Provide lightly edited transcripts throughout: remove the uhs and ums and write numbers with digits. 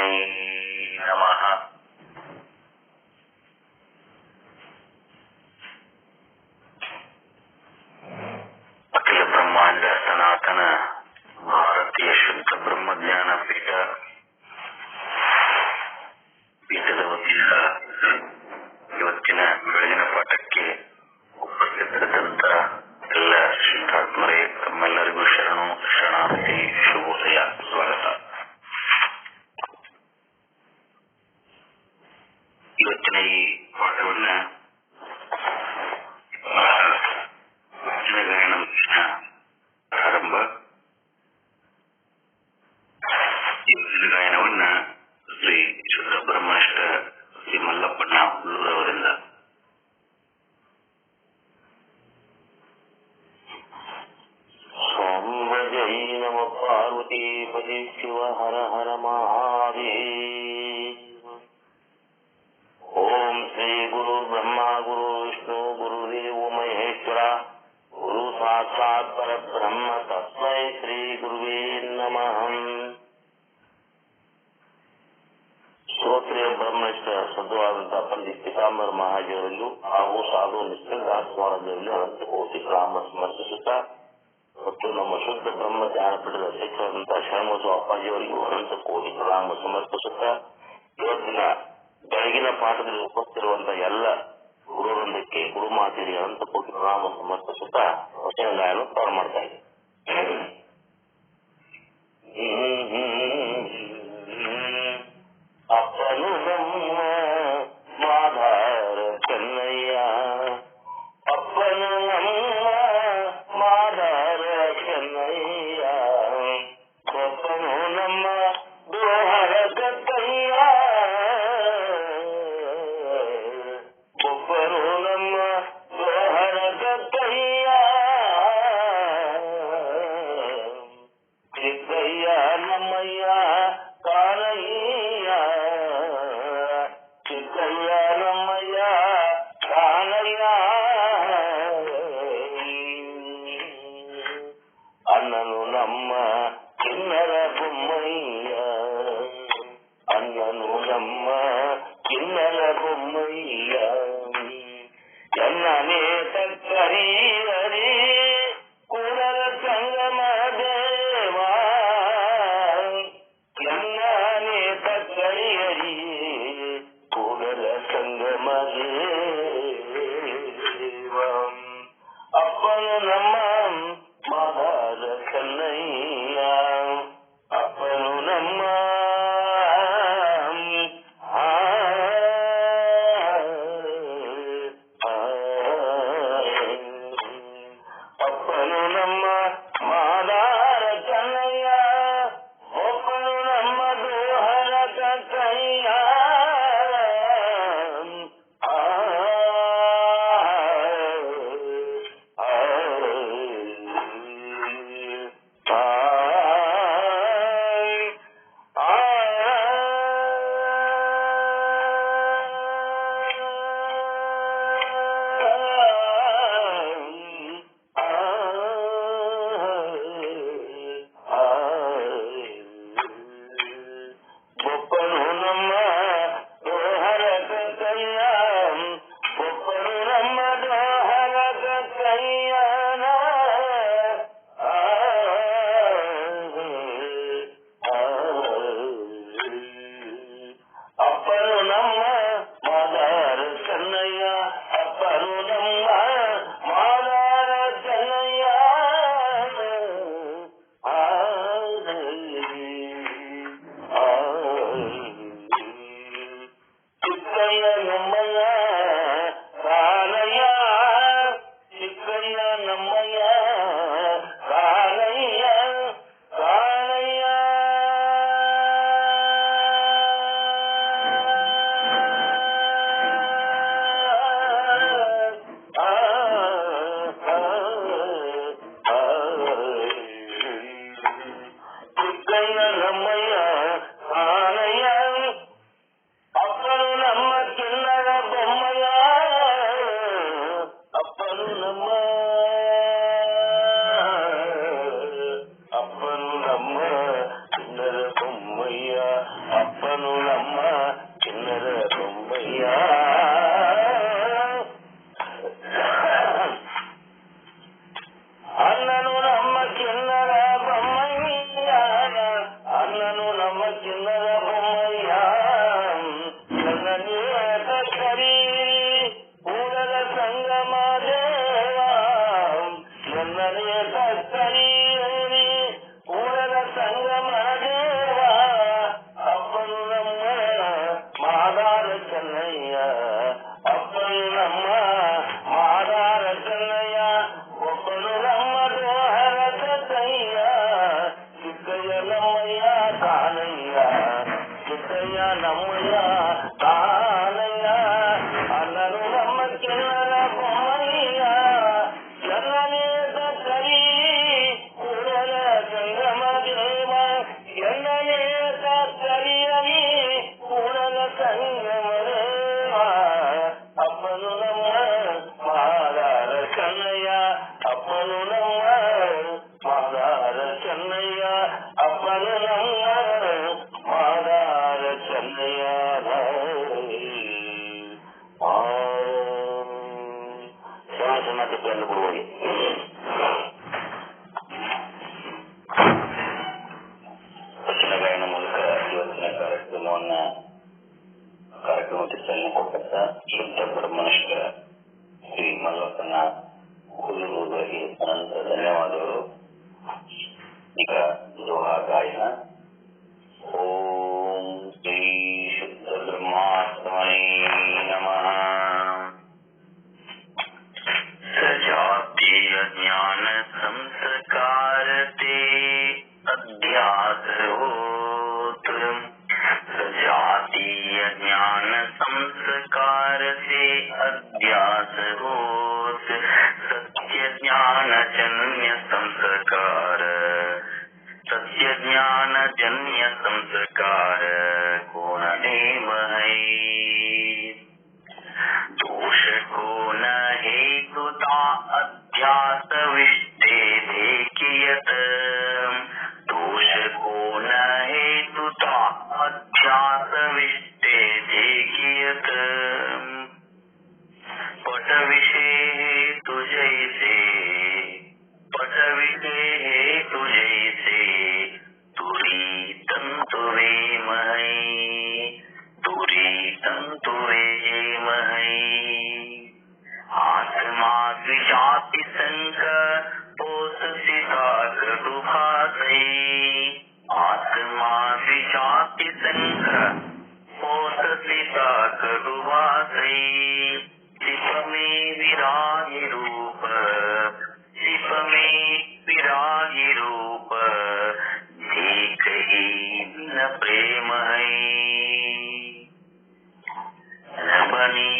ತಸ್ಮೈ ನಮಃ. ಅಖಿಲ ಬ್ರಹ್ಮಾಂಡ ಸನಾತನ ಭಾರತೀಯ ಶುದ್ಧ ಬ್ರಹ್ಮಜ್ಞಾನ ಪೀಠದ ವತಿಯಿಂದ ಇವತ್ತಿನ ಬೆಳಗಿನ ಪಾಠಕ್ಕೆ ಉಪಸ್ಥಿತರಿದ್ದಂತ ಎಲ್ಲ ಶುದ್ಧಾತ್ಮರೇ ತಮ್ಮೆಲ್ಲರಿಗೂ ಶರಣು ಶರಣಾರ್ಥಿ, ಶುಭೋದಯ, ಸ್ವಾಗತ. ಇವತ್ತಿನ ಈ ಪಾಠವನ್ನ ಗಾಯನ ಪ್ರಾರಂಭ. ಈ ಗಾಯನವನ್ನ ಶ್ರೀ ಶುದ್ಧ ಬ್ರಹ್ಮನಿಷ್ಠ ಶ್ರೀ ಮಲ್ಲಪ್ಪಣ್ಣ ಹುಲ್ಲೂರವರಿಂದ. ಜೈ ನಮ ಪಾರ್ವತಿ ಪತಿ ಶಿವ ಹರ ಹರ ಮಹಾದೇವ. ಓಂ ಶ್ರೀ ಗುರು ಬ್ರಹ್ಮ ಗುರು ವಿಷ್ಣು ಗುರುದೇವೋ ಮಹೇಶ್ವರ ಗುರು ಸಾಕ್ಷಾತ್ ಪರಬ್ರಹ್ಮ ತಸ್ಮೈ ಶ್ರೀ ಗುರುವೇ ನಮಃ. ಶ್ರೋತ್ರಿಯ ಬ್ರಹ್ಮನಿಷ್ಠ ಸದ್ವಾದಂತಹ ಪಂಡಿತ್ ಪೀತಾಂಬರ ಮಹಾಜರಲ್ಲೂ ಹಾಗೂ ಸಾಧು ನಿಶ್ಚಲದಾಸವಾರದಲ್ಲೂ ಅನಂತ ಕೋಟಿ ಗ್ರಾಮ ಸಮರ್ಪಿಸುತ್ತಾ ಮತ್ತು ನಮ್ಮ ಶುದ್ಧ ಬ್ರಹ್ಮ ಜ್ಞಾನಪೀಠದ ಅಧ್ಯಕ್ಷರಾದಂತಹ ಶರಣಬಸವ ಅಪ್ಪಾಜಿಯವರಿಗೂ ಅನಂತ ಕೋಟಿ ಪ್ರಣಾಮ ಸಮರ್ಪಿಸುತ್ತಾ ಇವತ್ತಿನ ಬೆಳಗಿನ ಪಾಠದಲ್ಲಿ ಉಪಸ್ಥಿತಿರುವಂತಹ ಎಲ್ಲ ಗುರುವೃಂದಕ್ಕೆ ಗುರುಮಾತೆಗೆ ಅನಂತ ಕೋಟಿ ಪ್ರಣಾಮ ಸಮರ್ಪಿಸುತ್ತಾ ವಚನ ಗಾಯನ ಪ್ರಾರಂಭ ಮಾಡ್ತಾ ಇದ್ದೀನಿ. ಅಪ್ಪನು ನಮ್ಮ ಮಾಧಾರ ಚೆನ್ನಯ್ಯ, ಅಪ್ಪನು ನಮ್ಮ ಮಾಧಾರ ಚೆನ್ನಯ್ಯ, ಒಪ್ಪನು ನಮ್ಮ ದೋಹರ ಕತ್ತಯ್ಯ, ಒಬ್ಬರು ನಮ್ಮ ದೋಹರ ಕತ್ತಯ್ಯ, ಸಿದ್ದಯ್ಯ ನಮ್ಮಯ್ಯ ಕಾನಯ್ಯ, ಸಿದ್ದಯ್ಯ ನಮ್ಮಯ್ಯ ಕಾನಯ್ಯ, ಅಣ್ಣನು ನಮ್ಮ ಕಿನ್ನರ ಬೊಮ್ಮಯ್ಯ, ಅಣ್ಣನು ನಮ್ಮ ಕಿನ್ನರ ಬೊಮ್ಮಯ್ಯ, ಎನ್ನನೇ ತಕ್ಕರೀರರಿ ಕೂಡಲ ಸಂಗಮ ದೇವ, ಎನ್ನನೇ ತಕ್ಕರೀರರಿ ಕೂಡಲ ಸಂಗಮ ದೇವ, ಅಪ್ಪನು ನಮ್ಮ ಮಾಧಾರ ಚೆನ್ನಯ್ಯ, ಅಪ್ಪನು ನಮ್ಮ ಅಪ್ಪನು ನಮ್ಮ ಮಾಧಾರ ಚೆನ್ನಯ್ಯ, ಒಪ್ಪನು ನಮ್ಮ ದೋಹರ ಕತ್ತಯ್ಯ, ನಮ್ಮಯ್ಯ ತಾನಯ್ಯ ಅಣ್ಣನು ನಮ್ಮ ಕೆಲ್ಲರ ಬೊಮ್ಮಯ್ಯ ಎನ್ನನೇತ ಕರಿ ಕೂಡಲ ಸಂಗಮ ದೇವ ಎನ್ನನೇತ ಕರಿಯಲಿ ಕೂಡಲ ಸಂಗಮ ದೇವ ಅಪ್ಪನು ನಮ್ಮ ಮಾದಾರ ಚೆನ್ನಯ್ಯ ಅಪ್ಪನು ನಮ್ಮ ಮಾದಾರ ಚೆನ್ನಯ್ಯ ಅಪ್ಪನು ನಮ್ಮ ಮಾದಾರ ಚೆನ್ನಯ್ಯ ಸಮಾಜಕ್ಕೆ ಕೊಡುವಲ್ಲಿ ವಚನ ಗಾಯನ ಮೂಲಕ ಇವತ್ತಿನ ಕಾರ್ಯಕ್ರಮಕ್ಕೆ ಚಾಲನೆ ಕೊಟ್ಟಂತ ಶುದ್ಧ ಬ್ರಹ್ಮನಿಷ್ಠ ಶ್ರೀ ಮಲ್ಲಪ್ಪನ ಹುಲ್ಲೂರಿಗೆ ಅನಂತ ಧನ್ಯವಾದಗಳು. ಈಗ ದೋಹಾ ಗಾಯನ. ಓಂ ಶ್ರೀ ಶುದ್ಧ ಬ್ರಹ್ಮಾತ್ಮನೇ ನಮಃ. सजातीय ज्ञान संस्कार ते अध्यास होत सजातीय ज्ञान संस्कार से अध्यास होत सत्य ज्ञान जन्य संस्कार सत्य ज्ञान जन्य संस्कार कोण है दोष को न हेतुता अध्यास विष्टे देखियत दोष को न हेतुता अध्यास विष्टे देखियत पट विषय हेतु जैसे पट विषय हेतु जैसे तुरी तंतु वे मई तुरी तंतु वे मई आत्मा द्विजाति संग पोष सिता क्रतुभासै आत्मा द्विजाति संग पोष सिता क्रतुभासै शिप में विरागी रूप शिप में विरागी रूप देख ही न प्रेम है न बनी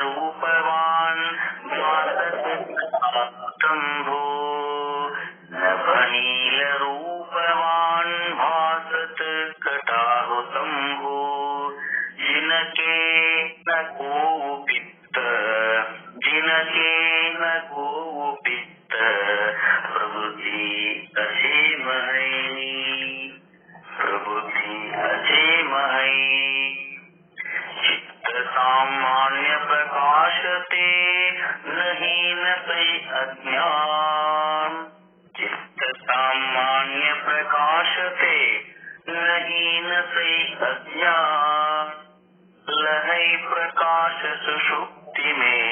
रूपवान भासतंभो न बनील रूपवान भासत कटाहु शंभो जिनके न को पित्त जिनके न को पित्त प्रभुति असीम है प्रभुति असीम है सामान्य प्रकाशते नहीं न सही अज्ञान चित्त सामान्य प्रकाशते नहीं न सही अज्ञान लहै प्रकाश सुषुप्ति में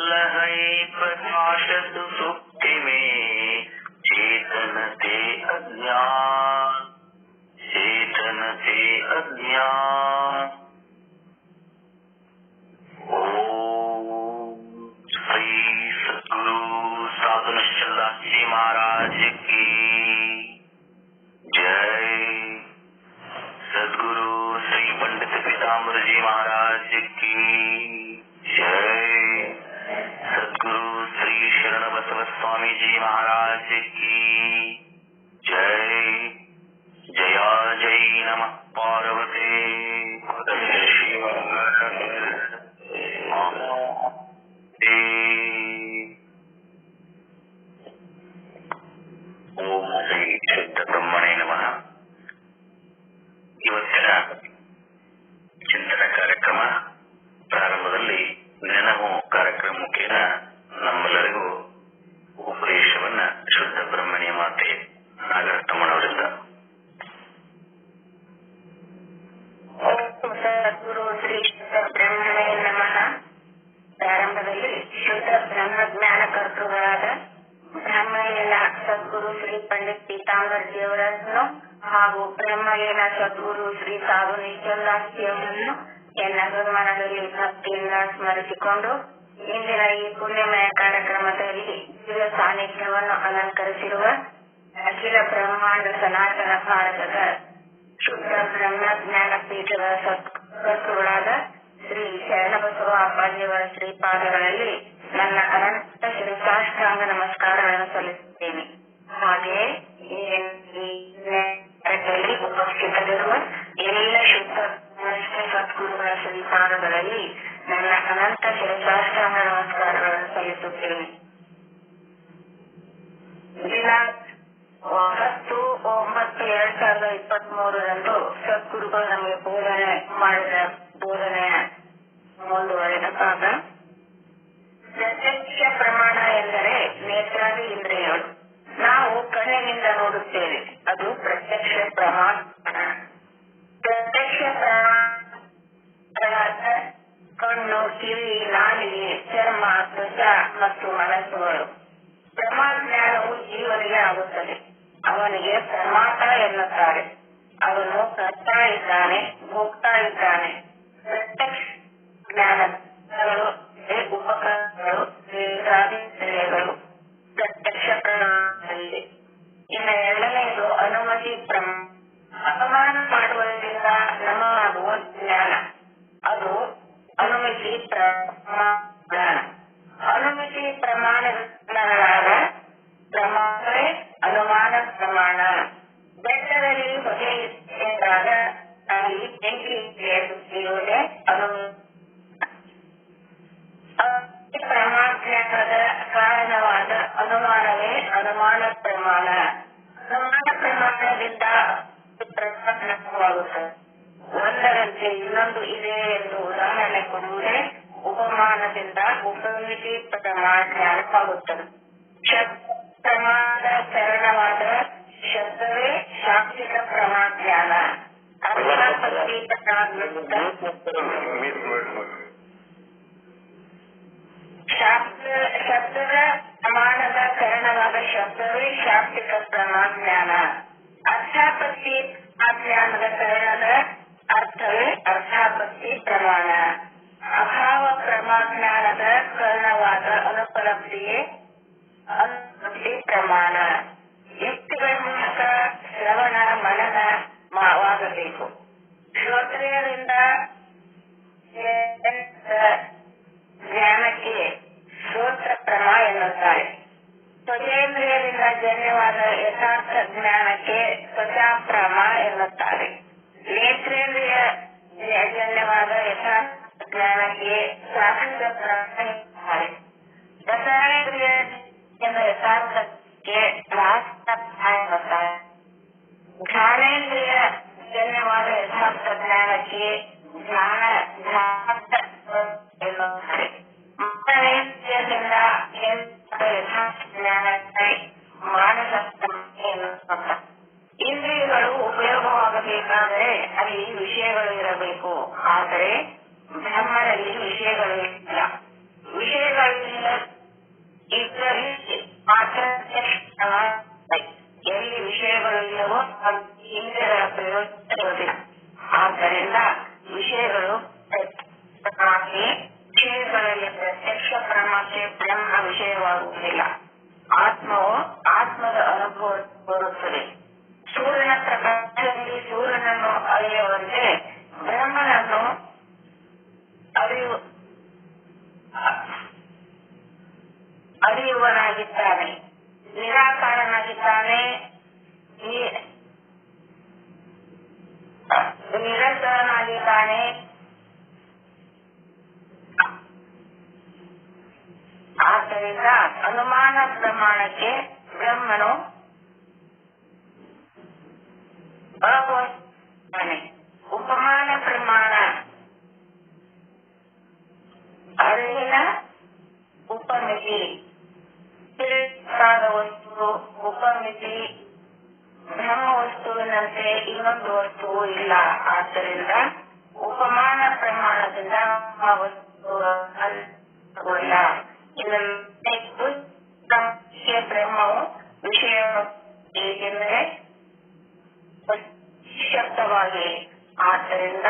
लहै प्रकाश सुषुप्ति में चेतन ते अज्ञान चेतन ते अज्ञान. श्री सद्गुरु साधु निश्चलदास जी महाराज की जय. सद्गुरु श्री पंडित पीताम्बर जी महाराज की जय. सद्गुरु श्री शरण बसव स्वामी जी महाराज की जय. जया जय नमः पार्वती शिव. ಓಂ ಶ್ರೀ ಶುದ್ಧ ಬ್ರಹ್ಮಣೇ ನಮಃ. ಇವತ್ತಿನ ಚಿಂತನ ಕಾರ್ಯಕ್ರಮ ಪ್ರಾರಂಭದಲ್ಲಿ ನೆನಹು ಕಾರ್ಯಕ್ರಮ ಮುಖೇನ ನಮ್ಮೆಲ್ಲರಿಗೂ ಉಪದೇಶವನ್ನ ಶುದ್ಧ ಬ್ರಹ್ಮಣ್ಯ ಮಾತೆ ನಾಗರತ್ನಮ್ಮನವರಿಂದ. ಸದ್ಗುರು ಶ್ರೀ ಶುದ್ಧ ಬ್ರಹ್ಮಣೇ ನಮಃ. ಪ್ರಾರಂಭದಲ್ಲಿ ಶುದ್ಧ ಬ್ರಹ್ಮಜ್ಞಾನ ಕರ್ತೃಗಳಾದ ಬ್ರಹ್ಮಲೀನ ಸದ್ಗುರು ಶ್ರೀ ಪಂಡಿತ್ ಪೀತಾಂಬರ್ಜಿಯವರನ್ನು ಹಾಗೂ ಬ್ರಹ್ಮಲೀನ ಸದ್ಗುರು ಶ್ರೀ ಸಾಧು ನಿಶ್ಚಲದಾಸ್ ಜಿಯವರನ್ನು ಎನ್ನ ಹೃದಯದಲ್ಲಿ ಭಕ್ತಿಯಿಂದ ಸ್ಮರಿಸಿಕೊಂಡು ಇಂದಿನ ಈ ಪುಣ್ಯಮಯ ಕಾರ್ಯಕ್ರಮದಲ್ಲಿ ದಿವ್ಯ ಸಾನ್ನಿಧ್ಯವನ್ನು ಅಲಂಕರಿಸಿರುವ ಅಖಿಲ ಬ್ರಹ್ಮಾಂಡ ಸನಾತನ ಭಾರತದ ಶುದ್ಧ ಬ್ರಹ್ಮ ಜ್ಞಾನಪೀಠದ ಸದ್ಗುರುಗಳಾದ ಶ್ರೀ ಶರಣಬಸವ ಅಪ್ಪಾಜಿಯವರ ಶ್ರೀಪಾದಗಳಲ್ಲಿ ನನ್ನ ಅನಂತ ಶಿರಸಾಷ್ಟಾಂಗ ನಮಸ್ಕಾರಗಳನ್ನು ಸಲ್ಲಿಸುತ್ತೇನೆ. ಹಾಗೆಯೇ ಉಪಸ್ಥಿತರಿರುವ ಎಲ್ಲ ಶುದ್ಧ ಸದ್ಗುರುಗಳ ಶ್ರೀಪಾದಗಳಲ್ಲಿ ನನ್ನ ಅನಂತ ಶಿರಸಾಷ್ಟಾಂಗ ನಮಸ್ಕಾರಗಳನ್ನು ಸಲ್ಲಿಸುತ್ತೇನೆ. ದಿನಾಂಕ 10/9/2023 ಸದ್ಗುರುಗಳು ನಮಗೆ ಬೋಧನೆ ಮಾಡಿದ ಬೋಧನೆಯ ಮುಂದುವರೆದ ಭಾಗ. ಪ್ರತ್ಯಕ್ಷ ಪ್ರಮಾಣ ಎಂದರೆ ನೇತ್ರಾದಿ ಇಂದ್ರಿಯಗಳು. ನಾವು ಕಣ್ಣಿನಿಂದ ನೋಡುತ್ತೇವೆ, ಅದು ಪ್ರತ್ಯಕ್ಷ ಪ್ರಮಾಣ. ಪ್ರತ್ಯಕ್ಷ ಪ್ರಮಾಣ ಕಣ್ಣು, ಕಿವಿ, ನಾಲಿಗೆ, ಚರ್ಮ, ತ್ವಚ ಮತ್ತು ಮನಸ್ಸುಗಳು. ಪ್ರಮಾಜ್ಞಾನವು ಜೀವನಿಗೆ ಆಗುತ್ತದೆ. ಅವನಿಗೆ ಪ್ರಮಾತ ಎನ್ನುತ್ತಾರೆ. ಅವನು ಕರ್ತಾ ಇದ್ದಾನೆ, ಭೋಗ್ತಾ ಇದ್ದಾನೆ. ಪ್ರತ್ಯಕ್ಷ ಜ್ಞಾನಗಳು ಉಪಕರಣಗಳು ಇಂದ್ರಿಯಗಳು ಪ್ರತ್ಯಕ್ಷ ಪ್ರಮಾಣದಲ್ಲಿ. ಇನ್ನು ಎರಡನೆಯದು ಅನುಮತಿ ಪ್ರಮಾಣ. ಅಪಮಾನ ಮಾಡುವುದರಿಂದ ನಮಗಾಗುವ ಜ್ಞಾನ, ಅದು ಅನುಮತಿ ಪ್ರಮಾಣ. ಅನುಮತಿ ಪ್ರಮಾಣಗಳಾದ ಪ್ರಮಾಣವೇ ಅನುಮಾನ ಪ್ರಮಾಣ. ಬೆಟ್ಟದಲ್ಲಿ ಹೊಗೆ ಇದ್ದಾಗ ಅಲ್ಲಿ ಬೆಂಕಿ ಇರುವುದೇ ಪ್ರಮಾಜ್ಞಾನದ ಕಾರಣವಾದ ಅನುಮಾನವೇ ಅನುಮಾನ ಪ್ರಮಾಣ. ಅನುಮಾನ ಪ್ರಮಾಣದಿಂದ ಪ್ರಮಾಣವಾಗುತ್ತದೆ. ಒಂದರಂತೆ ಇನ್ನೊಂದು ಇದೆ ಎಂದು ಉದಾಹರಣೆ ಕೊಡುವುದೇ ಉಪಮಾನದಿಂದ ಉಪಮಿತಿ ಪ್ರಮಾಜ್ಞಾನವಾಗುತ್ತದೆ. ಪ್ರಮಾಣದ ಚರಣವಾದ ಶಬ್ದವೇ ಶಾಬ್ದಿಕ ಪ್ರಮಾಜ್ಞಾನ. ಅರ್ಥಾಪತ್ತಿ ಶಬ್ದದ ಪ್ರಮಾಣದ ಕರಣವಾದ ಶಬ್ದವೇ ಶಾಬ್ದಿಕ ಪ್ರಮಾಜ್ಞಾನ. ಅರ್ಥಾಪತ್ತಿ ಪ್ರಮಾಜ್ಞಾನದ ಕರಣದ ಅರ್ಥವೇ ಅರ್ಥಾಪತ್ತಿ ಪ್ರಮಾಣ. ಅಭಾವ ಪ್ರಮಾಜ್ಞಾನದ ಕರಣವಾದ ಅನುಪಲಬ್ಧಿಯೇ ಅನುಪಲಬ್ಧಿ ಪ್ರಮಾಣ. ಯುಕ್ತಿಗಳ ಮೂಲಕ ಶ್ರವಣ ಮನನವಾಗಬೇಕು. ಶ್ರೋತ್ರಿಯರಿಂದ ಜ್ಞಾನಕ್ಕೆ ಶ್ರೋತ್ರ ಪ್ರಮ ಎನ್ನುತ್ತಾರೆ. ಸ್ವಜೇಂದ್ರಿಯದಿಂದ ಜನ್ಯವಾದ ಯಥಾರ್ಥ ಜ್ಞಾನಕ್ಕೆ ಸ್ವಚಾಪ್ರಮ ಎನ್ನುತ್ತಾರೆ. ನೇತ್ರೇಂದ್ರಿಯ ಜನ್ಯವಾದ ಯಥಾರ್ಥ ಜ್ಞಾನಕ್ಕೆ ಶಾಸ್ತ್ರ ಪ್ರಮ ಎನ್ನುತ್ತಾರೆ. ರಸನೇಂದ್ರಿಯ ಯಥಾರ್ಥಕ್ಕೆ ರಹಸ್ಯ ಎನ್ನುತ್ತಾರೆ. ಘ್ರಾಣೇಂದ್ರಿಯ ಜನ್ಯವಾದ ಯಥಾರ್ಥ ಜ್ಞಾನಕ್ಕೆ ಜ್ಞಾನ ಎನ್ನುತ್ತಾರೆ. ಮನನೇಂದ್ರಿಯದಿಂದ ಯಥಾರ್ಥ ಜ್ಞಾನಕ್ಕೆ ಮಾನಸ ಎನ್ನುತ್ತಾರೆ. ಇಂದ್ರಿಯಗಳು ಉಪಯೋಗವಾಗಬೇಕಾದರೆ ಅಲ್ಲಿ ವಿಷಯಗಳು ಇರಬೇಕು. ಆದರೆ ಬ್ರಹ್ಮನಲ್ಲಿ ವಿಷಯಗಳು ಇಲ್ಲ. ವಿಷಯಗಳಿಂದ ಇದ್ದಲ್ಲಿ ಮಾತ್ರ ಎಲ್ಲಿ ವಿಷಯಗಳು ಇಲ್ಲವೋ ಇಂದ್ರಿಯಗಳ ಪ್ರಯೋಜನ ಇರುವುದಿಲ್ಲ. ಆದ್ದರಿಂದ ವಿಷಯಗಳು ವಿಷಯಗಳಲ್ಲಿ ಪ್ರತ್ಯಕ್ಷ ಪ್ರಮಾಕ್ಕೆ ಬ್ರಹ್ಮ ವಿಷಯವಾಗುವುದಿಲ್ಲ. ಆತ್ಮವು ಆತ್ಮದ ಅನುಭವ ಬರುತ್ತದೆ. ಸೂರ್ಯನ ಪ್ರಕಾಶದಲ್ಲಿ ಸೂರ್ಯನನ್ನು ಅರಿಯುವಂತೆ ಬ್ರಹ್ಮನನ್ನು ಅರಿಯುವನಾಗಿದ್ದಾನೆ, ನಿರಾಕಾರನಾಗಿದ್ದಾನೆ, ನಿರಂತರನಾಗಿದ್ದಾನೆ. ಆದ್ದರಿಂದ ಅನುಮಾನ ಪ್ರಮಾಣಕ್ಕೆ ಬ್ರಹ್ಮನು ಉಪಮಾನ ಪ್ರಮಾಣ ಅರಿವಿನ ಉಪಮಿತಿ. ವಸ್ತು ಉಪಮಿತಿ. ಬ್ರಹ್ಮ ವಸ್ತುವಿನಂತೆ ಇನ್ನೊಂದು ವಸ್ತುವು ಇಲ್ಲ. ಆದ್ದರಿಂದ ಉಪಮಾನ ಪ್ರಮಾಣದಿಂದ ವಸ್ತು ಅಲ್ಲ. ಬ್ರಹ್ಮವು ವಿಷಯ ಏಕೆಂದರೆ ಶಬ್ದವಾಗಿ. ಆದ್ದರಿಂದ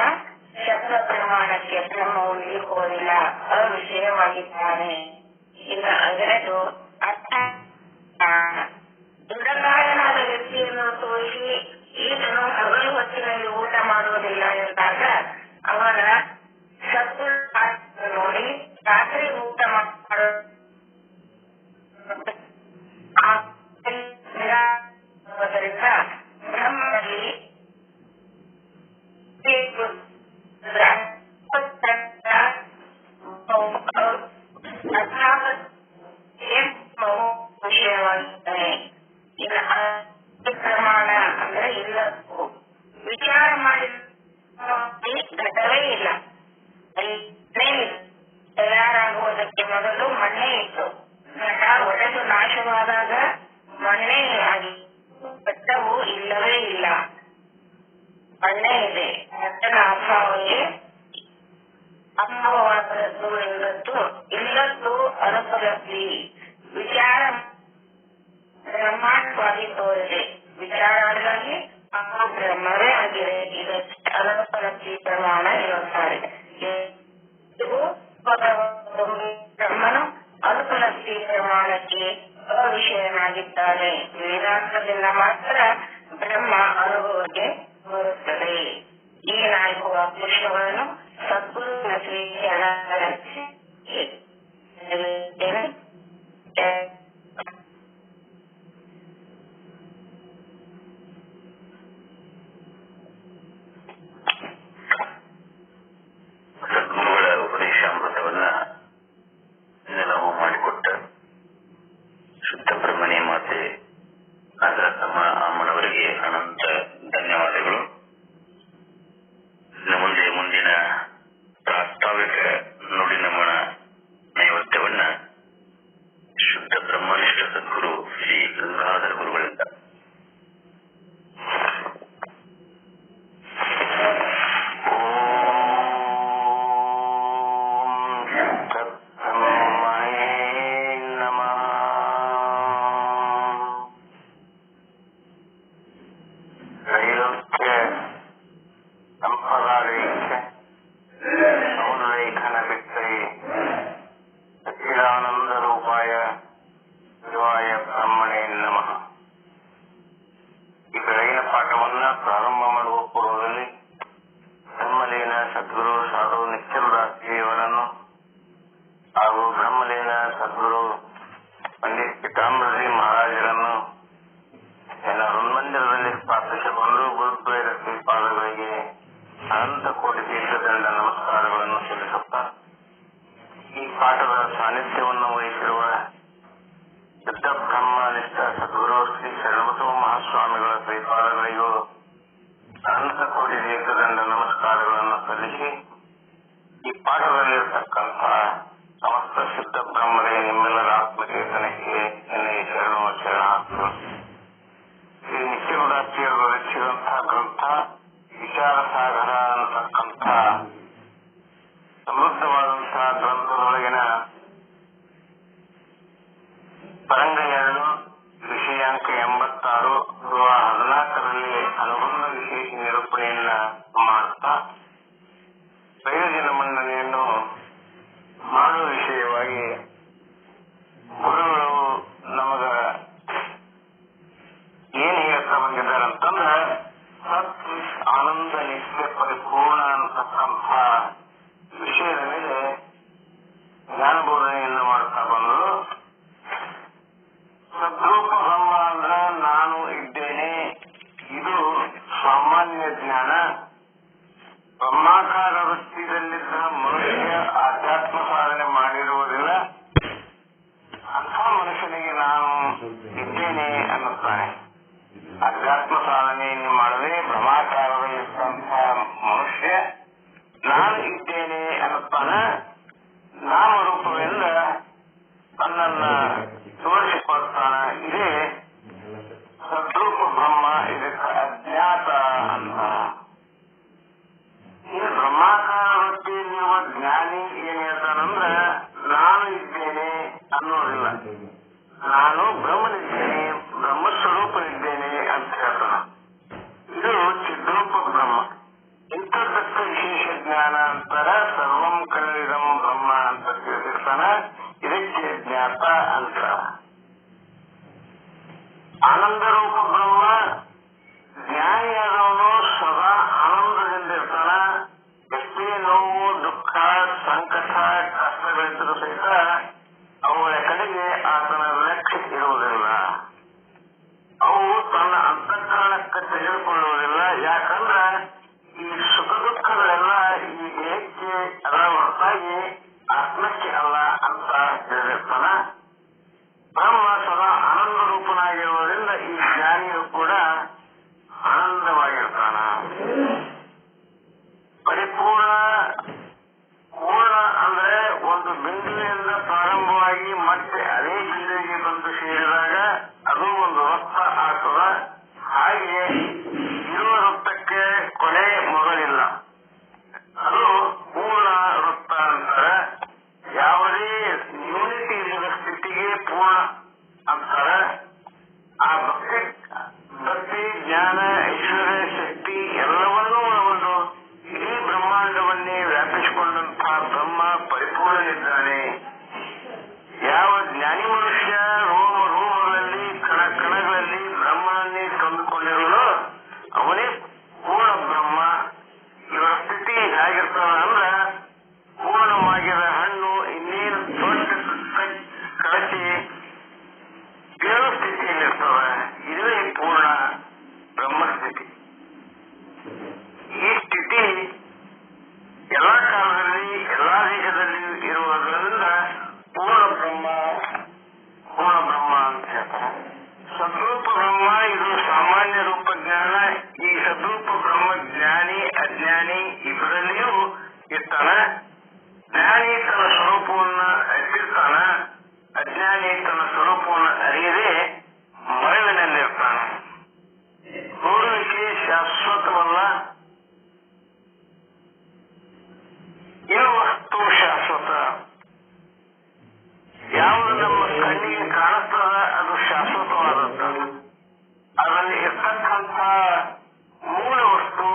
ಶಬ್ದ ಪ್ರಮಾಣಕ್ಕೆ ಬ್ರಹ್ಮವು ಇಳಿಯುವುದಿಲ್ಲ, ಅವಿಷಯವಾಗಿದ್ದಾನೆ. ಇನ್ನು ಅದರದು ಅರ್ಥ. ದೃಢಕಾರನಾದ ವ್ಯಕ್ತಿಯನ್ನು ತೋರಿಸಿ ಈತನು ಹಗಲು ಹೊತ್ತಿನಲ್ಲಿ ಇಲ್ಲಕ್ಕೂ ವಿಚಾರ ಮಾಡಿದ ಘಟವೇ ಇಲ್ಲ. ತಯಾರಾಗುವುದಕ್ಕೆ ಮೊದಲು ಮಣ್ಣೇ ಇತ್ತು. ಘಟ ಒಡೆದು ನಾಶವಾದಾಗ ಮಣ್ಣೇ ಆಗಿ ಘಟ್ಟವು ಇಲ್ಲವೇ ಇಲ್ಲ, ಮಣ್ಣೇ ಇದೆ. ಘಟ್ಟದ ಅಭಾವವಾದದ್ದು ಎಂದದ್ದು ಇಲ್ಲದ್ದು ಅನುಪಲಬ್ಧಿ. ವಿಚಾರ ಬ್ರಹ್ಮಾಂಡವಾಗಿ ತೋರಿದೆ. ವಿಚಾರವಾಗಿ ಬ್ರಹ್ಮವೇ ಆಗಿದೆ. ಇದಕ್ಕೆ ಅನುಪಲಬ್ಧಿ ಪ್ರಮಾಣ ಇರುತ್ತಾರೆ. ಬ್ರಹ್ಮನು ಅನುಪಲಬ್ಧಿ ಪ್ರಮಾಣಕ್ಕೆ ಅವಿಷಯನಾಗಿದ್ದಾನೆ. ವೇದಾಂತದಿಂದ ಮಾತ್ರ ಬ್ರಹ್ಮ ಅನುಭವಕ್ಕೆ ಬರುತ್ತದೆ. ಈ 4 ವಾಕ್ಯಗಳನ್ನು ಸದ್ಗುರುವಿನ ಶ್ರೀ ಸದ್ಗುರುಗಳ ಉಪದೇಶಾಮೃತವನ್ನ ನೆಲವು ಮಾಡಿಕೊಟ್ಟ ಶುದ್ಧ ಬ್ರಹ್ಮನೇ ಮಾತೆ ನಾಗರತ್ನಮ್ಮ ಅಮ್ಮನವರಿಗೆ ಅನಂತ ಧನ್ಯವಾದಗಳು. ಮುಂದಿನ ಪ್ರಾಸ್ತಾವಿಕ ನುಡಿನಮನ ನೈವೇದ್ಯವನ್ನ ಶುದ್ಧ ಬ್ರಹ್ಮನಿಷ್ಠ ಸದ್ಗುರು ಶ್ರೀ ಗಂಗಾಧರ ಗುರುಗಳಿಂದ. ಬ್ರಹ್ಮ ಸದಾ ಆನಂದ ರೂಪನಾಗಿರುವುದರಿಂದ ಈ ಜ್ಞಾನಿಯು ಕೂಡ ಹಾಗೆ ಇರುವ ವೃತ್ತಕ್ಕೆ ಕೊನೆ ಮೊದಲಿಲ್ಲ. ಅದು ಪೂರ್ಣ ವೃತ್ತ ಅಂತಾರೆ. ಯಾವುದೇ ನ್ಯೂನತೆ ಇಲ್ಲದ ಸ್ಥಿತಿಗೆ ಪೂರ್ಣ ಅಂತಾರೆ. ಆ ಭಕ್ತಿ ಜ್ಞಾನ ಐಶ್ವರ್ಯ ಶಕ್ತಿ ಎಲ್ಲವನ್ನೂ ಒಳಗೊಂಡು ಇಡೀ ಬ್ರಹ್ಮಾಂಡವನ್ನೇ ವ್ಯಾಪಿಸಿಕೊಂಡಂತಹ ಬ್ರಹ್ಮ ಪರಿಪೂರ್ಣನಿದ್ದಾನೆ. ಯಾವ ಜ್ಞಾನಿ ಮನುಷ್ಯ ರೋಮಗಳಲ್ಲಿ ಕಣಗಳಲ್ಲಿ ಬ್ರಹ್ಮನನ್ನೇ ತಂದುಕೊಂಡಿರುವುದೋ ಅವನೇ ಪೂರ್ಣ ಬ್ರಹ್ಮ. ಇವರ ಸ್ಥಿತಿ ಹೇಗಿರ್ತದ ಅಂದ್ರ ಪೂರ್ಣವಾಗಿರ ಹಣ್ಣು ಇನ್ನೇನು ದೊಡ್ಡ ಕಳಚಿ ಬೇರೆ ಸ್ಥಿತಿಯಲ್ಲಿರ್ತದ. ಇದುವೇ ಪೂರ್ಣ ಬ್ರಹ್ಮಸ್ಥಿತಿ. ಈ ಸ್ಥಿತಿ ಎಲ್ಲಾ ಕಾಲದಲ್ಲಿ ಎಲ್ಲಾ ದೇಶದಲ್ಲಿ ಇರುವುದರಿಂದ ಪೂರ್ಣ ಬ್ರಹ್ಮ ಅಂತ ಹೇಳ್ತಾರೆ. ಸದ್ರೂಪ ಬ್ರಹ್ಮ ಇದು ಸಾಮಾನ್ಯ ರೂಪ ಜ್ಞಾನ. ಈ ಸದ್ರೂಪ ಬ್ರಹ್ಮ ಜ್ಞಾನಿ ಅಜ್ಞಾನಿ ಇಬ್ಬರಲ್ಲಿಯೂ ಇರ್ತಾನ. ಜ್ಞಾನಿ ತನ್ನ ಸ್ವರೂಪವನ್ನ ಅರಿತಿರ್ತಾನ, ಅಜ್ಞಾನಿ ತನ್ನ ಸ್ವರೂಪವನ್ನು ಅರಿಯದೆ ಮರಳಿನಲ್ಲಿರ್ತಾನೆ. ನೋಡುವಿಕೆ ಶಾಶ್ವತವಲ್ಲ, ಇರುವ ವಸ್ತು ಶಾಶ್ವತ. ಯಾವುದು ನಮ್ಮ ಕಣ್ಣಿಗೆ ಕಾಣುತ್ತದ ಅದು ಶಾಶ್ವತವಾದದ್ದು. ಅದರಲ್ಲಿ ಇರ್ತಕ್ಕಂಥ ಮೂಲ ವಸ್ತು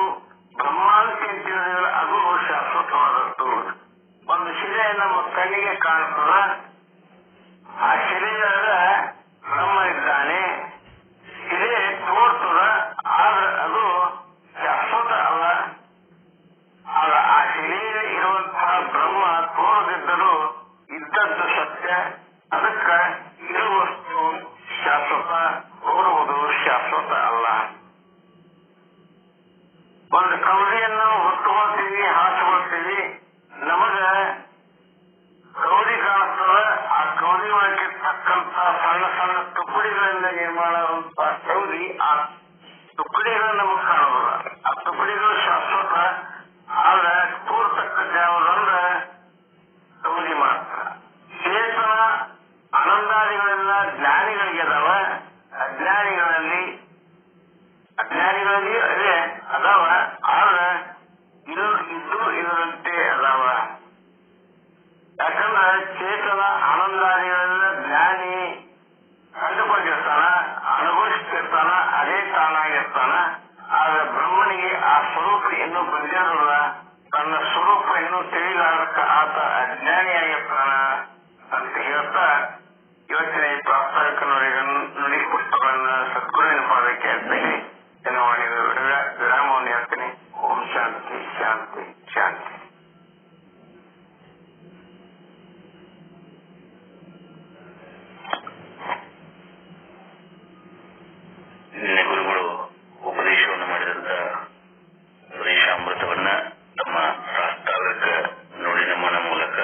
ಬ್ರಹ್ಮಾಂತ ತಿಳಿದರೆ ಅದು ಶಾಶ್ವತವಾದದ್ದು. ಒಂದು ಶಿಲೆ ನಮ್ಮ ಕಣ್ಣಿಗೆ ಕಾಣುತ್ತದ, ಆ ಶಿಲೆಯಾಗ ಬ್ರಹ್ಮ ಇದ್ದಾನೆ. ಶಿಲೆ ತೋರ್ತದ, ಆದ್ರೆ ಅದು ಶಾಶ್ವತ ಅಲ್ಲ. ಆಗ ಆ ಶಿಲೆಯಲ್ಲಿ ಇರುವಂತಹ ಬ್ರಹ್ಮ ತೋರದಿದ್ದರೂ ಇದ್ದದ್ದು ಸತ್ಯ. ಅದಕ್ಕ ಇರುವ ವಸ್ತು ಶಾಶ್ವತ, ತೋರುವುದು ಶಾಶ್ವತ ಅಲ್ಲ. ಒಂದು ಕವದಿಯನ್ನು ಹೊತ್ತುಕೊಳ್ತೀವಿ, ಹಾಕಿಕೊಳ್ತೀವಿ, ನಮಗ ಕವದಿ ಕಾಣಿಸ್ತದ. ಆ ಕವದಿ ಒಳಗಿರ್ತಕ್ಕಂಥ ಸಣ್ಣ ಸಣ್ಣ ತುಕಡಿಗಳಿಂದ ನಿರ್ಮಾಣವಾದಂತಹ ಕವದಿ, ಆ ತುಕಡಿಗಳು ನಮಗೆ ಕಾಣೋದಿಲ್ಲ. ಆ ತುಕಡಿಗಳು ಶಾಶ್ವತ. ಆದ್ರೆ ತೋರ್ತಕ್ಕಂಥ ಯಾವುದಂದ್ರೆ ಕವದಿ ಮಾತ್ರ. ಚೇತನ ಆನಂದಾದಿಗಳೆಲ್ಲ ಜ್ಞಾನಿಗಳಿಗೆ ಅದಾವ, ಅಜ್ಞಾನಿಗಳಲ್ಲಿ ಅದೇ ಅದಾವ. ಆದ್ರೆ ಇದ್ದು ಇದರಂತೆ ಅದಾವ. ಯಾಕಂದ್ರೆ ಚೇತನ ಆನಂದಾದಿಗಳೆಲ್ಲ ಜ್ಞಾನಿ ಕಂಡುಕೊಂಡಿರ್ತಾನ, ಅನುಭವಿಸ್ತಿರ್ತಾನ, ಅದೇ ತಾನಾಗಿರ್ತಾನ. ಆದ್ರೆ ಬ್ರಹ್ಮನಿಗೆ ಆ ಸ್ವರೂಪ ಇನ್ನೂ ಬಂದಿರೋಲ್ಲ. ತನ್ನ ಸ್ವರೂಪ ಇನ್ನೂ ತಿಳಿಲಾರಕ್ಕ ಆತ ಅಜ್ಞಾನಿಯಾಗಿರ್ತಾನ ಅಂತ ಹೇಳ್ತಾ ಇವತ್ತಿನ ಈ ಪ್ರಾಸ್ತಾವಿಕ ನುಡಿ ಪುಸ್ತಕಗಳನ್ನ ಸದ್ಗುರುವಿನ ಪಾದಕ್ಕೆ ಹಾಕ್ತೀನಿ. ವಿರಾಮವನ್ನು ಹೇಳ್ತೀನಿ. ಓಂ ಶಾಂತಿ ಶಾಂತಿ ಶಾಂತಿ. ನಿನ್ನೆ ಗುರುಗಳು ಉಪದೇಶವನ್ನು ಮಾಡಿದಂತ ಉಪದೇಶಾಮೃತವನ್ನ ತಮ್ಮ ಪ್ರಾಸ್ತಾವಿಕ ನುಡಿ ನಮನ ಮೂಲಕ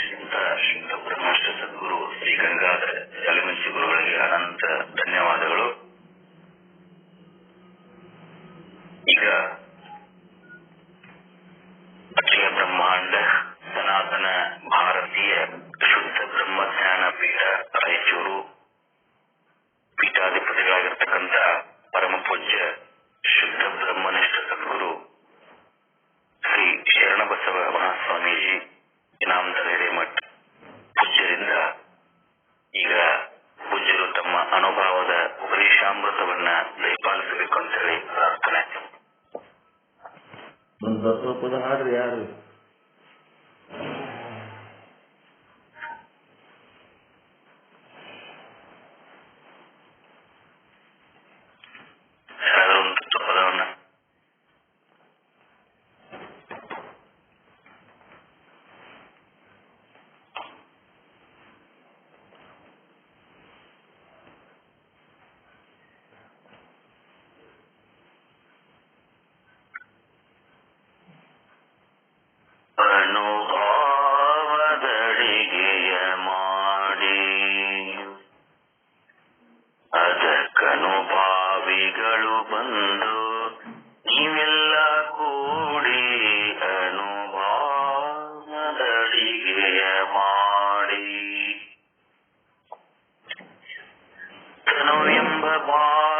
ಶುದ್ಧ ಬ್ರಹ್ಮಶ್ರ ಸದ್ಗುರು ಶ್ರೀ ಗಂಗಾಧರ ಯಲಮಂಚಿ ಗುರುಗಳಿಗೆ ಅನಂತ ಧನ್ಯವಾದಗಳು. ಈಗ ಅಖಿಲ ಬ್ರಹ್ಮಾಂಡ ಸನಾತನ ಭಾರತೀಯ ಶುದ್ಧ ಬ್ರಹ್ಮಜ್ಞಾನ ಪೀಠ ರಾಯಚೂರು ಪೀಠಾಧಿಪತಿಗಳಾಗಿರ್ತಕ್ಕಂಥ ಪರಮ ಪೂಜ್ಯ ಶುದ್ಧ ಬ್ರಹ್ಮನಿಷ್ಠ ಸದ್ಗುರು ಶ್ರೀ ಶರಣಬಸವ ಮಹಾಸ್ವಾಮೀಜಿ ಇನಾಮದಾರ್ ಹಿರೇಮಠ್ ಪೂಜ್ಯರಿಂದ ಈಗ ಪೂಜ್ಯರು ತಮ್ಮ ಅನುಭವದ ಉಪದೇಶಾಮೃತವನ್ನ ದಯಪಾಲಿಸಬೇಕು ಅಂತ ಹೇಳಿ ಪ್ರಾರ್ಥನೆ. ಒಂದು ಹಾಡ್ರಿ ಯಾರು ಯಾರಾದ್ರೂ ಒಂದು ಪದವನ್ನ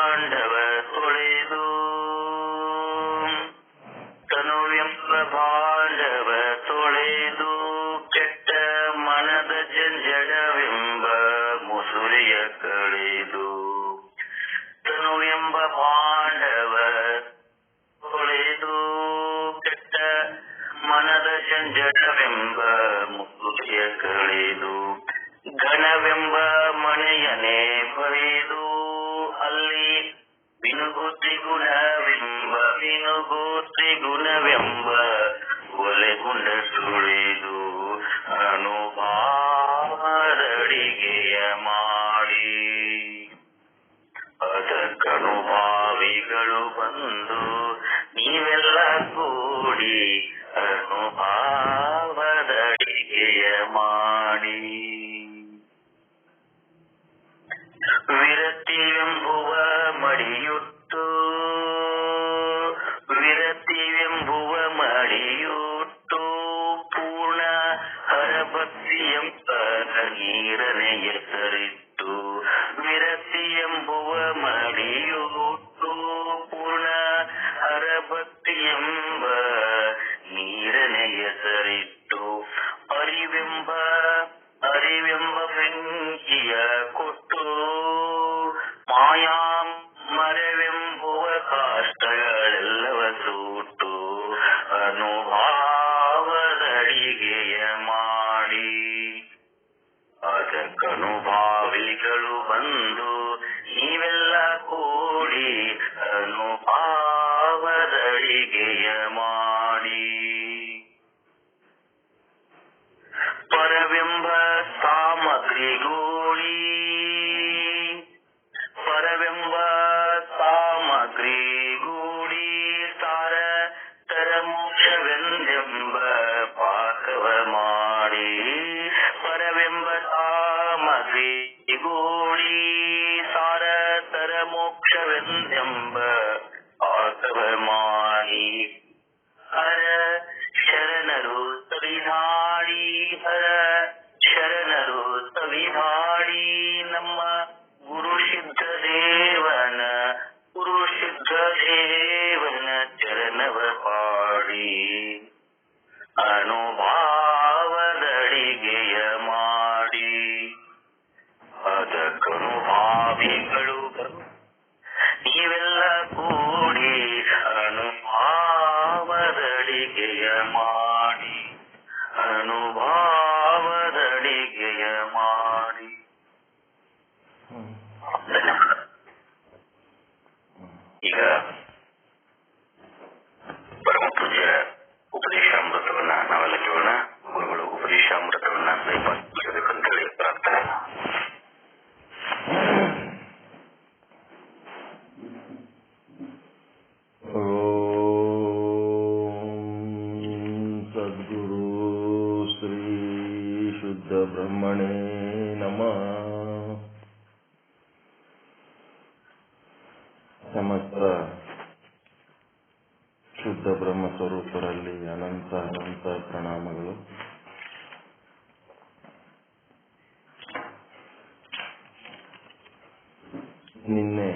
ಪಾಂಡವ ತೊಳೆದು ತನುವೆಂಬ ಪಾಂಡವ ತೊಳೆದು ಕೆಟ್ಟ ಮನದ ಜಂಜಡವೆಂಬ ಮುಸುರಿಯ ಕಳೆದು ತನುವೆಂಬ ಪಾಂಡವ ತೊಳೆದು ಕೆಟ್ಟ ಮನದ ಜಂಜಡವೆಂಬ ಮುಸುರಿಯ ಕಳೆದು ಘನವೆಂಬ ಮನೆಯನೇ ಬರೆದು ಅಲ್ಲಿ ವಿನುಗೋ ಒಲೆಗುಂಡ ಸುಳಿದು ಅನುಭಾವದಡಿಗೆಯ ಮಾಡಿ ಅದಕ್ಕನುಭಾವಿಗಳು ಬಂದು ನೀವೆಲ್ಲ ಕೂಡಿ ಅನುಭಾವದಡಿಗೆಯ ಮಾಡಿ ವಿರತಿವೆಂಬುವ ಮಡಿಯುಟ್ಟು ಪೂರ್ಣ ಹರಭಕ್ತಿಯಂಬ ನೀರನೆ ಹೆಸರಿಟ್ಟು ವಿರತಿಯೆಂಬುವ ಮಡಿಯುಟ್ಟು ಪೂರ್ಣ ಹರಭಕ್ತಿಯಂಬ ನೀರನೆ ಹೆಸರಿಟ್ಟು ಅರಿವೆಂಬ ಬೆಂಕಿಯ ಕೊಟ್ಟು ಮಾಯಾ ಮರವೆಂಬುವ ಕಾಷ್ಟಗಳೆಲ್ಲವ ಸೂಟು ಅನುಭಾವದಡಿಗೆಯ ಮಾಡಿ ಅದಕ್ಕನುಭಾವಿಗಳು ಬಂದು ನೀವೆಲ್ಲ ಕೂಡಿ ಅನುಭಾವದಡಿಗೆಯ ಮಾಡಿ ಪರವೆಂಬ ಸಾಮಗ್ರಿಗೂಡಿ ಸಾರ ತರಮೋಕ್ಷವೆಂದೆಂಬ ಪಾಕವ ಮಾಡಿ ಪರವೆಂಬ ಸಾಮಗ್ರಿಗೂಡಿ ಸಾರ ತರಮೋಕ್ಷವೆಂದೆಂಬ ಪಾಕವ ಮಾಡಿ ಹರ ಶರಣರು ಸವಿಧಾಡಿ ನಮ್ಮ ಗುರು ಸಿದ್ಧ ದೇವನ ಚರಣವ ಪಾಡಿ ಅನುಭಾವದಡಿಗೆಯ ಮಾಡಿ ಅದಕ್ಕನುಭಾವಿಗಳು ನೀವೆಲ್ಲ ಕೂಡಿ ಅನುಭಾವದಡಿಗೆಯ ಮಾಡಿ ಅನುಭಾವದಡಿಗೆಯ ಮಾಡಿ. ಈಗ ಪರಮ ಪೂಜ್ಯ ಉಪದೇಶಾಮೃತವನ್ನ ನಾವೆಲ್ಲ ಕೇಳೋಣ. ಗುರುಗಳು ಉಪದೇಶಾಮೃತವನ್ನ ದಯಮಾಡಿಬೇಕಂತ ಹೇಳಿ ಪ್ರಾರ್ಥನೆ. ಸದ್ಗುರು ಶ್ರೀ ಶುದ್ಧ ಬ್ರಹ್ಮಣೇ ನಮಃ. ಸಮಸ್ತ ಶುದ್ಧ ಬ್ರಹ್ಮ ಸ್ವರೂಪರಲ್ಲಿ ಅನಂತ ಅನಂತ ಪ್ರಣಾಮಗಳು. ನಿನ್ನೆ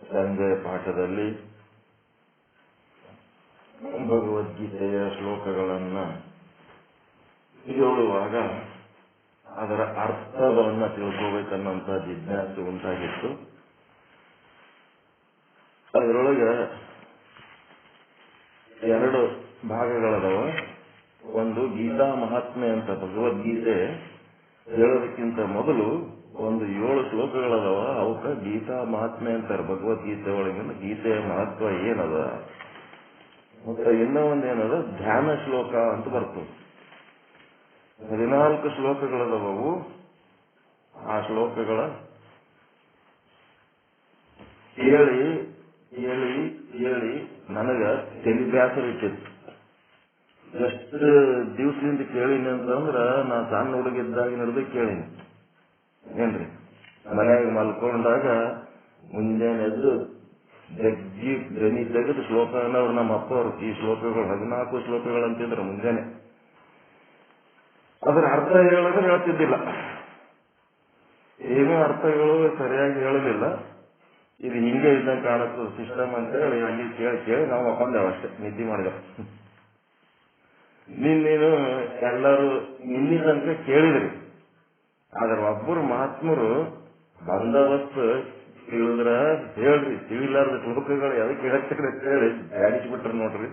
ಸಂಜಯ ಪಾಠದಲ್ಲಿ ಭಗವದ್ಗೀತೆಯ ಶ್ಲೋಕಗಳನ್ನ ಹೇಳುವಾಗ ಅದರ ಅರ್ಥವನ್ನ ತಿಳ್ಕೋಬೇಕನ್ನಂತ ಜಿಜ್ಞಾಸೆ ಉಂಟಾಗಿತ್ತು. ಅದರೊಳಗೆ ಎರಡು ಭಾಗಗಳದವ. ಒಂದು ಗೀತಾ ಮಹಾತ್ಮೆ ಅಂತ ಭಗವದ್ಗೀತೆ ಹೇಳೋದಕ್ಕಿಂತ ಮೊದಲು ಒಂದು 7 ಶ್ಲೋಕಗಳದವ. ಅವಕ್ಕ ಗೀತಾ ಮಹಾತ್ಮೆ ಅಂತಾರೆ. ಭಗವದ್ಗೀತೆ ಒಳಗಿನ ಗೀತೆಯ ಮಹತ್ವ ಏನದ. ಮತ್ತೆ ಇನ್ನೂ ಒಂದೇನದ ಧ್ಯಾನ ಶ್ಲೋಕ ಅಂತ ಬರ್ತದೆ. 14 ಶ್ಲೋಕಗಳದವು. ಆ ಶ್ಲೋಕಗಳ ಹೇಳಿ ನನಗ ತಲೆ ಬ್ಯಾಸರ ಇಟ್ಟಿತ್ತು. ಎಷ್ಟು ದಿವಸದಿಂದ ಕೇಳಿನಿ ಅಂತಂದ್ರ ನಾ ಸಣ್ಣ ಹುಡುಗಿದ್ದಾಗ ನಡೆದು ಕೇಳಿನಿ ಏನ್ರಿ. ಮನ್ಯಾಗ ಮಲ್ಕೊಂಡಾಗ ಮುಂಜಾನೆ ಎದ್ದು ಜಗ್ಗಿ ದನಿ ತೆಗೆದು ಶ್ಲೋಕ ಅನ್ನೋರು ನಮ್ಮ ಅಪ್ಪ ಅವರು ಈ ಶ್ಲೋಕಗಳು 14 ಶ್ಲೋಕಗಳಂತಿದ್ರು ಮುಂಜಾನೆ. ಅದರ ಅರ್ಥ ಹೇಳಿದ್ರೆ ಹೇಳ್ತಿದ್ದಿಲ್ಲ. ಏನೂ ಅರ್ಥಗಳು ಸರಿಯಾಗಿ ಹೇಳಲಿಲ್ಲ. ಇದು ಹಿಂಗೆ ಇದ್ದಂಗೆ ಕಾಣುತ್ತೆ ಸಿಸ್ಟಮ್ ಅಂತ ಹೇಳಿ ಹಂಗೆ ಕೇಳಿ ನಾವು ಹಾಕೊಂಡೇವೆ ಅಷ್ಟೇ, ನಿದ್ದೆ ಮಾಡಿದೆವು. ನೀನು ಎಲ್ಲರೂ ನಿನ್ನೆ ತನಕ ಕೇಳಿದ್ರಿ, ಆದ್ರೆ ಒಬ್ಬರು ಮಹಾತ್ಮರು ಬಂದವತ್ತು ತಿಳಿದ್ರ ಹೇಳ್ರಿ, ತಿಳಿಲಾರ್ದ ಶ್ಲೋಕಗಳು ಎದಕ್ಕೆ ಹೇಳ್ತಾರೆ ಅಂತ ಹೇಳಿ ಧ್ಯಾನಿಸ್ಬಿಟ್ರು ನೋಡ್ರಿ.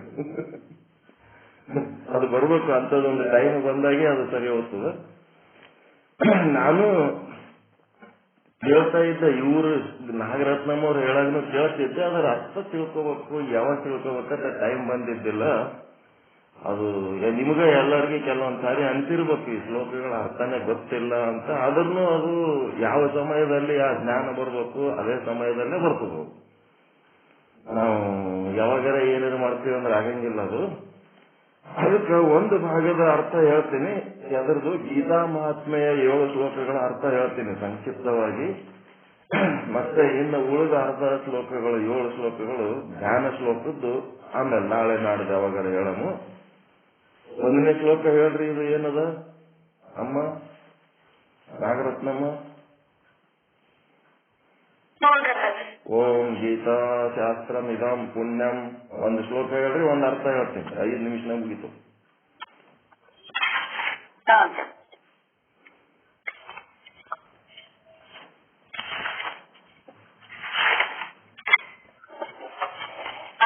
ಅದು ಬರ್ಬೇಕು, ಅಂತದೊಂದು ಟೈಮ್ ಬಂದಾಗೆ ಅದು ಸರಿ ಹೋಗ್ತದ. ನಾನು ಕೇಳ್ತಾ ಇದ್ದ, ಇವರು ನಾಗರತ್ನಮ್ಮ ಅವ್ರು ಹೇಳಾಗ್ನು ಕೇಳ್ತಿದ್ದೆ, ಅದರ ಅರ್ಥ ತಿಳ್ಕೋಬೇಕು, ಯಾವಾಗ ತಿಳ್ಕೋಬೇಕಂತ ಟೈಮ್ ಬಂದಿದ್ದಿಲ್ಲ. ಅದು ನಿಮ್ಗ ಎಲ್ಲರಿಗೂ ಕೆಲವೊಂದ್ ಸಾರಿ ಅನ್ಸಿರ್ಬೇಕು ಈ ಶ್ಲೋಕಗಳ ಅರ್ಥನೇ ಗೊತ್ತಿಲ್ಲ ಅಂತ. ಆದ್ರೂ ಅದು ಯಾವ ಸಮಯದಲ್ಲಿ ಆ ಜ್ಞಾನ ಬರ್ಬೇಕು ಅದೇ ಸಮಯದಲ್ಲೇ ಬರ್ತದೆ. ನಾವು ಯಾವಾಗಾರ ಏನೇನು ಮಾಡ್ತೀವಿ ಅಂದ್ರೆ ಆಗಂಗಿಲ್ಲ ಅದು. ಅದಕ್ಕೆ ಒಂದು ಭಾಗದ ಅರ್ಥ ಹೇಳ್ತೀನಿ, ಅದರದ್ದು ಗೀತಾ ಮಹಾತ್ಮೆಯ 7 ಶ್ಲೋಕಗಳ ಅರ್ಥ ಹೇಳ್ತೀನಿ ಸಂಕ್ಷಿಪ್ತವಾಗಿ. ಮತ್ತೆ ಇನ್ನು ಉಳಿದ ಅರ್ಧ ಶ್ಲೋಕಗಳು 7 ಶ್ಲೋಕಗಳು ಜ್ಞಾನ ಶ್ಲೋಕದ್ದು ಆಮೇಲೆ ನಾಳೆ ನಾಡ್ದು ಯಾವಾಗಾರ ಹೇಳము. 1ನೇ ಶ್ಲೋಕ ಹೇಳ್ರಿ, ಇದು ಏನದ ಅಮ್ಮ ನಾಗರತ್ನಮ್ಮ? ಓಂ ಗೀತಾ ಶಾಸ್ತ್ರಂ ಇದಂ ಪುಣ್ಯಂ. ಒಂದು ಶ್ಲೋಕ ಹೇಳ್ರಿ, ಒಂದು ಅರ್ಥ ಹೇಳ್ತೀನಿ, 5 ನಿಮಿಷ ಮುಗೀತು.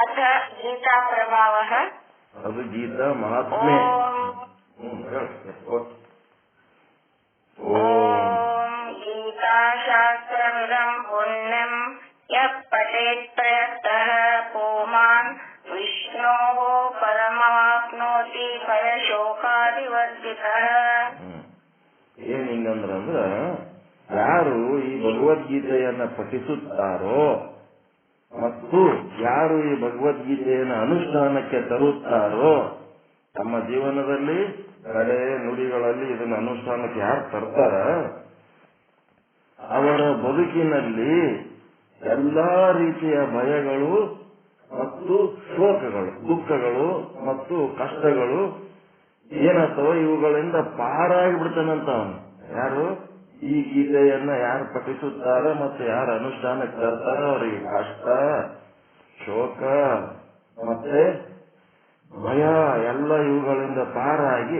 ಅಥ ಗೀತಾ ಪ್ರಭಾವಃ, ಅದು ಗೀತಾ ಮಹಾತ್ಮೆ. ಓಂ ಗೀತಾಶಾಸ್ತ್ರಮಿದಂ ಪುಣ್ಯಂ ಯಃ ಪಠೇತ್ ಪ್ರಯತಃ ಪುಮಾನ್ ವಿಷ್ಣೋಃ ಪರಮಾಪ್ನೋತಿ ಫಲಶೋಕಾದಿವರ್ಜಿತಃ. ಏನ್ ಹಿಂಗಂದ್ರ ಯಾರು ಈ ಭಗವದ್ಗೀತೆಯನ್ನ ಪಠಿಸುತ್ತಾರೋ ಮತ್ತು ಯಾರು ಈ ಭಗವದ್ಗೀತೆಯನ್ನು ಅನುಷ್ಠಾನಕ್ಕೆ ತರುತ್ತಾರೋ, ತಮ್ಮ ಜೀವನದಲ್ಲಿ ಕಡೆ ನುಡಿಗಳಲ್ಲಿ ಇದನ್ನು ಅನುಷ್ಠಾನಕ್ಕೆ ಯಾರು ತರ್ತಾರ, ಅವರ ಬದುಕಿನಲ್ಲಿ ಎಲ್ಲಾ ರೀತಿಯ ಭಯಗಳು ಮತ್ತು ಶೋಕಗಳು, ದುಃಖಗಳು ಮತ್ತು ಕಷ್ಟಗಳು ಏನಾಗ್ತವ, ಇವುಗಳಿಂದ ಪಾರಾಗಿ ಬಿಡ್ತಾನಂತ ಅವನು. ಯಾರು ಈ ಗೀತೆಯನ್ನ ಯಾರು ಪಠಿಸುತ್ತಾರೋ ಮತ್ತು ಯಾರು ಅನುಷ್ಠಾನಕ್ಕೆ ತರ್ತಾರೋ ಅವರಿಗೆ ಕಷ್ಟ, ಶೋಕ ಮತ್ತೆ ಭಯ ಎಲ್ಲ ಇವುಗಳಿಂದ ಪಾರಾಗಿ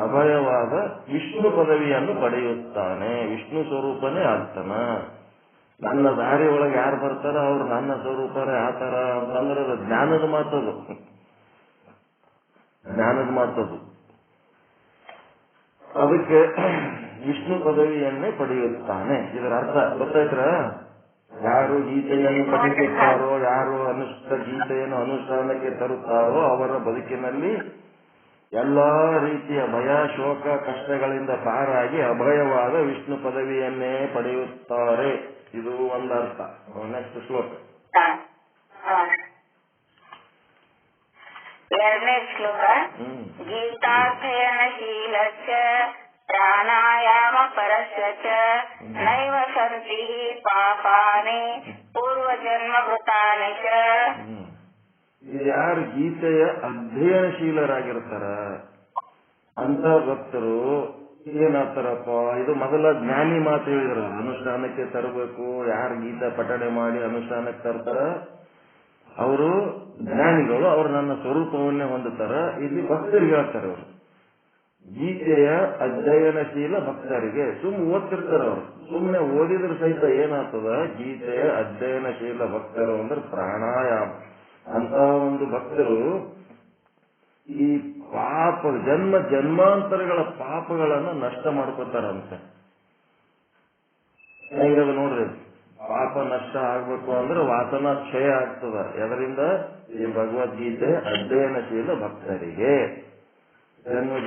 ಅಭಯವಾದ ವಿಷ್ಣು ಪದವಿಯನ್ನು ಪಡೆಯುತ್ತಾನೆ. ವಿಷ್ಣು ಸ್ವರೂಪನೇ ಆಗ್ತಾನ. ನನ್ನ ದಾರಿ ಒಳಗೆ ಯಾರು ಬರ್ತಾರ ಅವ್ರು ನನ್ನ ಸ್ವರೂಪನೇ ಆತರ ಅಂತಂದ್ರೆ ಅದು ಜ್ಞಾನದ ಮಾತದು. ಅದಕ್ಕೆ ವಿಷ್ಣು ಪದವಿಯನ್ನೇ ಪಡೆಯುತ್ತಾನೆ. ಇದರ ಅರ್ಥ ಗೊತ್ತಾಯ್ತರ? ಯಾರು ಗೀತೆಯನ್ನು ಪಠಿಸುತ್ತಾರೋ, ಯಾರು ಗೀತೆಯನ್ನು ಅನುಷ್ಠಾನಕ್ಕೆ ತರುತ್ತಾರೋ ಅವರ ಬದುಕಿನಲ್ಲಿ ಎಲ್ಲಾ ರೀತಿಯ ಭಯ, ಶೋಕ, ಕಷ್ಟಗಳಿಂದ ಪಾರಾಗಿ ಅಭಯವಾದ ವಿಷ್ಣು ಪದವಿಯನ್ನೇ ಪಡೆಯುತ್ತಾರೆ. ಇದು ಒಂದರ್ಥ. ನೆಕ್ಸ್ಟ್ ಶ್ಲೋಕ. 2ನೇ ಶ್ಲೋಕ. ಗೀತಾಧ್ಯಯನಶೀಲಶ್ಚ ಪ್ರಾಣಾಯಾಮ ಪರಸ್ಯ ಚ ನೈವ ಸಂತಿ ಪಾಪಾನಿ ಪೂರ್ವಜನ್ಮ ಕೃತಾನಿ ಚ. ಯಾರು ಗೀತೆಯ ಅಧ್ಯಯನಶೀಲರಾಗಿರ್ತಾರ ಅಂತ ಭಕ್ತರು ಏನಾಗ್ತಾರಪ್ಪ, ಇದು ಮೊದಲ ಜ್ಞಾನಿ ಮಾತು ಹೇಳಿದ್ರು, ಅನುಷ್ಠಾನಕ್ಕೆ ತರಬೇಕು. ಯಾರು ಗೀತಾ ಪಠಣೆ ಮಾಡಿ ಅನುಷ್ಠಾನಕ್ಕೆ ತರ್ತಾರ ಅವರು ಜ್ಞಾನಿಗಳು, ಅವರು ನನ್ನ ಸ್ವರೂಪವನ್ನೇ ಹೊಂದುತ್ತಾರ. ಇಲ್ಲಿ ಭಕ್ತರಿಗೆ ಹೇಳ್ತಾರೆ, ಅವರು ಗೀತೆಯ ಅಧ್ಯಯನಶೀಲ ಭಕ್ತರಿಗೆ. ಓದ್ತಿರ್ತಾರ ಅವರು, ಸುಮ್ಮನೆ ಓದಿದ್ರ ಸಹಿತ ಏನಾಗ್ತದ, ಗೀತೆಯ ಅಧ್ಯಯನಶೀಲ ಭಕ್ತರು ಅಂದ್ರೆ ಪ್ರಾಣಾಯಾಮ ಅಂತ ಒಂದು ಭಕ್ತರು ಈ ಜನ್ಮಾಂತರಗಳ ಪಾಪಗಳನ್ನ ನಷ್ಟ ಮಾಡ್ಕೋತಾರಂತೆ. ಹೇಗದ ನೋಡ್ರಿ, ಪಾಪ ನಷ್ಟ ಆಗ್ಬೇಕು ಅಂದ್ರೆ ವಾಸನಾ ಕ್ಷಯ ಆಗ್ತದ. ಎದರಿಂದ? ಈ ಭಗವದ್ಗೀತೆ ಅಧ್ಯಯನಶೀಲ ಭಕ್ತರಿಗೆ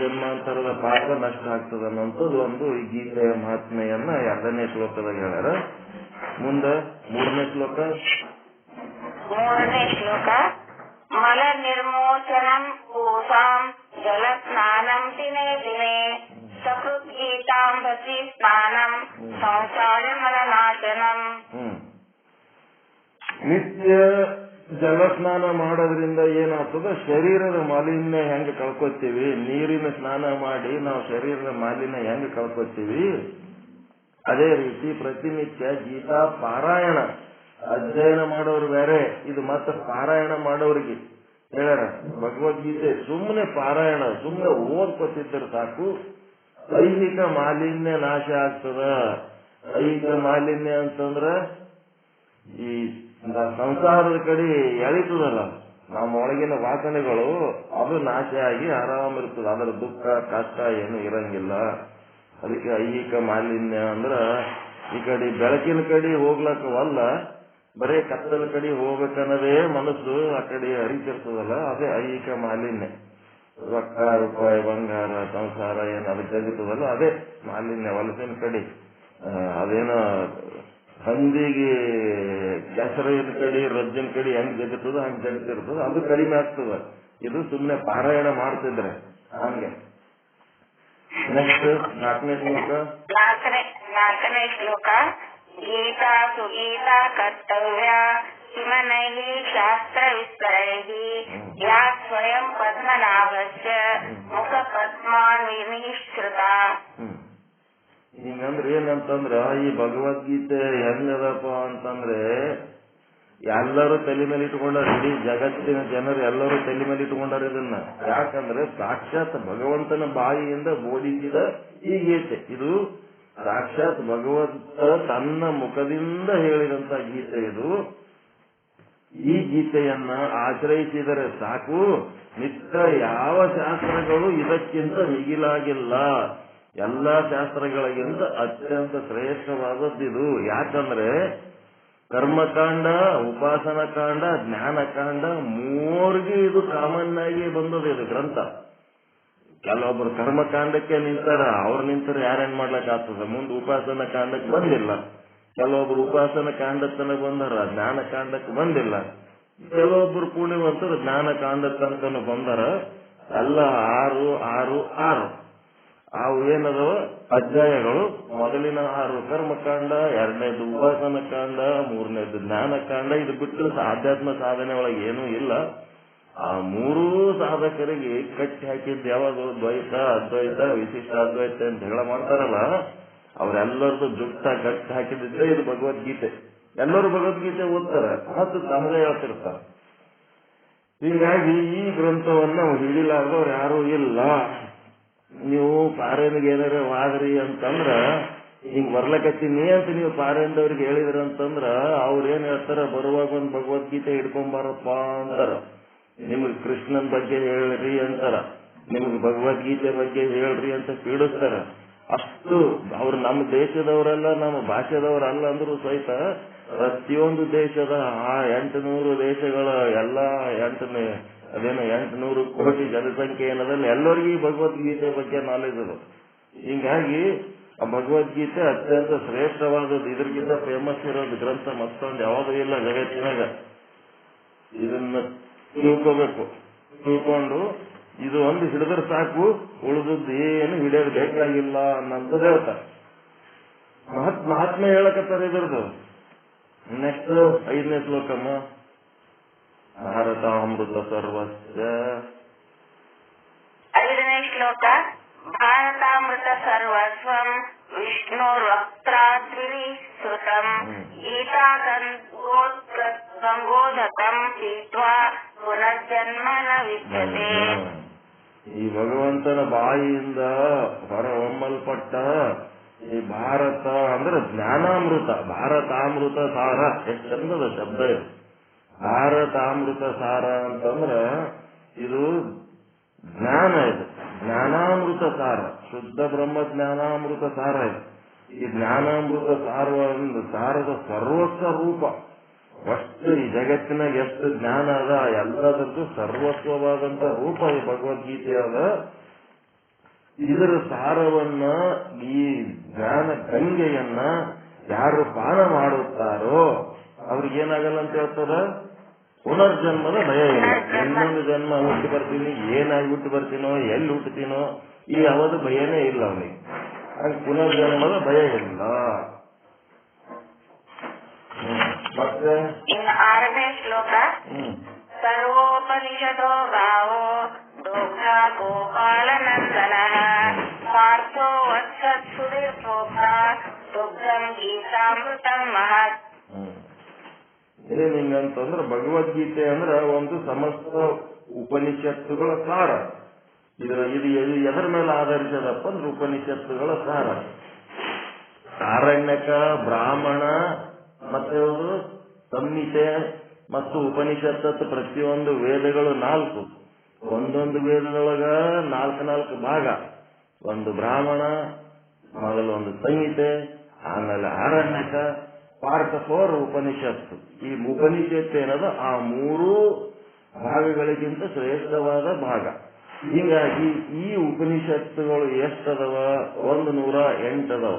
ಜನ್ಮಾಂತರದ ಪಾಪ ನಷ್ಟ ಆಗ್ತದ ಅನ್ನೋಂಥದ್ದು ಒಂದು ಈ ಗೀತೆಯ ಮಹಾತ್ಮೆಯನ್ನ 2ನೇ ಶ್ಲೋಕದಾಗ ಹೇಳ್ಯಾರ. ಮುಂದೆ 3ನೇ ಶ್ಲೋಕ. 3ನೇ ಶ್ಲೋಕ. ಮಲ ನಿರ್ಮೋಚನಂ ಪೂಸಾಂ ಜಲ ಸ್ನಾನಂ ದಿನೇ ದಿನೇ ಸಕೃತ್ ಗೀತಾಂಬತಿ ಸ್ನಾನಂ ಸಂಸಾರ ಮಲನಾಶನಂ. ನಿತ್ಯ ಜಲಸ್ನಾನ ಮಾಡೋದ್ರಿಂದ ಏನಾಗ್ತದ, ಶರೀರದ ಮಾಲಿನ್ಯ ಹೆಂಗೆ ಕಳ್ಕೊತೀವಿ, ನೀರಿನ ಸ್ನಾನ ಮಾಡಿ ನಾವು ಶರೀರದ ಮಾಲಿನ್ಯ ಹೆಂಗೆ ಕಳ್ಕೊತೀವಿ, ಅದೇ ರೀತಿ ಪ್ರತಿನಿತ್ಯ ಗೀತಾ ಪಾರಾಯಣ ಅಧ್ಯಯನ ಮಾಡೋರು ಬೇರೆ, ಇದು ಮತ್ತೆ ಪಾರಾಯಣ ಮಾಡೋರಿಗೆ ಹೇಳ್ಯಾರ. ಭಗವದ್ಗೀತೆ ಸುಮ್ಮನೆ ಪಾರಾಯಣ ಸುಮ್ಮನೆ ಓದ್ಕೊತಿದ್ರೆ ಸಾಕು, ಐಹಿಕ ಮಾಲಿನ್ಯ ನಾಶ ಆಗ್ತದ. ಐಹಿಕ ಮಾಲಿನ್ಯ ಅಂತಂದ್ರ ಈ ಸಂಸಾರದ ಕಡೆ ಎಳಿತದಲ್ಲ, ನಮ್ಮ ಒಳಗಿನ ವಾಸನೆಗಳು ಅದು ನಾಶ ಆಗಿ ಆರಾಮಿರ್ತದ. ಅದರ ದುಃಖ ಕಷ್ಟ ಏನು ಇರಂಗಿಲ್ಲ. ಅದಕ್ಕೆ ಐಹಿಕ ಮಾಲಿನ್ಯ ಅಂದ್ರ ಈ ಕಡೆ ಬೆಳಕಿನ ಕಡೆ ಹೋಗ್ಲಕ್ಕವಲ್ಲ, ಬರೇ ಕತ್ತಲ ಕಡೆ ಹೋಗ್ಬೇಕನ್ನೋದೇ ಮನಸ್ಸು ಆ ಕಡೆ ಹರಿತಿರ್ತದಲ್ಲ, ಅದೇ ಐಹಿಕ ಮಾಲಿನ್ಯ. ರೊಕ್ಕ ರೂಪಾಯಿ ಬಂಗಾರ ಸಂಸಾರ ಏನು ಅದಕ್ಕೆ ಜಗಿತದಲ್ಲ, ಅದೇ ಮಾಲಿನ್ಯ. ವಲಸಿನ ಕಡೆ ಅದೇನೋ ಹಂದಿಗೆ ಕೆಸರಿನ ಕಡೆ ರಜ್ಜಿನ ಕಡೆ ಹೆಂಗ್ ಜಗತ್ತದ ಹಂಗ್ ಜಗತ್ತಿರ್ತದ, ಅದು ಕಡಿಮೆ ಆಗ್ತದ. ಇದು ಸುಮ್ನೆ ಪಾರಾಯಣ ಮಾಡ್ತಿದ್ರೆ ಹಂಗೆ. ನೆಕ್ಸ್ಟ್ 4ನೇ ಶ್ಲೋಕ. 4ನೇ ಶ್ಲೋಕ. ಗೀತಾ ಸುಗೀತಾ ಕರ್ತವ್ಯ ಕಿಮನೈಃ ಶಾಸ್ತ್ರ ವಿಸ್ತರೈಃ ಯಾ ಸ್ವಯಂ ಪದ್ಮನಾಭಸ್ಯ ಮುಖ ಪದ್ಮಾನ್ವಿನಿಶ್ರುತ. ಹಿಂಗಂದ್ರೆ ಏನಂತಂದ್ರ ಈ ಭಗವದ್ಗೀತೆ ಹೆಂಗದಪ್ಪ ಅಂತಂದ್ರೆ ಎಲ್ಲರೂ ತಲೆ ಮೇಲೆ ಇಟ್ಕೊಂಡಾರ. ಇಡೀ ಜಗತ್ತಿನ ಜನರು ಎಲ್ಲರೂ ತಲೆ ಮೇಲೆ ಇಟ್ಕೊಂಡಾರ ಇದನ್ನ. ಯಾಕಂದ್ರೆ ಸಾಕ್ಷಾತ್ ಭಗವಂತನ ಬಾಯಿಯಿಂದ ಬೋಧಿಸಿದ ಈ ಗೀತೆ. ಇದು ಸಾಕ್ಷಾತ್ ಭಗವಂತ ತನ್ನ ಮುಖದಿಂದ ಹೇಳಿದಂತ ಗೀತೆ ಇದು. ಈ ಗೀತೆಯನ್ನ ಆಶ್ರಯಿಸಿದರೆ ಸಾಕು, ಮಿತ್ರ ಯಾವ ಶಾಸ್ತ್ರಗಳು ಇದಕ್ಕಿಂತ ಮಿಗಿಲಾಗಿಲ್ಲ. ಎಲ್ಲಾ ಶಾಸ್ತ್ರಗಳಿಗಿಂತ ಅತ್ಯಂತ ಶ್ರೇಷ್ಠವಾದದ್ದಿದು. ಯಾಕಂದ್ರೆ ಕರ್ಮಕಾಂಡ, ಉಪಾಸನ ಕಾಂಡ, ಜ್ಞಾನಕಾಂಡ ಮೂರ್ಗೆ ಇದು ಕಾಮನ್ ಆಗಿ ಬಂದದ ಇದು ಗ್ರಂಥ. ಕೆಲವೊಬ್ರು ಕರ್ಮಕಾಂಡಕ್ಕೆ ನಿಂತಾರ, ಅವ್ರು ನಿಂತಾರೆ ಯಾರೇನ್ ಮಾಡ್ಲಕ್ ಆಗ್ತದ. ಮುಂದೆ ಉಪಾಸನ ಕಾಂಡಕ್ಕೆ ಬಂದಿಲ್ಲ. ಕೆಲವೊಬ್ರು ಉಪಾಸನ ಕಾಂಡತನ ಬಂದಾರ, ಜ್ಞಾನ ಕಾಂಡಕ್ಕೆ ಬಂದಿಲ್ಲ. ಕೆಲವೊಬ್ರು ಪುಣ್ಯವಂತರು ಜ್ಞಾನ ಕಾಂಡ ತನಕನು ಬಂದಾರ. ಎಲ್ಲ 6 ಅವು ಏನದವ ಅಧ್ಯಾಯಗಳು. ಮೊದಲಿನ 6 ಕರ್ಮಕಾಂಡ, 2ನೇದು ಉಪಾಸನ ಕಾಂಡ, 3ನೇದು ಜ್ಞಾನ ಕಾಂಡ. ಇದು ಬಿಟ್ಟು ಆಧ್ಯಾತ್ಮ ಸಾಧನೆ ಒಳಗೆ ಏನೂ ಇಲ್ಲ. ಆ 3 ಸಾಧಕರಿಗೆ ಕಟ್ಟಿ ಹಾಕಿದ್ದು ಯಾವಾಗ ದ್ವೈತ, ಅದ್ವೈತ, ವಿಶಿಷ್ಟ ಅದ್ವೈತ ಅಂತ ಜಗಳ ಮಾಡ್ತಾರಲ್ಲ, ಅವ್ರೆಲ್ಲರದು ಜುಟ್ಟ ಕಟ್ಟಿ ಹಾಕಿದ್ರೆ ಇದು ಭಗವದ್ಗೀತೆ. ಎಲ್ಲರೂ ಭಗವದ್ಗೀತೆ ಓದ್ತಾರೆ ಮತ್ತು ತಮ್ಮದೇ ಹೇಳ್ತಿರ್ತಾರೆ. ಹೀಗಾಗಿ ಈ ಗ್ರಂಥವನ್ನ ಹಿಡಿಲಾರ್ದವ್ರು ಯಾರೂ ಇಲ್ಲ. ನೀವು ಪಾರಾಯಣಿಗೆ ಏನಾರ ವಾದ್ರಿ ಅಂತಂದ್ರ ಹಿಂಗ್ ಬರ್ಲಕತ್ತೀನಿ ಅಂತ ನೀವು ಪಾರಾಯಣದವ್ರಿಗೆ ಹೇಳಿದ್ರಿ ಅಂತಂದ್ರ ಅವ್ರ ಏನ್ ಹೇಳ್ತಾರ, ಬರುವಾಗ ಒಂದ್ ಭಗವದ್ಗೀತೆ ಹಿಡ್ಕೊಂಬಾರಪ್ಪ ಅಂತಾರ. ನಿಮ್ಗೆ ಕೃಷ್ಣನ್ ಬಗ್ಗೆ ಹೇಳ್ರಿ ಅಂತಾರ, ನಿಮ್ಗೆ ಭಗವದ್ಗೀತೆ ಬಗ್ಗೆ ಹೇಳ್ರಿ ಅಂತ ಪೀಡಿಸ್ತಾರ. ಅಷ್ಟು ಅವ್ರು ನಮ್ಮ ದೇಶದವರಲ್ಲ, ನಮ್ಮ ಭಾಷೆದವರಲ್ಲ ಅಂದ್ರೂ ಸಹಿತ ಪ್ರತಿಯೊಂದು ದೇಶದ 800 ದೇಶಗಳ ಎಲ್ಲಾ 800 ಕೋಟಿ ಜನಸಂಖ್ಯೆ ಏನದಲ್ಲ ಎಲ್ಲರಿಗೂ ಭಗವದ್ಗೀತೆ ಬಗ್ಗೆ ನಾಲೆಜ್ ಅದ. ಹಿಂಗಾಗಿ ಆ ಭಗವದ್ಗೀತೆ ಅತ್ಯಂತ ಶ್ರೇಷ್ಠವಾದದ್ದು. ಇದ್ರಗಿಂತ ಫೇಮಸ್ ಇರೋದು ಗ್ರಂಥ ಮತ್ತೊಂದು ಯಾವುದೂ ಇಲ್ಲ ಜಗತ್ತಿನಾಗ. ಇದನ್ನ ತಿಳ್ಕೋಬೇಕು. ತಿಳ್ಕೊಂಡು ಇದು ಒಂದು ಹಿಡಿದ್ರೆ ಸಾಕು, ಉಳಿದದ್ದು ಏನು ಹಿಡಿಯೋದು ಬೇಕಾಗಿಲ್ಲ ಅನ್ನಂತದ್ದು ಹೇಳ್ತಾರೆ. ಮಹಾತ್ಮ ಹೇಳಕತ್ತಾರೆ ಇದ್ರದ್ದು. ನೆಕ್ಸ್ಟ್ 5ನೇ ಶ್ಲೋಕಮ್ಮ. ಭಾರತಾಮೃತ ಸರ್ವಸ್ಯ. 5ನೇ ಶ್ಲೋಕ. ಭಾರತಾಮೃತ ಸರ್ವಸ್ವಂ ವಿಷ್ಣುರ್ವಕ್ತ್ರಾದ್ರಿ ಶ್ರುತಂ ಗೀತಾ ಗಂಗೋಧಕಂ ಪೀತ್ವಾ ಪುನರ್ಜನ್ಮನ ವಿದ್ಯತೆ. ಈ ಭಗವಂತನ ಬಾಯಿಯಿಂದ ಹೊರಹೊಮ್ಮಲ್ಪಟ್ಟ ಈ ಭಾರತ ಅಂದ್ರೆ ಜ್ಞಾನಾಮೃತ. ಭಾರತಾಮೃತ ಸಾರ, ಎಷ್ಟು ಚಂದದ ಶಬ್ದ ಇದು. ಭಾರತಾಮೃತ ಸಾರ ಅಂತಂದ್ರ ಇದು ಜ್ಞಾನ. ಇದು ಜ್ಞಾನಾಮೃತ ಸಾರ, ಶುದ್ಧ ಬ್ರಹ್ಮ ಜ್ಞಾನಾಮೃತ ಸಾರ. ಇದು ಈ ಜ್ಞಾನಾಮೃತ ಸಾರದ ಸರ್ವಸ್ವ ರೂಪ. ಅಷ್ಟು ಈ ಜಗತ್ತಿನಾಗ ಎಷ್ಟು ಜ್ಞಾನ ಅದ ಎಲ್ಲದಕ್ಕೂ ಸರ್ವಸ್ವವಾದಂತ ರೂಪ ಈ ಭಗವದ್ಗೀತೆ ಅದ. ಇದರ ಸಾರವನ್ನ, ಈ ಜ್ಞಾನ ಗಂಗೆಯನ್ನ ಯಾರು ಪಾನ ಮಾಡುತ್ತಾರೋ ಅವ್ರಿಗೇನಾಗಲ್ಲ ಅಂತ ಹೇಳ್ತಾರ, ಪುನರ್ಜನ್ಮದ ಭಯ ಇಲ್ಲ. ಇನ್ನೊಂದು ಜನ್ಮ ಹುಟ್ಟಿ ಬರ್ತೀನಿ, ಏನಾಗಿ ಹುಟ್ಟಿ ಬರ್ತೀನೋ, ಎಲ್ಲಿ ಹುಟ್ಟತೀನೋ, ಈ ಯಾವುದು ಭಯನೇ ಇಲ್ಲ ಅವನಿಗೆ. ಹಂಗೆ ಪುನರ್ಜನ್ಮದ ಭಯ ಇಲ್ಲ. ಮತ್ತೆ 6ನೇ ಶ್ಲೋಕ. ಸರ್ವೋಪನಿಷದೋ ಗಾವೋ ದೋಗ್ಧ ಗೋಪಾಲನಂದನಃ ಪಾರ್ಥೋ ವತ್ಸತ್ ಸುಧೀರ್ ಪ್ರೋಕ್ತ ಶುದ್ಧಂ ಗೀತಾಮೃತಂ ಮಹತ್. ಏನ್ ಹಿಂಗಂತಂದ್ರ ಭಗವದ್ಗೀತೆ ಅಂದ್ರ ಒಂದು ಸಮಸ್ತ ಉಪನಿಷತ್ತುಗಳ ಸಾರ. ಇದು ಎದರ ಮೇಲೆ ಆಧರಿಸದಪ್ಪ ಅಂದ್ರೆ ಉಪನಿಷತ್ತುಗಳ ಸಾರ. ಆರಣ್ಯಕ, ಬ್ರಾಹ್ಮಣ, ಮತ್ತೆ ಸಂಹಿತೆ ಮತ್ತು ಉಪನಿಷತ್ತು ಪ್ರತಿಯೊಂದು ವೇದಗಳು 4. ಒಂದೊಂದು ವೇದದೊಳಗ 4 ಭಾಗ. ಒಂದು ಬ್ರಾಹ್ಮಣ, ಮೊದಲು ಒಂದು ಸಂಹಿತೆ, ಆಮೇಲೆ ಆರಣ್ಯಕ, ಪಾರ್ಟ್ 4 ಉಪನಿಷತ್ತು. ಈ ಉಪನಿಷತ್ತು ಏನದ ಆ 3 ಭಾಗಗಳಿಗಿಂತ ಶ್ರೇಷ್ಠವಾದ ಭಾಗ. ಹೀಗಾಗಿ ಈ ಉಪನಿಷತ್ತುಗಳು ಎಷ್ಟದವ? 108 ಅದಾವ.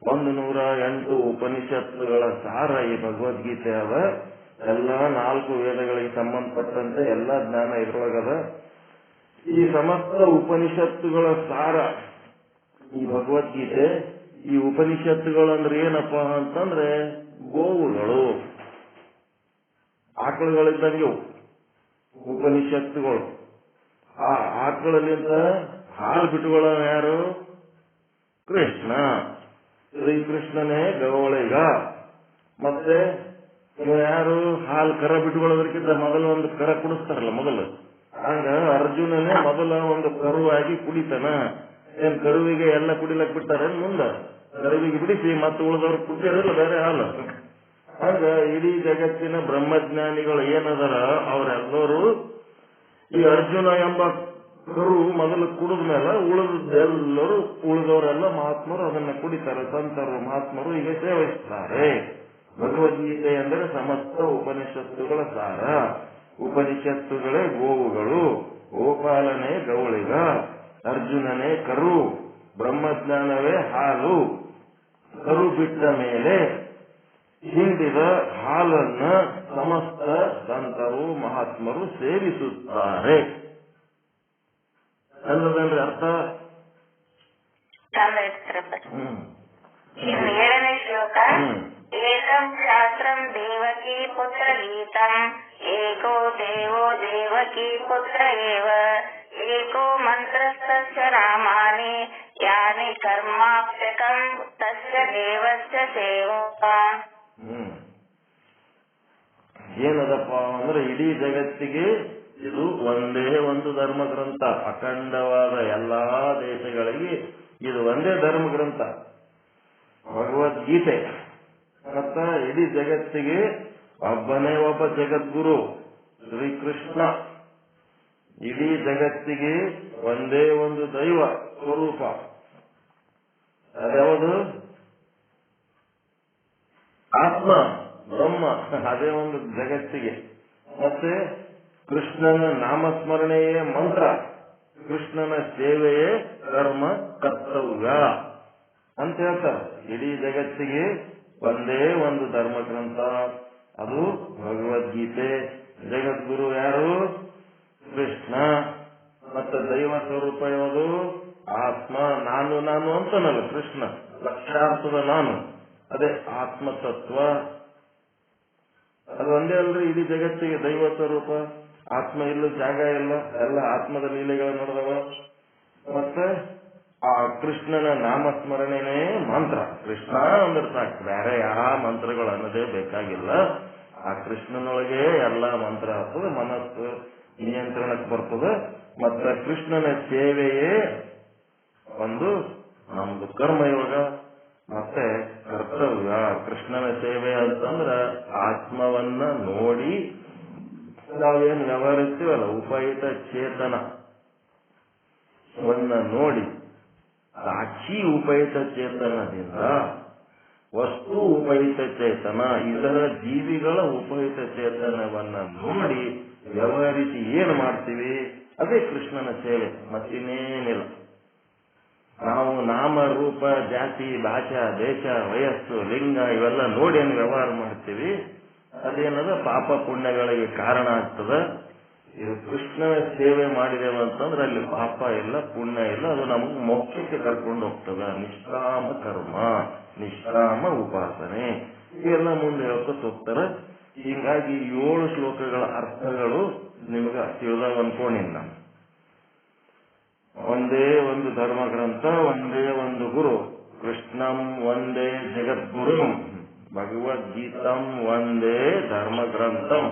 108 ಉಪನಿಷತ್ತುಗಳ ಸಾರ ಈ ಭಗವದ್ಗೀತೆ ಅದ. ಎಲ್ಲಾ 4 ವೇದಗಳಿಗೆ ಸಂಬಂಧಪಟ್ಟಂತೆ ಎಲ್ಲಾ ಜ್ಞಾನ ಇದ್ರೊಳಗದ. ಈ ಸಮಸ್ತ ಉಪನಿಷತ್ತುಗಳ ಸಾರ ಈ ಭಗವದ್ಗೀತೆ. ಈ ಉಪನಿಷತ್ತುಗಳು ಅಂದ್ರೆ ಏನಪ್ಪ ಅಂತಂದ್ರೆ ಗೋವುಗಳು, ಆಕಳುಗಳಿದ್ದಂಗೆ ಉಪನಿಷತ್ತುಗಳು. ಆ ಆಕಳಲ್ಲಿಂದ ಹಾಲು ಬಿಟ್ಟುಗಳ ಯಾರು? ಕೃಷ್ಣ. ಶ್ರೀಕೃಷ್ಣನೇ ಗವಳಿಗ. ಮತ್ತೆ ಯಾರು ಹಾಲು ಕರ ಬಿಟ್ಟುಕೊಳ್ಳೋದಕ್ಕಿಂತ ಮೊದಲು ಒಂದು ಕರ ಕುಡಿಸ್ತಾರಲ್ಲ ಮೊದಲು. ಹಂಗ ಅರ್ಜುನನೇ ಮೊದಲ ಒಂದು ಕರುವಾಗಿ ಕುಡಿತಾನ. ಏನ್ ಕರುವಿಗೆ ಎಲ್ಲ ಕುಡಿಲಕ್ ಬಿಡ್ತಾರೆ ಮುಂದ? ಕರುವಿಗೆ ಬಿಡಿಸಿ ಮತ್ತೆ ಉಳಿದವ್ರು ಕುಡಿಯೋದಿಲ್ಲ ಬೇರೆ ಹಾಲು. ಹಂಗ ಇಡೀ ಜಗತ್ತಿನ ಬ್ರಹ್ಮಜ್ಞಾನಿಗಳು ಏನದಾರ ಅವರೆಲ್ಲರೂ ಈ ಅರ್ಜುನ ಎಂಬ ಕರು ಮೊದಲು ಕುಡಿದ ಮೇಲೆ ಉಳಿದವರೆಲ್ಲ ಮಹಾತ್ಮರು ಅದನ್ನ ಕುಡಿತಾರೆ. ಸಂತರು ಮಹಾತ್ಮರು ಈಗ ಸೇವಿಸ್ತಾರೆ. ಭಗವದ್ಗೀತೆ ಅಂದರೆ ಸಮಸ್ತ ಉಪನಿಷತ್ತುಗಳ ಸಾರ. ಉಪನಿಷತ್ತುಗಳೇ ಗೋವುಗಳು, ಗೋಪಾಲನೇ ಗವಳಿಗ, ಅರ್ಜುನನೇ ಕರು, ಬ್ರಹ್ಮಜ್ಞಾನವೇ ಹಾಲು. ಕರು ಬಿಟ್ಟ ಮೇಲೆ ಹಿಂಡಿದ ಹಾಲನ್ನ ಸಮಸ್ತ ಸಂತರು ಮಹಾತ್ಮರು ಸೇವಿಸುತ್ತಾರೆ. ಅಲ್ಲದನ್ರಿ ಅರ್ಥ? ಇನ್ನು 7ನೇ ಶ್ಲೋಕ. ಏಕಂ ಶಾಸ್ತ್ರಂ ದೇವಕೀ ಪುತ್ರ ಗೀತಂ ಏಕೋ ದೇವೋ ದೇವಕೀ ಪುತ್ರ ಏವ ಏಕೋ ಮಂತ್ರಸ್ತಸ್ಯ ನಾಮಾನಿ ಯಾನಿ ಕರ್ಮಾಪ್ಯಕಂ ತಸ್ಯ ದೇವಸ್ಯ ಸೇವಾ. ಏನದಪ್ಪ ಅಂದ್ರೆ ಇಡೀ ಜಗತ್ತಿಗೆ ಇದು ಒಂದೇ ಒಂದು ಧರ್ಮ ಗ್ರಂಥ. ಅಖಂಡವಾದ ಎಲ್ಲಾ ದೇಶಗಳಿಗೆ ಇದು ಒಂದೇ ಧರ್ಮ ಗ್ರಂಥ ಭಗವದ್ಗೀತೆ. ಮತ್ತ ಇಡೀ ಜಗತ್ತಿಗೆ ಒಬ್ಬನೇ ಒಬ್ಬ ಜಗದ್ಗುರು ಶ್ರೀಕೃಷ್ಣ. ಇಡೀ ಜಗತ್ತಿಗೆ ಒಂದೇ ಒಂದು ದೈವ ಸ್ವರೂಪ. ಅದ್ಯಾವುದು? ಆತ್ಮ, ಬ್ರಹ್ಮ. ಅದೇ ಒಂದು ಜಗತ್ತಿಗೆ. ಮತ್ತೆ ಕೃಷ್ಣನ ನಾಮಸ್ಮರಣೆಯೇ ಮಂತ್ರ, ಕೃಷ್ಣನ ಸೇವೆಯೇ ಕರ್ಮ ಕರ್ತವ್ಯ ಅಂತ ಹೇಳ್ತಾರೆ. ಇಡೀ ಜಗತ್ತಿಗೆ ಒಂದೇ ಒಂದು ಧರ್ಮ ಗ್ರಂಥ, ಅದು ಭಗವದ್ಗೀತೆ. ಜಗದ್ಗುರು ಯಾರು? ಕೃಷ್ಣ. ಮತ್ತೆ ದೈವ ಸ್ವರೂಪ ಯಾವುದು? ಆತ್ಮ. ನಾನು ಅಂತನಲ್ಲ ಕೃಷ್ಣ, ಲಕ್ಷಾರ್ಥದ ನಾನು. ಅದೇ ಆತ್ಮತತ್ವ. ಅದು ಒಂದೇ ಅಲ್ರಿ ಇಡೀ ಜಗತ್ತಿಗೆ ದೈವ ಸ್ವರೂಪ. ಆತ್ಮ ಇಲ್ಲ, ಜಾಗ ಇಲ್ಲ, ಎಲ್ಲ ಆತ್ಮದ ಲೀಲೆಗಳು ನಡೆದವ. ಮತ್ತೆ ಆ ಕೃಷ್ಣನ ನಾಮಸ್ಮರಣೆನೇ ಮಂತ್ರ. ಕೃಷ್ಣ ಅಂದ್ರೆ ಸಾಕು, ಬೇರೆ ಯಾವ ಮಂತ್ರಗಳು ಅನ್ನೋದೇ ಬೇಕಾಗಿಲ್ಲ. ಆ ಕೃಷ್ಣನೊಳಗೆ ಎಲ್ಲಾ ಮಂತ್ರ ಆಗ್ತದೆ, ಮನಸ್ಸು ನಿಯಂತ್ರಣಕ್ಕೆ ಬರ್ತದೆ. ಮತ್ತೆ ಕೃಷ್ಣನ ಸೇವೆಯೇ ಒಂದು ನಮ್ದು ಕರ್ಮಯೋಗ ಮತ್ತೆ ಕರ್ತವ್ಯ. ಕೃಷ್ಣನ ಸೇವೆ ಅಂತಂದ್ರ ಆತ್ಮವನ್ನ ನೋಡಿ ನಾವೇನು ವ್ಯವಹರಿಸ್ತೀವಲ್ಲ, ಉಪಯುಕ್ತ ಚೇತನವನ್ನ ನೋಡಿ ಸಾಕ್ಷಿ ಉಪಯುಕ್ತ ಚೇತನದಿಂದ ವಸ್ತು ಉಪಯುಕ್ತ ಚೇತನ, ಇದರ ಜೀವಿಗಳ ಉಪಯುಕ್ತ ಚೇತನವನ್ನ ನೋಡಿ ವ್ಯವಹರಿಸಿ ಏನ್ ಮಾಡ್ತೀವಿ ಅದೇ ಕೃಷ್ಣನ ಸೇವೆ, ಮತ್ತಿನ್ನೇನಿಲ್ಲ. ನಾವು ನಾಮ ರೂಪ ಜಾತಿ ಭಾಷಾ ದೇಶ ವಯಸ್ಸು ಲಿಂಗ ಇವೆಲ್ಲ ನೋಡಿ ಏನು ವ್ಯವಹಾರ ಮಾಡ್ತೀವಿ, ಅದೇನದ ಪಾಪ ಪುಣ್ಯಗಳಿಗೆ ಕಾರಣ ಆಗ್ತದ. ಇದು ಕೃಷ್ಣನ ಸೇವೆ ಮಾಡಿದೇವ ಅಂತಂದ್ರೆ ಅಲ್ಲಿ ಪಾಪ ಇಲ್ಲ ಪುಣ್ಯ ಇಲ್ಲ, ಅದು ನಮಗೆ ಮೋಕ್ಷಕ್ಕೆ ಕರ್ಕೊಂಡು ಹೋಗ್ತದ. ನಿಷ್ಕಾಮ ಕರ್ಮ, ನಿಷ್ಕಾಮ ಉಪಾಸನೆ ಇವೆಲ್ಲ ಮುಂದೆ ಹೇಳ್ಕೊತ ಹೋಗ್ತಾರೆ. ಹೀಗಾಗಿ 7 ಶ್ಲೋಕಗಳ ಅರ್ಥಗಳು ನಿಮ್ಗೆ ತಿಳಿದಾವ ಅನ್ಕೊಂಡಿಲ್ಲ. ಒಂದೇ ಒಂದು ಧರ್ಮ ಗ್ರಂಥ, ಒಂದೇ ಒಂದು ಗುರು, ಕೃಷ್ಣಂ ವಂದೇ ಜಗದ್ಗುರುಂ ಭಗವದ್ಗೀತಂ ವಂದೇ ಧರ್ಮಗ್ರಂಥಂ.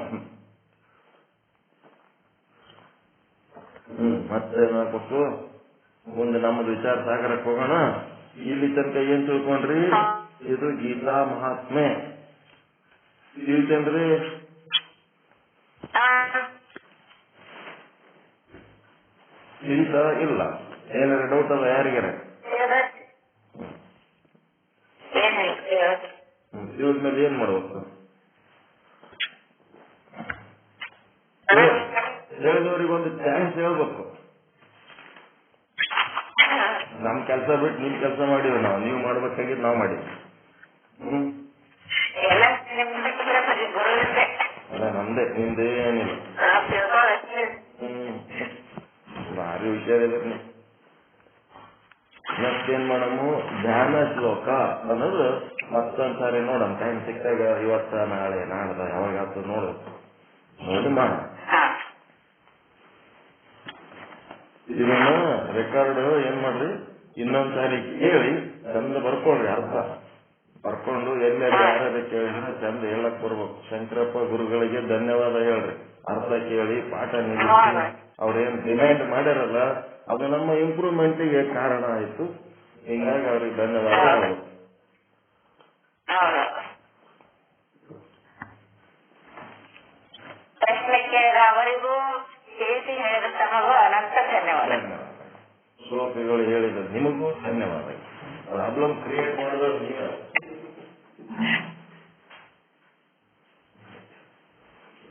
ಮತ್ತೇನಾಗಬೇಕು? ಮುಂದೆ ನಮ್ಮದು ವಿಚಾರ ಸಾಗರಕ್ಕೆ ಹೋಗೋಣ. ಇಲ್ಲಿ ತನಕ ಏನ್ ತಿಳ್ಕೊಂಡ್ರಿ? ಇದು ಗೀತಾ ಮಹಾತ್ಮೆ ತಿಳ್ತೇನ್ರಿ? ಇಂತ ಇಲ್ಲ ಏನಾರ ಡೌಟ್ ಅದ ಯಾರಿಗಾರ? ತಿಳಿದ್ಮೇಲೆ ಏನ್ ಮಾಡ್ಬೇಕು? ಹೇಳಿದವ್ರಿಗೆ ಒಂದು ಥ್ಯಾಂಕ್ಸ್ ಹೇಳ್ಬೇಕು. ನಮ್ ಕೆಲಸ ಬಿಟ್ಟು ನಿಮ್ ಕೆಲಸ ಮಾಡಿವಿ ನಾವು, ನೀವು ಮಾಡ್ಬೇಕಾಗಿದ್ದು ನಾವು ಮಾಡಿವಿ. ಅಲ್ಲ ನಮ್ದೇ, ನಿಮ್ದೇ ಏನಿಲ್ಲ. ಭಾರಿ ಹುಷಾರ ಇದ್ರಿ. ನೆಕ್ಸ್ಟ್ ಏನ್ ಮಾಡಮು? ಧ್ಯಾನ ಶ್ಲೋಕ ಅನ್ನೋದು ಮತ್ತೊಂದ್ಸಾರಿ ನೋಡಮ್. ಟೈಮ್ ಸಿಕ್ಕಾಗ ಇವತ್ತ ನಾಳೆ ನಾಡ್ದ ಯಾವಾಗ ಆಗ್ತದ ನೋಡು, ನೋಡಿ ಮಾಡ. ಇದನ್ನ ರೆಕಾರ್ಡ್ ಏನ್ ಮಾಡ್ರಿ, ಇನ್ನೊಂದ್ಸಾರಿ ಕೇಳಿ ಚಂದ ಬರ್ಕೊಳ್ರಿ. ಅರ್ಥ ಬರ್ಕೊಂಡು ಎಲ್ಲೆಲ್ಲ ಯಾರು ಕೇಳಿದ್ರೆ ಚಂದ ಹೇಳಕ್ ಬರ್ಬೇಕು. ಶಂಕರಪ್ಪ ಗುರುಗಳಿಗೆ ಧನ್ಯವಾದ ಹೇಳ್ರಿ. ಅರ್ಥ ಕೇಳಿ ಪಾಠ ನಿಲ್ಲಿಸಿ ಅವ್ರೇನ್ ಡಿಮ್ಯಾಂಡ್ ಮಾಡ್ಯಾರಲ್ಲ ಅದು ನಮ್ಮ ಇಂಪ್ರೂವ್ಮೆಂಟ್ಗೆ ಕಾರಣ ಆಯ್ತು. ಹಿಂಗಾಗಿ ಅವ್ರಿಗೆ ಧನ್ಯವಾದ ಹೇಳ್ಬೇಕು. ಅವರಿಗೂ ಕೇಳಿ ಹೇಳಿದ ತಮಗೂ ಅನಂತ ಧನ್ಯವಾದ. ಶ್ಲೋಕಗಳು ಹೇಳಿದ ನಿಮಗೂ ಧನ್ಯವಾದ. ಪ್ರಾಬ್ಲಮ್ ಕ್ರಿಯೇಟ್ ಮಾಡಿದ್ರೆ ನೀವು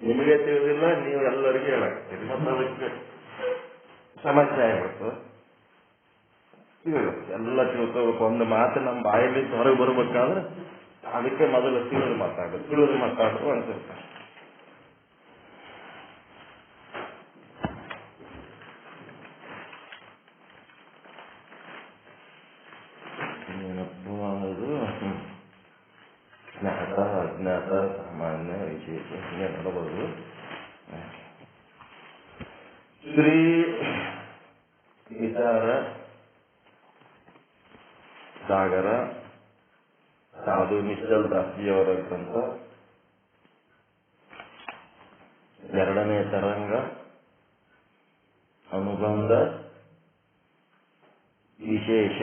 ನಿಮಗೆ ತಿಳಿದಿಲ್ಲ, ನೀವು ಎಲ್ಲರಿಗೂ ಹೇಳಾಕ್ತೀರಿ. ಮತ್ತೆ ಅದಕ್ಕೆ ಸಮಸ್ಯೆ ಆಗ್ಬಿಡ್ತು. ಎಲ್ಲ ತಿಳ್ಕೋಬೇಕು. ಒಂದು ಮಾತು ನಮ್ಮ ಬಾಯಲ್ಲಿ ಹೊರಗೆ ಬರ್ಬೇಕಾದ್ರೆ ಅದಕ್ಕೆ ಮೊದಲು ತಿಳಿದು ಮಾತಾಡೋದು ಅನ್ಸುತ್ತೆ. ಜ್ಞಾತ ಅಜ್ಞಾತ ಸಾಮಾನ್ಯ ವಿಶೇಷ ಹೀಗೆ ನೋಡಬಹುದು. ಶ್ರೀ ವಿಚಾರ ಸಾಗರ ಸಾಧು ನಿಶ್ಚಲ್ ದಾಸಿಯವರ ಗ್ರಂಥ, ಎರಡನೇ ತರಂಗ, ಅನುಬಂಧ ವಿಶೇಷ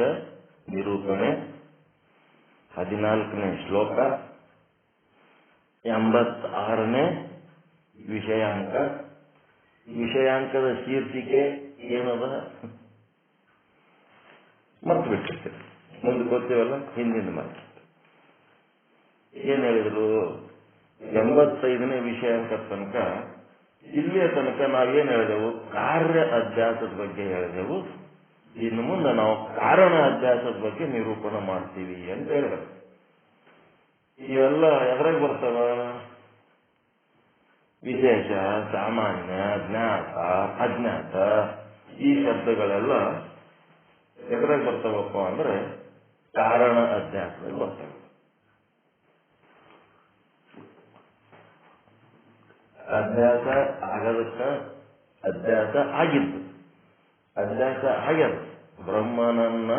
ನಿರೂಪಣೆ, 14ನೇ ಶ್ಲೋಕ, 86ನೇ ವಿಷಯಾಂಕ. ವಿಷಯಾಂಕದ ಶೀರ್ಷಿಕೆ ಏನದ ಮರ್ತು ಬಿಟ್ಟಿರ್ತೀವಿ. ಮುಂದೆ ಗೊತ್ತೇವಲ್ಲ, ಹಿಂದಿನ ಮಾತು ಏನ್ ಹೇಳಿದ್ರು? 85ನೇ ವಿಷಯಾಂಕ ತನಕ, ಇಲ್ಲಿಯ ತನಕ ನಾವೇನ್ ಹೇಳಿದೆವು? ಕಾರ್ಯ ಅಧ್ಯಾಸದ ಬಗ್ಗೆ ಹೇಳಿದೆವು. ಇನ್ನು ಮುಂದೆ ನಾವು ಕಾರಣ ಅಧ್ಯಾಸದ ಬಗ್ಗೆ ನಿರೂಪಣೆ ಮಾಡ್ತೀವಿ ಅಂತ ಹೇಳಿದ್ರು. ಇವೆಲ್ಲ ಎದ್ರಾಗ ಬರ್ತಾವ? ವಿಶೇಷ, ಸಾಮಾನ್ಯ, ಜ್ಞಾತ, ಅಜ್ಞಾತ ಈ ಶಬ್ದಗಳೆಲ್ಲ ಎದ್ರಾಗ ಬರ್ತಾವಪ್ಪ ಅಂದ್ರೆ ಕಾರಣ ಅಧ್ಯಾಸದಲ್ಲಿ ಬರ್ತವೆ. ಅಧ್ಯಾಸ ಆಗೋದಕ್ಕ ಅಧ್ಯಾಸ ಆಗಿದ್ದು, ಅಧ್ಯಾಸ ಆಗ್ಯದ. ಬ್ರಹ್ಮನನ್ನ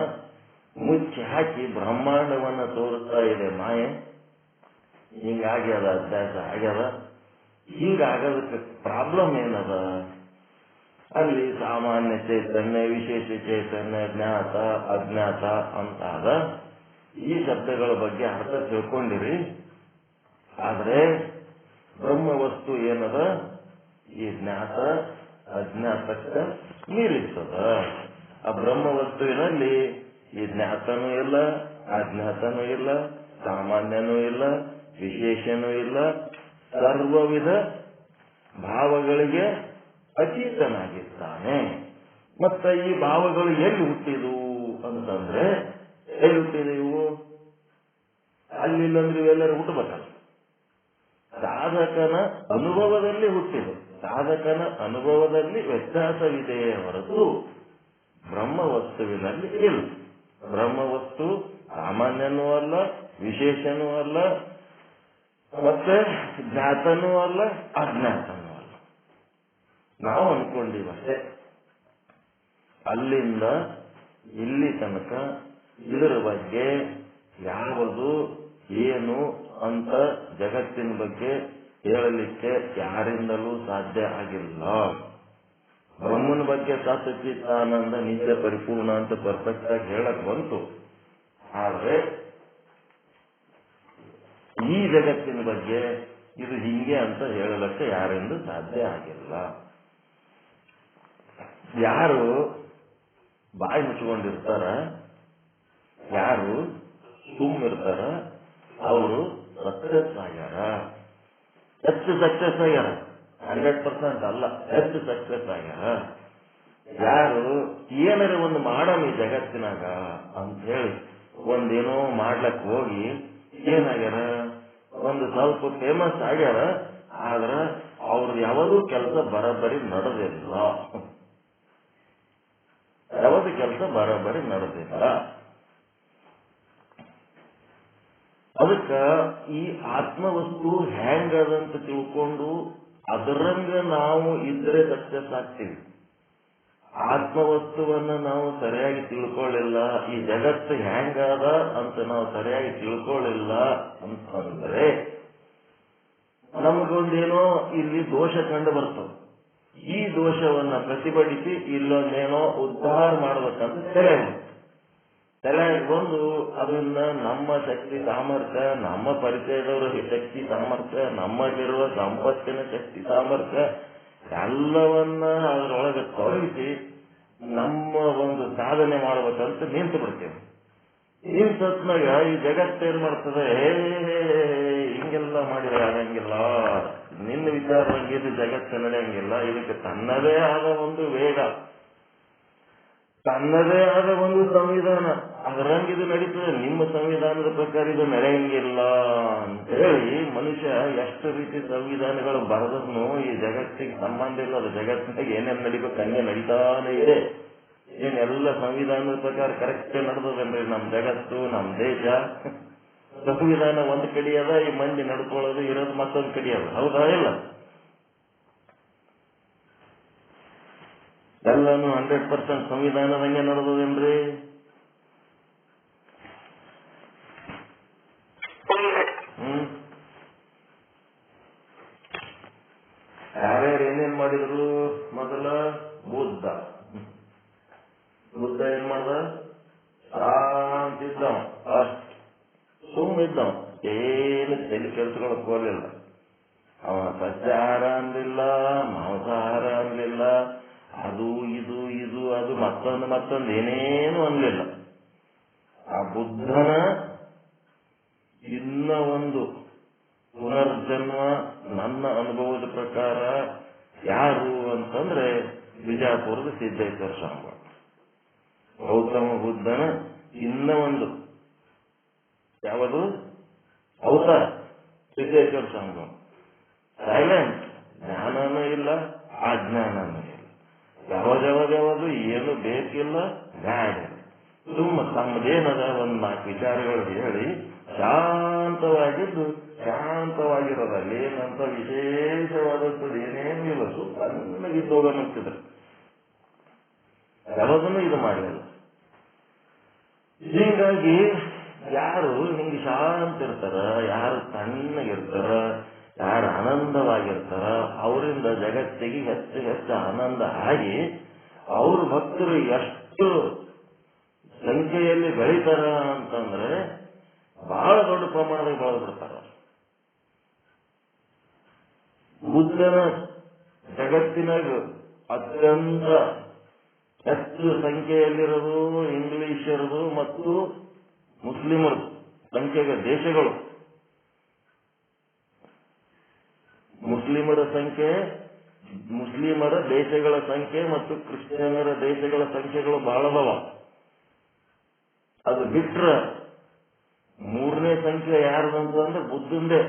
ಮುಚ್ಚಿ ಹಾಕಿ ಬ್ರಹ್ಮಾಂಡವನ್ನ ತೋರಿಸ್ತಾ ಇದೆ ಮಾಯೆ. ಹಿಂಗಾಗಿ ಅದ ಅಧ್ಯಾಸ ಆಗ್ಯದ. ಹಿಂಗಾಗೋದಕ್ಕೆ ಪ್ರಾಬ್ಲಮ್ ಏನದ? ಅಲ್ಲಿ ಸಾಮಾನ್ಯ ಚೈತನ್ಯ, ವಿಶೇಷ ಚೈತನ್ಯ, ಜ್ಞಾತ, ಅಜ್ಞಾತ ಅಂತಾದ. ಈ ಶಬ್ದಗಳ ಬಗ್ಗೆ ಅರ್ಥ ತಿಳ್ಕೊಂಡಿರಿ. ಆದ್ರೆ ಬ್ರಹ್ಮ ವಸ್ತು ಏನದ? ಈ ಜ್ಞಾತ ಅಜ್ಞಾತಕ್ಕ ಮೀರಿರ್ತದ. ಆ ಬ್ರಹ್ಮ ವಸ್ತುವಿನಲ್ಲಿ ಈ ಜ್ಞಾತನೂ ಇಲ್ಲ, ಅಜ್ಞಾತನೂ ಇಲ್ಲ, ಸಾಮಾನ್ಯನೂ ಇಲ್ಲ, ವಿಶೇಷನೂ ಇಲ್ಲ. ಸರ್ವವಿಧ ಭಾವಗಳಿಗೆ ಅತೀತನಾಗಿದ್ದಾನೆ. ಮತ್ತ ಈ ಭಾವಗಳು ಎಲ್ಲಿ ಹುಟ್ಟಿದವು ಅಂತಂದ್ರೆ, ಎಲ್ಲಿ ಹುಟ್ಟಿದೆ ಇವು? ಅಲ್ಲಿಲ್ಲಂದ್ರೆ ಇವೆಲ್ಲರೂ ಹುಟ್ಟಬೇಕಲ್ಲ. ಸಾಧಕನ ಅನುಭವದಲ್ಲಿ ಹುಟ್ಟಿದೆ. ಸಾಧಕನ ಅನುಭವದಲ್ಲಿ ವ್ಯತ್ಯಾಸವಿದೆಯೇ ಹೊರತು ಬ್ರಹ್ಮ ವಸ್ತುವಿನಲ್ಲಿ ಇಲ್ಲ. ಬ್ರಹ್ಮ ವಸ್ತು ಸಾಮಾನ್ಯನೂ ಅಲ್ಲ, ವಿಶೇಷನೂ ಅಲ್ಲ, ಮತ್ತೆ ಜ್ಞಾತನೂ ಅಲ್ಲ, ಅಜ್ಞಾತನೂ ಅಲ್ಲ. ನಾವು ಅನ್ಕೊಂಡಿವಷ್ಟೇ. ಅಲ್ಲಿಂದ ಇಲ್ಲಿ ತನಕ ಇದರ ಬಗ್ಗೆ ಯಾವುದು ಏನು ಅಂತ ಜಗತ್ತಿನ ಬಗ್ಗೆ ಹೇಳಲಿಕ್ಕೆ ಯಾರಿಂದಲೂ ಸಾಧ್ಯ ಆಗಿಲ್ಲ. ಬ್ರಹ್ಮನ ಬಗ್ಗೆ ಸಚ್ಚಿದಾನಂದ ನಿತ್ಯ ಪರಿಪೂರ್ಣ ಅಂತ ಪರ್ಫೆಕ್ಟ್ ಆಗಿ ಹೇಳಕ್ ಬಂತು. ಆದ್ರೆ ಈ ಜಗತ್ತಿನ ಬಗ್ಗೆ ಇದು ಹಿಂಗೆ ಅಂತ ಹೇಳಲಿಕ್ಕೆ ಯಾರಿಂದ ಸಾಧ್ಯ ಆಗಿಲ್ಲ. ಯಾರು ಬಾಯಿ ಮುಚ್ಕೊಂಡಿರ್ತಾರ, ಯಾರು ಸುಮ್ಮಿರ್ತಾರ, ಅವರು ಸಕ್ಸಸ್ ಆಗ್ಯಾರ. ಎಷ್ಟು ಸಕ್ಸಸ್ ಆಗ್ಯಾರ? 100% ಅಲ್ಲ, ಎಷ್ಟು ಸಕ್ಸಸ್ ಆಗ್ಯಾರ. ಯಾರು ಏನಾರ ಒಂದು ಮಾಡೋಣ ಈ ಜಗತ್ತಿನಾಗ ಅಂತ ಹೇಳಿ ಒಂದೇನೋ ಮಾಡ್ಲಕ್ ಹೋಗಿ ಏನಾಗ್ಯಾರ, ಒಂದು ಸ್ವಲ್ಪ ಫೇಮಸ್ ಆಗ್ಯಾರ. ಆದ್ರ ಅವ್ರದ್ದು ಯಾವುದು ಕೆಲಸ ಬರೋಬ್ಬರಿ ನಡೆದಿಲ್ಲ. ಯಾವುದು ಕೆಲಸ ಬರೋಬ್ಬರಿ ನಡೆದಿಲ್ಲ. ಅದಕ್ಕ ಈ ಆತ್ಮವಸ್ತು ಹೆಂಗದಂತ ತಿಳ್ಕೊಂಡು ಅದರಂಗ ನಾವು ಇದ್ರೆ ಸಕ್ಸಸ್ ಆಗ್ತೀವಿ. ಆತ್ಮವಸ್ತುವನ್ನ ನಾವು ಸರಿಯಾಗಿ ತಿಳ್ಕೊಳ್ಳಿಲ್ಲ, ಈ ಜಗತ್ತು ಹೆಂಗದ ಅಂತ ನಾವು ಸರಿಯಾಗಿ ತಿಳ್ಕೊಳ್ಳಿಲ್ಲ ಅಂತಂದ್ರೆ ನಮಗೊಂದೇನೋ ಇಲ್ಲಿ ದೋಷ ಕಂಡು ಬರ್ತದೆ. ಈ ದೋಷವನ್ನ ಪ್ರತಿಭಟಿಸಿ ಇಲ್ಲೊಂದೇನೋ ಉದ್ಧಾರ ಮಾಡಬೇಕಂತ ತಲೆಯಾಗಿ ಬಂದು ಅದನ್ನ ನಮ್ಮ ಶಕ್ತಿ ಸಾಮರ್ಥ್ಯ, ನಮ್ಮ ಪರಿಚಯದವರ ಶಕ್ತಿ ಸಾಮರ್ಥ್ಯ, ನಮ್ಮಲ್ಲಿರುವ ಸಂಪತ್ತಿನ ಶಕ್ತಿ ಸಾಮರ್ಥ್ಯ ಎಲ್ಲವನ್ನ ಅದರೊಳಗೆ ತೊಡಗಿಸಿ ನಮ್ಮ ಒಂದು ಸಾಧನೆ ಮಾಡಬೇಕಂತ ನಿಂತು ಬಿಡ್ತೇವೆ. ನಿಂತತ್ನಾಗ ಈ ಜಗತ್ತೇನ್ ಮಾಡ್ತದೆ, ಹಿಂಗೆಲ್ಲ ಮಾಡಿದ್ರೆ ಆಗಂಗಿಲ್ಲ, ನಿನ್ನ ವಿಚಾರದಂಗೆ ಜಗತ್ತು ನಡೆಯಂಗಿಲ್ಲ. ಇದಕ್ಕೆ ತನ್ನದೇ ಆದ ಒಂದು ವೇಗ, ತನ್ನದೇ ಆದ ಒಂದು ಸಂವಿಧಾನ, ಅದರಂಗೆ ಇದು ನಡೀತದೆ. ನಿಮ್ಮ ಸಂವಿಧಾನದ ಪ್ರಕಾರ ಇದು ನಡೆಯಂಗಿಲ್ಲ ಅಂತ ಹೇಳಿ ಮನುಷ್ಯ ಎಷ್ಟು ರೀತಿ ಸಂವಿಧಾನಗಳು ಬರೆದನು ಈ ಜಗತ್ತಿಗೆ ಸಂಬಂಧ ಇಲ್ಲ. ಅದು ಜಗತ್ತಿನಾಗ ಏನೇನು ನಡಿಬೇಕು ಹಂಗೆ ನಡೀತಾನೆ ಇದೆ. ಏನೆಲ್ಲ ಸಂವಿಧಾನದ ಪ್ರಕಾರ ಕರೆಕ್ಟ್ ನಡೆದದನ್ರಿ ನಮ್ ಜಗತ್ತು, ನಮ್ ದೇಶ. ಸಂವಿಧಾನ ಒಂದ್ ಕಡೆ ಅದ, ಈ ಮಂದಿ ನಡ್ಕೊಳ್ಳೋದು ಇರೋದು ಮತ್ತೊಂದ್ ಕಡೆ ಅದ. ಹೌದಾ ಇಲ್ಲ? ಎಲ್ಲಾನು 100% ಸಂವಿಧಾನದಂಗೆ ನಡೆದದೇನ್ರಿ? ಯಾರ್ಯಾರು ಏನೇನ್ ಮಾಡಿದ್ರು? ಮೊದಲ ಬುದ್ಧ ಏನ್ ಮಾಡ್ದ? ಶಾಂತಿದ್ದವ, ಅಷ್ಟು ಸುಮ್ಮಿದ್ದವ, ಏನು ತಲೆ ಕೆಲ್ಸಗಳಕ್ಕೆ ಹೋಗಲಿಲ್ಲ. ಅವ ಸಸ್ಯಾಹಾರ ಅನ್ಲಿಲ್ಲ, ಮಾಂಸಾಹಾರ ಅನ್ಲಿಲ್ಲ, ಅದು ಇದು ಇದು ಅದು ಮತ್ತೊಂದು ಏನೇನು ಅನ್ಲಿಲ್ಲ. ಆ ಬುದ್ಧನ ಇನ್ನ ಒಂದು ಪುನರ್ಜನ್ಮ ನನ್ನ ಅನುಭವದ ಪ್ರಕಾರ ಯಾರು ಅಂತಂದ್ರೆ ಬಿಜಾಪುರದ ಸಿದ್ದೇಶ್ವರ ಸ್ವಾಮಿಗಳು. ಗೌತಮ ಬುದ್ಧನ ಇನ್ನ ಒಂದು ಯಾವುದು ಅವತಾರ ಸಿದ್ದೇಶ್ವರ ಸ್ವಾಮಿಗಳು. ಸೈಲೆಂಟ್, ಜ್ಞಾನನೂ ಇಲ್ಲ, ಅಜ್ಞಾನನೂ ಇಲ್ಲ, ಯಾವುದು ಏನು ಬೇಕಿಲ್ಲ, ಬ್ಯಾಡ, ಸುಮ್ಮ ತಮ್ಮದೇನದ ಒಂದು 4 ವಿಚಾರಗಳು ಹೇಳಿ ಶಾಂತವಾಗಿರೋದಲ್ಲಿ ಏನಂತ ವಿಶೇಷವಾದದ್ದು ಏನೇನು ಇಲ್ಲ, ಸಣ್ಣಗಿದ್ದೋಗಂತಿದ್ರು. ಯಾವುದನ್ನು ಇದು ಮಾಡಲಿಲ್ಲ. ಹೀಗಾಗಿ ಯಾರು ಹಿಂಗೆ ಶಾಂತ ಇರ್ತಾರ, ಯಾರು ತಣ್ಣಗಿರ್ತಾರ, ಯಾರು ಆನಂದವಾಗಿರ್ತಾರ, ಅವರಿಂದ ಜಗತ್ತಿಗೆ ಹೆಚ್ಚು ಹೆಚ್ಚು ಆನಂದ ಆಗಿ ಅವ್ರ ಭಕ್ತರು ಎಷ್ಟು ಸಂಖ್ಯೆಯಲ್ಲಿ ಬೆಳೀತಾರ ಅಂತಂದ್ರೆ ಬಹಳ ದೊಡ್ಡ ಪ್ರಮಾಣದಲ್ಲಿ ಬೆಳೆದ್ಬಿಡ್ತಾರ. ಬುದ್ಧನ ಜಗತ್ತಿನಾಗ ಅತ್ಯಂತ ಹೆಚ್ಚು ಸಂಖ್ಯೆಯಲ್ಲಿರೋದು ಇಂಗ್ಲಿಷರದು ಮತ್ತು ಮುಸ್ಲಿಮರು ಸಂಖ್ಯೆಯ ದೇಶಗಳು. ಮುಸ್ಲಿಮರ ದೇಶಗಳ ಸಂಖ್ಯೆ ಮತ್ತು ಕ್ರಿಶ್ಚಿಯನ್ನರ ದೇಶಗಳ ಸಂಖ್ಯೆಗಳು ಬಹಳದವ. ಅದು ಬಿಟ್ರ 3ನೇ ಸಂಖ್ಯೆ ಯಾರ್ದಂತಂದ್ರೆ ಬುದ್ಧಂದೇ.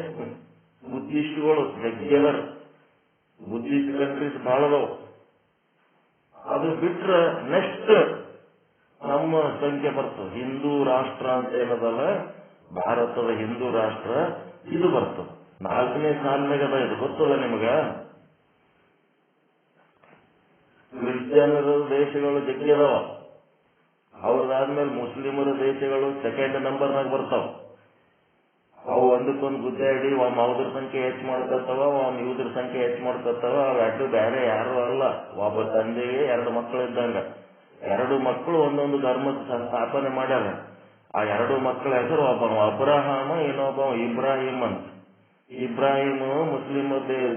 ಬುದ್ಧಿಸ್ಟ್ಗಳು ಜಗ್ಗೆದರ್, ಬುದ್ಧಿಸ್ಟ್ ಕಂಟ್ರೀಸ್ ಬಹಳದವು. ಅದು ಬಿಟ್ರ ನೆಕ್ಸ್ಟ್ ನಮ್ಮ ಸಂಖ್ಯೆ ಬರ್ತದೆ. ಹಿಂದೂ ರಾಷ್ಟ್ರ ಅಂತ ಏನದಲ್ಲ, ಭಾರತದ ಹಿಂದೂ ರಾಷ್ಟ್ರ ಇದು ಬರ್ತದೆ. 4ನೇ ಸಾಲಿನಾಗ ಅದ. ಇದು ಗೊತ್ತಲ್ಲ ನಿಮಗ? ಕ್ರಿಶ್ಚಿಯನ್ನರ ದೇಶಗಳು ಜಗ್ಗಿ ಅದಾವ. ಅವ್ರದಾದ್ಮೇಲೆ ಮುಸ್ಲಿಮರ ದೇಶಗಳು ಸೆಕೆಂಡ್ ನಂಬರ್ನಾಗ ಬರ್ತಾವ. ಅವು ಒಂದಕ್ಕೊಂದು ಗುದ್ದಾಡಿ ಒಮ್ಮೆ ಅವ್ರ ಸಂಖ್ಯೆ ಹೆಚ್ಚು ಮಾಡ್ಕೊತಾವ, ಒಮ್ಮೆ ಇವ್ರ ಸಂಖ್ಯೆ ಹೆಚ್ಚು ಮಾಡ್ಕೊತಾವ. ಅವೆರಡು ಬೇರೆ ಯಾರು ಅಲ್ಲ, ಒಬ್ಬ ತಂದೆಗೆ 2 ಮಕ್ಕಳು ಇದ್ದಂಗ. 2 ಮಕ್ಕಳು ಒಂದೊಂದು ಧರ್ಮದ ಸ್ಥಾಪನೆ ಮಾಡ್ಯಾರ. ಆ 2 ಮಕ್ಕಳ ಹೆಸರು ಒಬ್ಬ ಅಬ್ರಹಾಮ, ಇನ್ನೊಬ್ಬ ಇಬ್ರಾಹಿಂ ಅಂತ. ಇಬ್ರಾಹಿಂ ಮುಸ್ಲಿಂ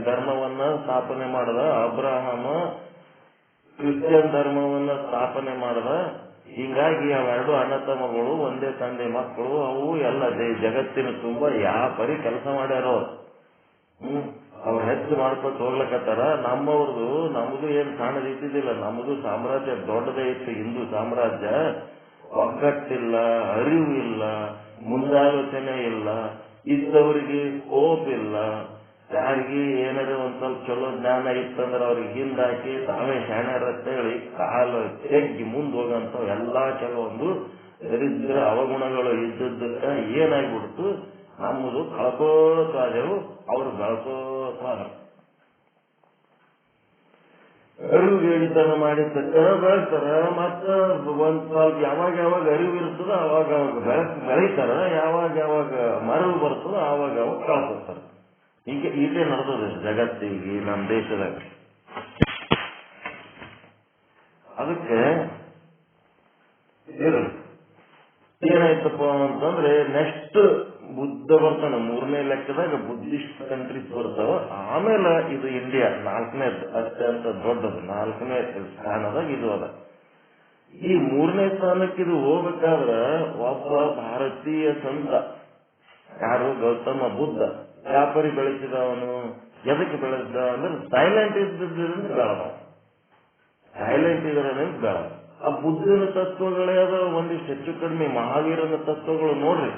ಧರ್ಮವನ್ನ ಸ್ಥಾಪನೆ ಮಾಡದ, ಅಬ್ರಹಾಮ ಕ್ರಿಶ್ಚಿಯನ್ ಧರ್ಮವನ್ನ ಸ್ಥಾಪನೆ ಮಾಡದ. ಹಿಂಗಾಗಿ ಅವೆರಡು ಅಣ್ಣ ತಮ್ಮಗಳು, ಒಂದೇ ತಂದೆ ಮಕ್ಕಳು. ಅವು ಎಲ್ಲ ಜಗತ್ತಿನ ತುಂಬಾ ಯಾವ ಪರಿ ಕೆಲಸ ಮಾಡ್ಯಾರೋ. ಅವ್ರು ಹೆಚ್ಚು ಮಾಡ್ಕೊತ ಹೋಗ್ಲಕತ್ತಾರ. ನಮ್ಮವ್ರದು ನಮ್ದು ಏನ್ ಕಾಣದಿದ್ದಿದ್ದಿಲ್ಲ. ನಮ್ದು ಸಾಮ್ರಾಜ್ಯ ದೊಡ್ಡದೇ ಇತ್ತು, ಹಿಂದೂ ಸಾಮ್ರಾಜ್ಯ. ಒಗ್ಗಟ್ಟಿಲ್ಲ, ಅರಿವು ಇಲ್ಲ, ಮುಂದಾಲೋಚನೆ ಇಲ್ಲ, ಇದ್ದವರಿಗೆ ಹೋಪ್ ಇಲ್ಲ. ಯಾರಿಗೆ ಏನಾರ ಒಂದ್ ಸ್ವಲ್ಪ ಚಲೋ ಜ್ಞಾನ ಇತ್ತಂದ್ರೆ ಅವ್ರಿಗೆ ಹಿಂದಾಕಿ ತಾವೇ ಶಾಣ್ಯರತ್ತ ಹೇಳಿ ಕಾಲು ತೆಗ್ಗಿ ಮುಂದೆ ಹೋಗಂತ ಎಲ್ಲಾ ಕೆಲವೊಂದು ದರಿದ್ರ ಅವಗುಣಗಳು ಇದ್ದದ್ದಕ್ಕ ಏನಾಗ್ಬಿಡ್ತು, ನಮ್ಮದು ಕಳ್ಕೋತಾದೆವು, ಅವ್ರು ಬೆಳ್ಕೋತಾರ. ಅರಿವು ಹೇಳಿತನ ಮಾಡಿದ್ದಕ್ಕ ಬೆಳೆಸ್ತಾರ. ಮತ್ತ ಒಂದ್ ಸ್ವಲ್ಪ ಯಾವಾಗ ಅರಿವು ಇರ್ತದ ಅವಾಗ ಬೆಳಿತಾರ, ಯಾವಾಗ ಮರವು ಬರ್ತದ ಆವಾಗ ಕಳ್ಕೊತಾರ. ಹೀಗೆ ನಡೆದದ ಜಗತ್ತಿಗೆ, ನಮ್ಮ ದೇಶದಾಗ. ಅದಕ್ಕೆ ಏನಾಯ್ತಪ್ಪ ಅಂತಂದ್ರೆ ನೆಕ್ಸ್ಟ್ ಬುದ್ಧ ಬರ್ತಾನ. 3ನೇ ಲೆಕ್ಕದಾಗ ಬುದ್ಧಿಸ್ಟ್ ಕಂಟ್ರೀಸ್ ಬರ್ತಾವ. ಆಮೇಲೆ ಇದು ಇಂಡಿಯಾ 4ನೇದು ಅತ್ಯಂತ ದೊಡ್ಡದು. 4ನೇ ಸ್ಥಾನದಾಗ ಇದು ಅದ. ಈ 3ನೇ ಸ್ಥಾನಕ್ಕೆ ಇದು ಹೋಗ್ಬೇಕಾದ್ರ ಒಬ್ಬ ಭಾರತೀಯ ಸಂತ, ಯಾರು? ಗೌತಮ ಬುದ್ಧ. ವ್ಯಾಪಾರಿ ಬೆಳೆಸಿದ. ಅವನು ಎದಕ್ಕೆ ಬೆಳೆಸಿದ ಅಂದ್ರೆ ಸೈಲೆಂಟ್ ಇದ್ದಿದ್ದರಿಂದ ಬೆಳೆದ. ಸೈಲೆಂಟ್ ಇದರಿಂದ ಬೆಳೆದ. ಆ ಬುದ್ಧನ ತತ್ವಗಳೇ ಅದ ಒಂದಿಷ್ಟು ಹೆಚ್ಚು ಕಡಿಮೆ. ಮಹಾವೀರನ ತತ್ವಗಳು ನೋಡ್ರಿ.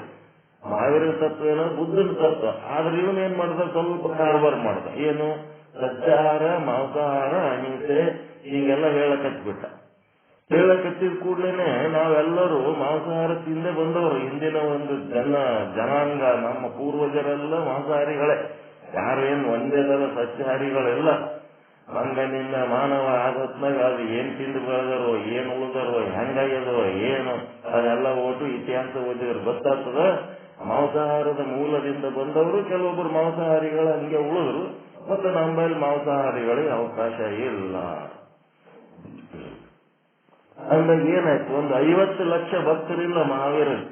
ಮಹಾವೀರನ ತತ್ವ ಏನೋ ಬುದ್ಧನ ತತ್ವ. ಆದ್ರೆ ಇವನೇನ್ ಮಾಡ್ದ, ಸ್ವಲ್ಪ ಕಾರ್ಬಾರ್ ಮಾಡ್ದ. ಏನು? ಸಸ್ಯಾಹಾರ, ಮಾಂಸಾಹಾರ, ಅಹಿಂಸೆ ಹೀಗೆಲ್ಲ ಹೇಳಕತ್ಬಿಟ್ಟ. ಹೇಳಕತ್ತಿದ ಕೂಡ್ಲೇನೆ ನಾವೆಲ್ಲರೂ ಮಾಂಸಾಹಾರ ತಿಂದೇ ಬಂದವರು. ಹಿಂದಿನ ಒಂದು ಜನಾಂಗ, ನಮ್ಮ ಪೂರ್ವಜರೆಲ್ಲ ಮಾಂಸಾಹಾರಿಗಳೇ. ಯಾರೇನು ಒಂದೇದಲ್ಲ ಸಸ್ಯಾಹಾರಿಗಳೆಲ್ಲ. ಮಂಗನಿಂದ ಮಾನವ ಆದತ್ನಾಗ ಅದು ಏನ್ ತಿಂದು ಬೆಳೆದರೋ, ಏನ್ ಉಳಿದರೋ, ಹೆಂಗಾಗ್ಯದೋ ಏನು, ಅದೆಲ್ಲ ಓಟು ಇತಿಹಾಸ ಓದಿದ್ರೆ ಗೊತ್ತಾಗ್ತದ. ಮಾಂಸಾಹಾರದ ಮೂಲದಿಂದ ಬಂದವರು ಕೆಲವೊಬ್ಬರು ಮಾಂಸಾಹಾರಿಗಳು ಹಂಗೆ ಉಳಿದ್ರು. ಮತ್ತೆ ನಮ್ಮಲ್ಲಿ ಮಾಂಸಾಹಾರಿಗಳಿಗೆ ಅವಕಾಶ ಇಲ್ಲ. ಅಂದಾಗ ಏನಾಯ್ತು, ಒಂದು 50 ಲಕ್ಷ ಭಕ್ತರಿಲ್ಲ ಮಹಾವೀರರು.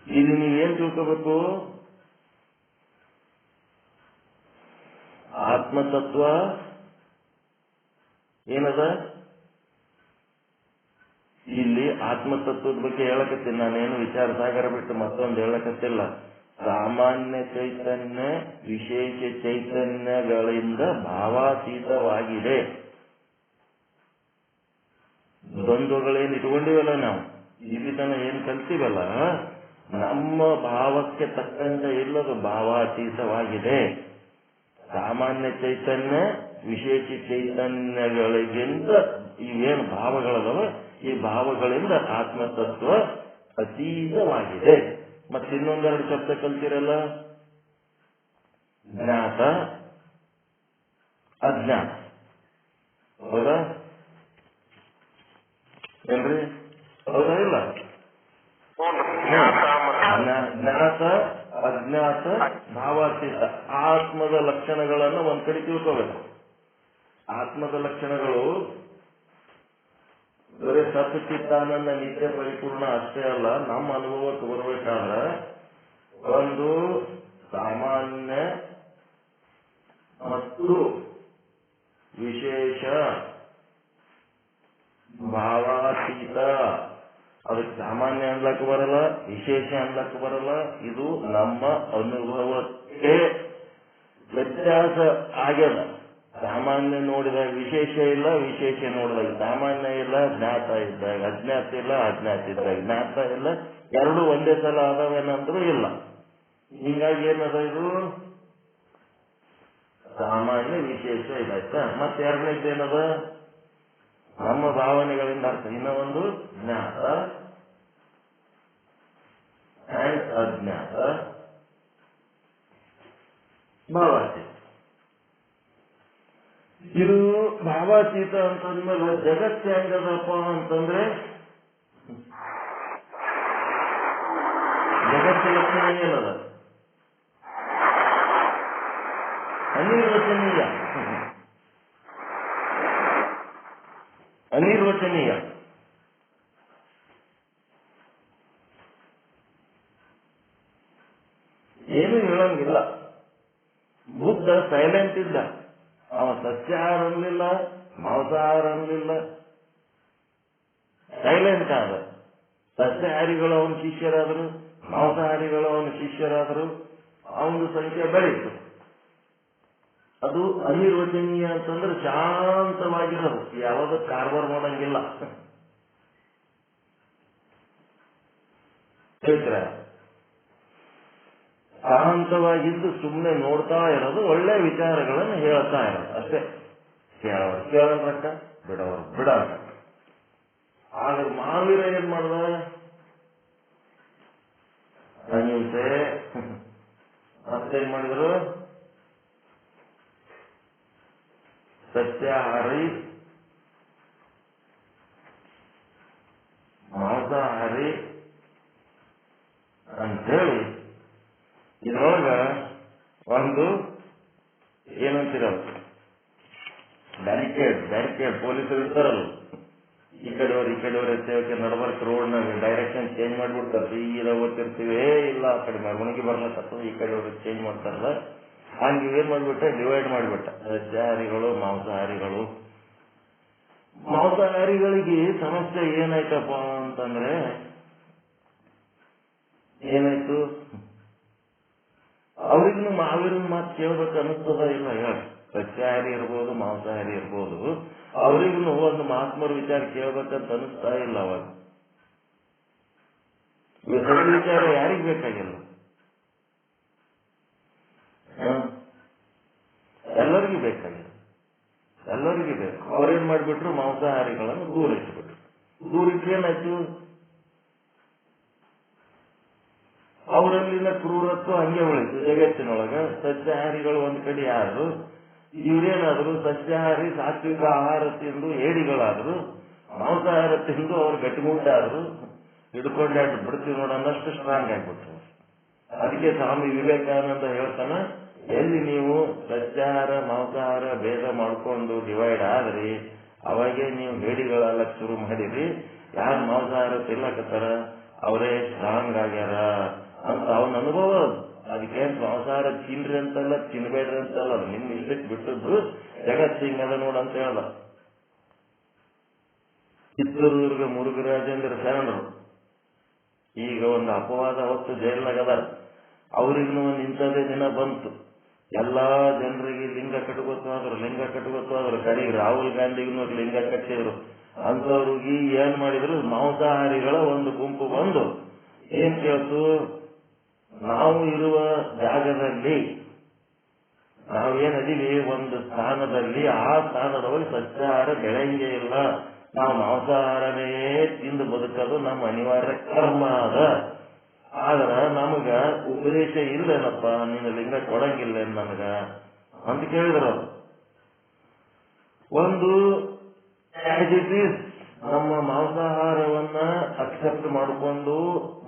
ಇದು ನೀವೇನ್ ತಿಳ್ಕೋಬೇಕು? ಆತ್ಮತತ್ವ ಏನದ? ಇಲ್ಲಿ ಆತ್ಮತತ್ವದ ಬಗ್ಗೆ ಹೇಳಕತ್ತೀನಿ. ನಾನೇನು ವಿಚಾರ ಸಾಗರ ಬಿಟ್ಟು ಮತ್ತೊಂದು ಹೇಳಕತ್ತಿಲ್ಲ. ಸಾಮಾನ್ಯ ಚೈತನ್ಯ ವಿಶೇಷ ಚೈತನ್ಯಗಳಿಂದ ಭಾವಾತೀತವಾಗಿದೆ. ದ್ವಂದ್ವಗಳೇನು ಇಟ್ಕೊಂಡಿವಲ್ಲ ನಾವು, ಇಲ್ಲಿ ತನ ಏನ್ ಕಲ್ತೀವಲ್ಲ, ನಮ್ಮ ಭಾವಕ್ಕೆ ತಕ್ಕಂತೆ ಇಲ್ಲದು ಭಾವಾತೀತವಾಗಿದೆ. ಸಾಮಾನ್ಯ ಚೈತನ್ಯ ವಿಶೇಷ ಚೈತನ್ಯಗಳಿಗಿಂತ ಇವೇನು ಭಾವಗಳದವ, ಈ ಭಾವಗಳಿಂದ ಆತ್ಮತತ್ವ ಅತೀತವಾಗಿದೆ. ಮತ್ತೆ ಇನ್ನೊಂದೆರಡು ಶಬ್ದ ಕಲ್ತಿರಲ್ಲ, ಜ್ಞಾತ ಅಜ್ಞಾತ. ಹೌದಾ ಏನ್ರಿ? ಹೌದಾ ಇಲ್ಲ? ಜ್ಞಾತ ಅಜ್ಞಾತ ಭಾವಾತೀತ. ಆತ್ಮದ ಲಕ್ಷಣಗಳನ್ನು ಒಂದ್ ಕಡೆ ತಿಳ್ಕೋಬೇಕು. ಆತ್ಮದ ಲಕ್ಷಣಗಳು ಬರೀ ಸತ್ಚಿತ್ತಾನಂದ ನಿತ್ಯ ಪರಿಪೂರ್ಣ ಅಷ್ಟೇ ಅಲ್ಲ. ನಮ್ಮ ಅನುಭವಕ್ಕೆ ಬರಬೇಕಾದ್ರೆ ಒಂದು ಸಾಮಾನ್ಯ ಮತ್ತು ವಿಶೇಷ ಭಾವಾತೀತ. ಅದಕ್ಕೆ ಸಾಮಾನ್ಯ ಅನ್ಲಕ್ಕೆ ಬರಲ್ಲ, ವಿಶೇಷ ಅನ್ಲಕ್ಕೆ ಬರಲ್ಲ. ಇದು ನಮ್ಮ ಅನುಭವಕ್ಕೆ ವ್ಯತ್ಯಾಸ ಆಗ್ಯದ. ಸಾಮಾನ್ಯ ನೋಡಿದಾಗ ವಿಶೇಷ ಇಲ್ಲ, ವಿಶೇಷ ನೋಡಿದಾಗ ಸಾಮಾನ್ಯ ಇಲ್ಲ. ಜ್ಞಾತ ಇದ್ದಾಗ ಅಜ್ಞಾತ ಇಲ್ಲ, ಅಜ್ಞಾತ ಇದ್ದಾಗ ಜ್ಞಾತ ಇಲ್ಲ. ಎರಡು ಒಂದೇ ಸಲ ಆದವೇನಂದ್ರೂ ಇಲ್ಲ. ಹಿಂಗಾಗಿ ಏನದ, ಇದು ಸಾಮಾನ್ಯ ವಿಶೇಷ ಇದಾಯ್ತಾ. ಮತ್ತೆ ಎರಡನೇದೇನದ, ನಮ್ಮ ಭಾವನೆಗಳಿಂದ ಅರ್ಥ. ಇನ್ನ ಒಂದು ಜ್ಞಾತ ಅಂಡ್ ಅಜ್ಞಾತ ಭಾವಾತೀತ. ಇದು ಭಾವಾತೀತ ಅಂತಂದ್ಮೇಲೆ ಜಗತ್ ಹೆಂಗದಪ್ಪ ಅಂತಂದ್ರೆ ಜಗತ್ತಿನ ಲಕ್ಷಣ ಏನದ? ಅನಿರ್ವಚನೀಯ. ಅನಿರ್ವಚನೀಯ. ಏನು ಹೇಳಂಗಿಲ್ಲ. ಬುದ್ಧ ಸೈಲೆಂಟ್ ಇದ್ದ. ಅವ ಸಸ್ಯಾಹಾರ ಅನ್ಲಿಲ್ಲ, ಮಾಂಸಾಹಾರ ಅನ್ಲಿಲ್ಲ, ಸೈಲೆಂಟ್ ಆದ. ಸಸ್ಯಾಹಾರಿಗಳು ಅವನ ಶಿಷ್ಯರಾದರು, ಮಾಂಸಾಹಾರಿಗಳು ಅವನ ಶಿಷ್ಯರಾದರು. ಅವನ ಸಂಖ್ಯೆ ಬೆಳೀತು. ಅದು ಅನಿರ್ವಚನೀಯ ಅಂತಂದ್ರೆ ಶಾಂತವಾಗಿರೋದು, ಯಾವಾಗ ಕಾರ್ಬಾರ್ ಮಾಡಂಗಿಲ್ಲ. ಹೇಳ್ತೀರ? ಶಾಂತವಾಗಿದ್ದು ಸುಮ್ಮನೆ ನೋಡ್ತಾ ಇರೋದು, ಒಳ್ಳೆ ವಿಚಾರಗಳನ್ನು ಹೇಳ್ತಾ ಇರೋದು ಅಷ್ಟೇ. ಕೇಳೋರು ಕೇಳಲ್ರಕ್ಕ, ಬಿಡೋರು ಬಿಡ. ಆದ್ರೆ ಮಹಾವೀರ ಏನ್ ಮಾಡ್ದ? ಅಹಿಂಸೆ. ಮತ್ತೇನ್ ಮಾಡಿದ್ರು? ಸಸ್ಯಾಹಾರಿ, ಮಾಂಸಾಹಾರಿ ಅಂತೇಳಿ ಇದ್ರೊಳಗ ಒಂದು ಏನಂತೀರಲ್ಲ, ಬ್ಯಾರಿಕೇಡ್ ಪೊಲೀಸರು ಇರ್ತಾರಲ್ಲ, ಈ ಕಡೆಯವ್ರು ಎತ್ತೇವಕ್ಕೆ ನಡಬರ್ಕ್ ರೋಡ್ನಾಗ ಡೈರೆಕ್ಷನ್ ಚೇಂಜ್ ಮಾಡ್ಬಿಡ್ತಾರೆ. ಸೀದಾ ಓದ್ತಿರ್ತೀವಿ, ಇಲ್ಲ ಆ ಕಡೆ ಮೆರವಣಿಗೆ ಬರ್ಲಕ್ಕತ್ತದ, ಈ ಕಡೆಯವ್ರಿಗೆ ಚೇಂಜ್ ಮಾಡ್ತಾರಲ್ಲ. ಹಂಗೆ ಏನ್ ಮಾಡ್ಬಿಟ್ಟ? ಡಿವೈಡ್ ಮಾಡಿಬಿಟ್ಟ. ಸಸ್ಯಾಹಾರಿಗಳು, ಮಾಂಸಾಹಾರಿಗಳು. ಮಾಂಸಾಹಾರಿಗಳಿಗೆ ಸಮಸ್ಯೆ ಏನಾಯ್ತಪ್ಪ ಅಂತಂದ್ರೆ, ಏನಾಯ್ತು? ಅವ್ರಿಗೂ ಮಾವಿನ ಮಾತು ಕೇಳ್ಬೇಕು ಅನ್ನಿಸ್ತದ ಇಲ್ಲ? ಹೇಳಿ, ಸಸ್ಯಾಹಾರಿ ಇರ್ಬೋದು, ಮಾಂಸಾಹಾರಿ ಇರ್ಬೋದು, ಅವ್ರಿಗೂ ಒಂದು ಮಹಾತ್ಮರ ವಿಚಾರ ಕೇಳ್ಬೇಕಂತ ಅನಿಸ್ತಾ ಇಲ್ಲ. ಅವಾಗ ವಿಚಾರ ಯಾರಿಗ್ ಬೇಕಾಗಿಲ್ಲ? ಎಲ್ಲರಿಗೂ ಬೇಕಾಗಿಲ್ಲ, ಎಲ್ಲರಿಗೂ ಬೇಕು. ಅವ್ರೇನ್ ಮಾಡ್ಬಿಟ್ರು? ಮಾಂಸಾಹಾರಿಗಳನ್ನು ದೂರ ಇಟ್ಬಿಟ್ರು. ದೂರ ಇಟ್ಟು ಏನಾಯ್ತು? ಅವರಲ್ಲಿನ ಕ್ರೂರತ್ವ ಹಂಗೆ ಉಳಿತು ಜಗತ್ತಿನೊಳಗ. ಸಸ್ಯಾಹಾರಿಗಳು ಒಂದ್ ಕಡೆ ಆದ್ರು, ಇವ್ರೇನಾದ್ರು ಸಸ್ಯಾಹಾರಿ ಸಾತ್ವಿಕ ಆಹಾರ ತಿಂದು ಏಡಿಗಳಾದ್ರು, ಮಾಂಸಾಹಾರ ತಿಂದು ಅವ್ರು ಗಟ್ಟಿಮುಟ್ಟಾದ್ರು, ಹಿಡ್ಕೊಂಡೆ ಬಿಡ್ತೀವಿ ನೋಡೋಣಷ್ಟು ಸ್ಟ್ರಾಂಗ್ ಆಗ್ಬಿಟ್ರು. ಅದಕ್ಕೆ ಸ್ವಾಮಿ ವಿವೇಕಾನಂದ ಹೇಳ್ತಾನ, ಎಲ್ಲಿ ನೀವು ಸಸ್ಯಾಹಾರ ಮಾಂಸಾಹಾರ ಭೇದ ಮಾಡ್ಕೊಂಡು ಡಿವೈಡ್ ಆದ್ರಿ, ಅವಾಗೇ ನೀವು ಹೇಡಿಗಳಲ್ಲ ಶುರು ಮಾಡಿರಿ. ಯಾರು ಮಾಂಸಾಹಾರ ತಿನ್ನಕತ್ತಾರ ಅವರೇ ಸ್ಟ್ರಾಂಗ್ ಆಗ್ಯಾರ ಅಂತ ಅವನ ಅನುಭವ. ಅದಕ್ಕೆ ಮಾಂಸಾಹಾರ ತಿನ್ರಿ ಅಂತಲ್ಲ, ತಿನ್ಬೇಡ್ರಿ ಅಂತಲ್ಲ, ನಿಮ್ ಇಷ್ಟಕ್ಕೆ ಬಿಟ್ಟದ್ದು. ಜಗತ್ ಹಿಂಗದ ನೋಡಂತ ಹೇಳ್ದ. ಚಿತ್ರದುರ್ಗ ಮುರುಘರಾಜೇಂದ್ರ ಶರಣರು ಈಗ ಒಂದು ಅಪವಾದ ಹೊತ್ತು ಜೈಲ್ನಾಗದ. ಅವ್ರಿಗೂ ಒಂದು ಇಂಥದೇ ದಿನ ಬಂತು. ಎಲ್ಲಾ ಜನರಿಗೆ ಲಿಂಗ ಕಟ್ಟುಗೊತ್ತಾದ್ರು. ಕಡೆಗೆ ರಾಹುಲ್ ಗಾಂಧಿಗೂ ಲಿಂಗ ಕಟ್ಟಿದ್ರು. ಅಂತವ್ರಿಗೆ ಏನ್ ಮಾಡಿದ್ರು? ಮಾಂಸಾಹಾರಿಗಳ ಒಂದು ಗುಂಪು ಬಂದು ಏನ್ ಕೇಳ್ತು? ನಾವು ಇರುವ ಜಾಗದಲ್ಲಿ ನಾವೇನದೀವಿ ಒಂದು ಸ್ಥಾನದಲ್ಲಿ, ಆ ಸ್ಥಾನದೊಳಗೆ ಸಸ್ಯಾಹಾರ ಬೆಳೆಯಂಗೆ ಇಲ್ಲ, ನಾವು ಮಾಂಸಾಹಾರನೇ ತಿಂದು ಬದುಕೋದು ನಮ್ಮ ಅನಿವಾರ್ಯ ಕರ್ಮ ಅದ. ಆದ್ರ ನಮಗ ಉಪದೇಶ ಇಲ್ಲೇನಪ್ಪ, ನಿನ್ನ ಲಿಂಗ ಕೊಡಂಗಿಲ್ಲ ನಮಗ ಅಂತ ಕೇಳಿದ್ರು. ಒಂದು ನಮ್ಮ ಮಾಂಸಾಹಾರವನ್ನ ಅಕ್ಸೆಪ್ಟ್ ಮಾಡಿಕೊಂಡು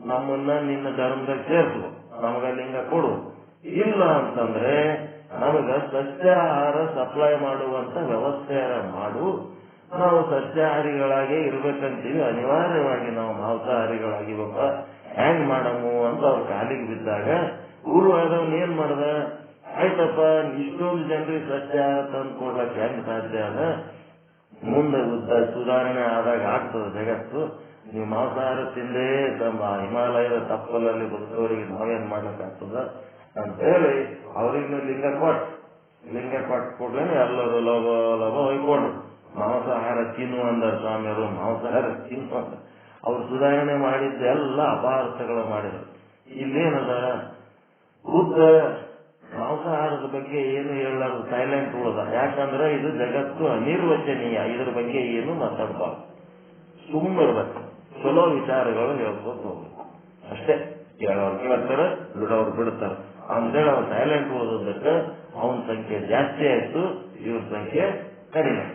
ನಮ್ಮನ್ನ ನಿನ್ನ ಧರ್ಮದಾಗ ಸೇರಿಸು, ನಮಗ ಲಿಂಗ ಕೊಡು. ಇಲ್ಲ ಅಂತಂದ್ರೆ ನಮಗ ಸಸ್ಯಾಹಾರ ಸಪ್ಲೈ ಮಾಡುವಂತ ವ್ಯವಸ್ಥೆ ಮಾಡು, ನಾವು ಸಸ್ಯಾಹಾರಿಗಳಾಗಿ ಇರ್ಬೇಕಂತೀವಿ, ಅನಿವಾರ್ಯವಾಗಿ ನಾವು ಮಾಂಸಾಹಾರಿಗಳಾಗಿವಪ್ಪ, ಹೆಂಗ್ ಮಾಡಮು ಅಂತ ಅವ್ರ ಕಾಲಿಗೆ ಬಿದ್ದಾಗ ಗುರುವಾದವನ್ ಏನ್ ಮಾಡ್ದ? ಆಯ್ತಪ್ಪ, ಇಷ್ಟೊಂದು ಜನರಿಗೆ ಸಸ್ಯಾಹಾರ ತಂದು ಕೊಡ್ಲಕ್ಕೆ ಹೆಂಗ್ ಸಾಧ್ಯ ಅದ? ಮುಂದೆ ಸುಧಾರಣೆ ಆದಾಗ ಆಗ್ತದ ಜಗತ್ತು. ನೀವು ಮಾಂಸಾಹಾರ ತಿಂದೇ ತಮ್ಮ ಹಿಮಾಲಯದ ತಪ್ಪಲಲ್ಲಿ ಬದುಕೋರಿಗೆ ನಾವೇನ್ ಮಾಡ್ಲಿಕ್ಕಾಗ್ತದ ಅಂತ ಹೇಳಿ ಅವ್ರಿಗೂ ಲಿಂಗ ಕೊಟ್ಟು ಕೊಡ್ಲೇನೆ ಎಲ್ಲರೂ ಲೋಭ ಹೊಯ್ಕೊಂಡ್ರು. ಮಾಂಸಾಹಾರ ತಿನ್ನು ಅಂದರು ಸ್ವಾಮಿಯವರು, ಮಾಂಸಾಹಾರ ತಿನ್ನು ಅಂದ. ಅವ್ರು ಸುಧಾರಣೆ ಮಾಡಿದ್ದ ಎಲ್ಲ ಅಪಾರ್ಥಗಳು ಮಾಡಿದ್ರು. ಇಲ್ಲೇನದ? ಬುದ್ಧ ಮಾಂಸಾಹಾರದ ಬಗ್ಗೆ ಏನು ಹೇಳಲಾರ್ದು ಸೈಲೆಂಟ್ ಉಳದ. ಯಾಕಂದ್ರೆ ಇದು ಜಗತ್ತು ಅನಿರ್ವಚನೀಯ, ಇದ್ರ ಬಗ್ಗೆ ಏನು ಮಾತಾಡಬಾರ್ದು, ಸುಮ್ಮನಿರ್ಬೇಕು, ಚಲೋ ವಿಚಾರಗಳು ಹೇಳ್ಕೊಂಡು ಹೋಗ್ಬೇಕು ಅಷ್ಟೇ. ಕೇಳೋರು ಕೇಳ್ತಾರೆ, ಬಿಡೋರು ಬಿಡ್ತಾರೆ ಅಂತೇಳಿ ಅವ್ರು ಸೈಲೆಂಟ್ ಓದೋದಕ್ಕೆ ಅವನ ಸಂಖ್ಯೆ ಜಾಸ್ತಿ ಆಯ್ತು, ಇವ್ರ ಸಂಖ್ಯೆ ಕಡಿಮೆ.